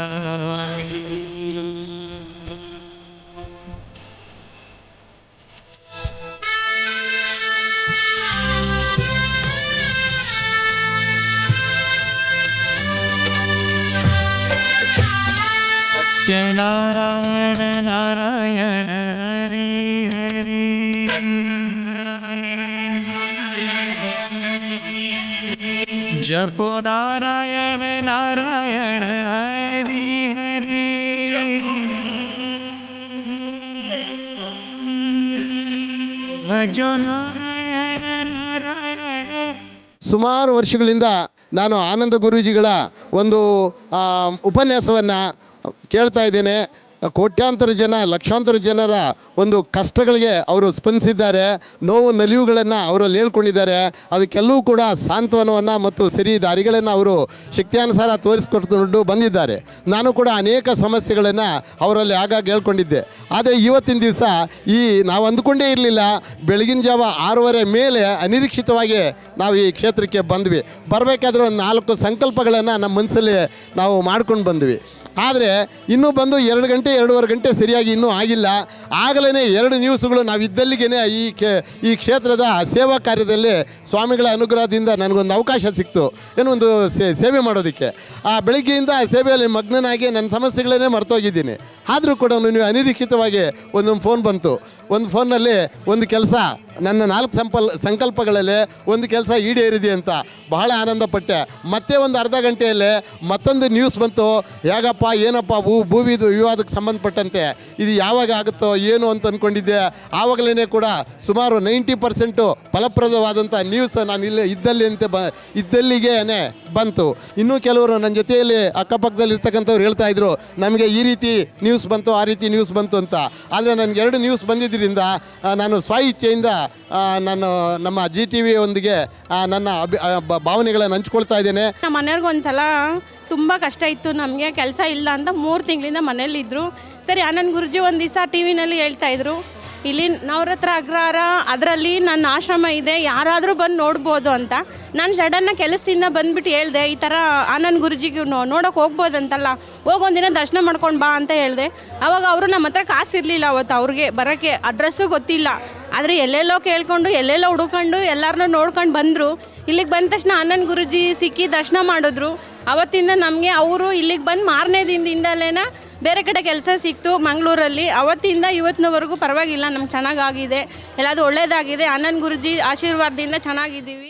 नारायण नारायण हरि हरि जपो नारायण नारायण हरि हरि भजो नारायण नारायण. ಸುಮಾರು ವರ್ಷಗಳಿಂದ ನಾನು ಆನಂದ ಗುರೂಜಿಗಳ ಒಂದು ಉಪನ್ಯಾಸವನ್ನು ಕೇಳ್ತಾ ಇದ್ದೇನೆ. ಕೋಟ್ಯಾಂತರ ಜನ, ಲಕ್ಷಾಂತರ ಜನರ ಒಂದು ಕಷ್ಟಗಳಿಗೆ ಅವರು ಸ್ಪಂದಿಸಿದ್ದಾರೆ. ನೋವು ನಲಿವುಗಳನ್ನು ಅವರಲ್ಲಿ ಹೇಳ್ಕೊಂಡಿದ್ದಾರೆ. ಅದಕ್ಕೆಲ್ಲವೂ ಕೂಡ ಸಾಂತ್ವನವನ್ನು ಮತ್ತು ಸರಿ ದಾರಿಗಳನ್ನು ಅವರು ಶಕ್ತಿಯಾನುಸಾರ ತೋರಿಸ್ಕೊಟ್ಟು ಬಂದಿದ್ದಾರೆ. ನಾನು ಕೂಡ ಅನೇಕ ಸಮಸ್ಯೆಗಳನ್ನು ಅವರಲ್ಲಿ ಆಗಾಗ ಹೇಳ್ಕೊಂಡಿದ್ದೆ. ಆದರೆ ಇವತ್ತಿನ ದಿವಸ ನಾವು ಅಂದ್ಕೊಂಡೇ ಇರಲಿಲ್ಲ, ಬೆಳಗಿನ ಜಾವ 6:30 ಮೇಲೆ ಅನಿರೀಕ್ಷಿತವಾಗಿ ನಾವು ಈ ಕ್ಷೇತ್ರಕ್ಕೆ ಬಂದ್ವಿ. ಬರಬೇಕಾದ್ರೆ ಒಂದು 4 ಸಂಕಲ್ಪಗಳನ್ನು ನಮ್ಮ ಮನಸ್ಸಲ್ಲಿ ನಾವು ಮಾಡ್ಕೊಂಡು ಬಂದ್ವಿ. ಆದರೆ ಇನ್ನೂ ಬಂದು 2 ಗಂಟೆ 2:15 ಗಂಟೆ ಸರಿಯಾಗಿ ಇನ್ನೂ ಆಗಿಲ್ಲ. ಆಗಲೇ 2 ನ್ಯೂಸ್ಗಳು ನಾವು ಇದ್ದಲ್ಲಿಗೇ ಈ ಕ್ಷೇತ್ರದ ಸೇವಾ ಕಾರ್ಯದಲ್ಲಿ ಸ್ವಾಮಿಗಳ ಅನುಗ್ರಹದಿಂದ ನನಗೊಂದು ಅವಕಾಶ ಸಿಕ್ತು, ಏನೊಂದು ಸೇವೆ ಮಾಡೋದಕ್ಕೆ. ಆ ಬೆಳಗ್ಗೆಯಿಂದ ಸೇವೆಯಲ್ಲಿ ಮಗ್ನನಾಗಿ ನನ್ನ ಸಮಸ್ಯೆಗಳನ್ನೇ ಮರ್ತೋಗಿದ್ದೀನಿ. ಆದರೂ ಕೂಡ ನೀವು ಅನಿರೀಕ್ಷಿತವಾಗಿ ಒಂದೊಂದು ಫೋನ್ ಬಂತು. ಒಂದು ಫೋನ್ನಲ್ಲಿ ಒಂದು ಕೆಲಸ, ನನ್ನ 4 ಸಂಕಲ್ಪಗಳಲ್ಲಿ ಒಂದು ಕೆಲಸ ಈಡೇರಿದೆ ಅಂತ ಬಹಳ ಆನಂದಪಟ್ಟೆ. ಮತ್ತೆ ಒಂದು ಅರ್ಧ ಗಂಟೆಯಲ್ಲೇ ಮತ್ತೊಂದು ನ್ಯೂಸ್ ಬಂತು. ಹೇಗಪ್ಪ ಏನಪ್ಪ ಭೂಮಿ ವಿವಾದಕ್ಕೆ ಸಂಬಂಧಪಟ್ಟಂತೆ ಇದು ಯಾವಾಗ ಆಗುತ್ತೋ ಏನು ಅಂತ ಅಂದ್ಕೊಂಡಿದ್ದೆ. ಆವಾಗಲೇ ಕೂಡ ಸುಮಾರು 90% ಫಲಪ್ರದವಾದಂಥ ನ್ಯೂಸ್ ನಾನು ಇದ್ದಲ್ಲಿಗೇ ಬಂತು. ಇನ್ನೂ ಕೆಲವರು ನನ್ನ ಜೊತೆಯಲ್ಲಿ ಅಕ್ಕಪಕ್ಕದಲ್ಲಿ ಇರ್ತಕ್ಕಂಥವ್ರು ಹೇಳ್ತಾ ಇದ್ರು, ನಮಗೆ ಈ ರೀತಿ ನ್ಯೂಸ್ ಬಂತು, ಆ ರೀತಿ ನ್ಯೂಸ್ ಬಂತು ಅಂತ. ಆದರೆ ನನಗೆ 2 ನ್ಯೂಸ್ ಬಂದಿದ್ದರಿಂದ ನಾನು ಸ್ವಇಚ್ಛೆಯಿಂದ ನಮ್ಮ GTV ಒಂದಿಗೆ ನನ್ನ ಭಾವನೆಗಳನ್ನು ಹಂಚ್ಕೊಳ್ತಾ ಇದ್ದೇನೆ. ನಮ್ಮ ಮನೆಯವ್ರಿಗೆ ಒಂದ್ಸಲ ತುಂಬ ಕಷ್ಟ ಇತ್ತು, ನಮಗೆ ಕೆಲಸ ಇಲ್ಲ ಅಂತ 3 ತಿಂಗಳಿಂದ ಮನೇಲಿದ್ದರು. ಸರಿ, ಆನಂದ್ ಗುರುಜಿ ಒಂದು ದಿವಸ TV-ನಲ್ಲಿ ಹೇಳ್ತಾಯಿದ್ರು, ಇಲ್ಲಿ ನವರತ್ರ ಅಗ್ರಹಾರ ಅದರಲ್ಲಿ ನನ್ನ ಆಶ್ರಮ ಇದೆ, ಯಾರಾದರೂ ಬಂದು ನೋಡ್ಬೋದು ಅಂತ. ನಾನು ಸಡನ್ನ ಕೆಲಸದಿಂದ ಬಂದುಬಿಟ್ಟು ಹೇಳಿದೆ, ಈ ಥರ ಆನಂದ್ ಗುರುಜಿಗೆ ನೋಡೋಕೆ ಹೋಗ್ಬೋದಂತಲ್ಲ, ಹೋಗೊಂದಿನ ದರ್ಶನ ಮಾಡ್ಕೊಂಡು ಬಾ ಅಂತ ಹೇಳಿದೆ. ಆವಾಗ ಅವರು ನಮ್ಮ ಹತ್ರ ಕಾಸಿರಲಿಲ್ಲ ಅವತ್ತು, ಅವ್ರಿಗೆ ಬರೋಕ್ಕೆ ಅಡ್ರೆಸ್ಸು ಗೊತ್ತಿಲ್ಲ. ಆದರೆ ಎಲ್ಲೆಲ್ಲೋ ಕೇಳ್ಕೊಂಡು ಎಲ್ಲೆಲ್ಲೋ ಹುಡ್ಕೊಂಡು ಎಲ್ಲರನ್ನೂ ನೋಡ್ಕೊಂಡು ಬಂದರು. ಇಲ್ಲಿಗೆ ಬಂದ ತಕ್ಷಣ ಆನಂದ್ ಗುರುಜಿ ಸಿಕ್ಕಿ ದರ್ಶನ ಮಾಡಿದ್ರು. ಅವತ್ತಿಂದ ನಮಗೆ ಅವರು ಇಲ್ಲಿಗೆ ಬಂದು ಮಾರನೇ ದಿನದಿಂದಲೇ ಬೇರೆ ಕಡೆ ಕೆಲಸ ಸಿಕ್ತು ಮಂಗಳೂರಲ್ಲಿ. ಅವತ್ತಿಂದ ಇವತ್ತಿನವರೆಗೂ ಪರವಾಗಿಲ್ಲ, ನಮ್ಗೆ ಚೆನ್ನಾಗಾಗಿದೆ, ಎಲ್ಲದು ಒಳ್ಳೆಯದಾಗಿದೆ. ಆನಂದ್ ಗುರುಜಿ ಆಶೀರ್ವಾದದಿಂದ ಚೆನ್ನಾಗಿದ್ದೀವಿ.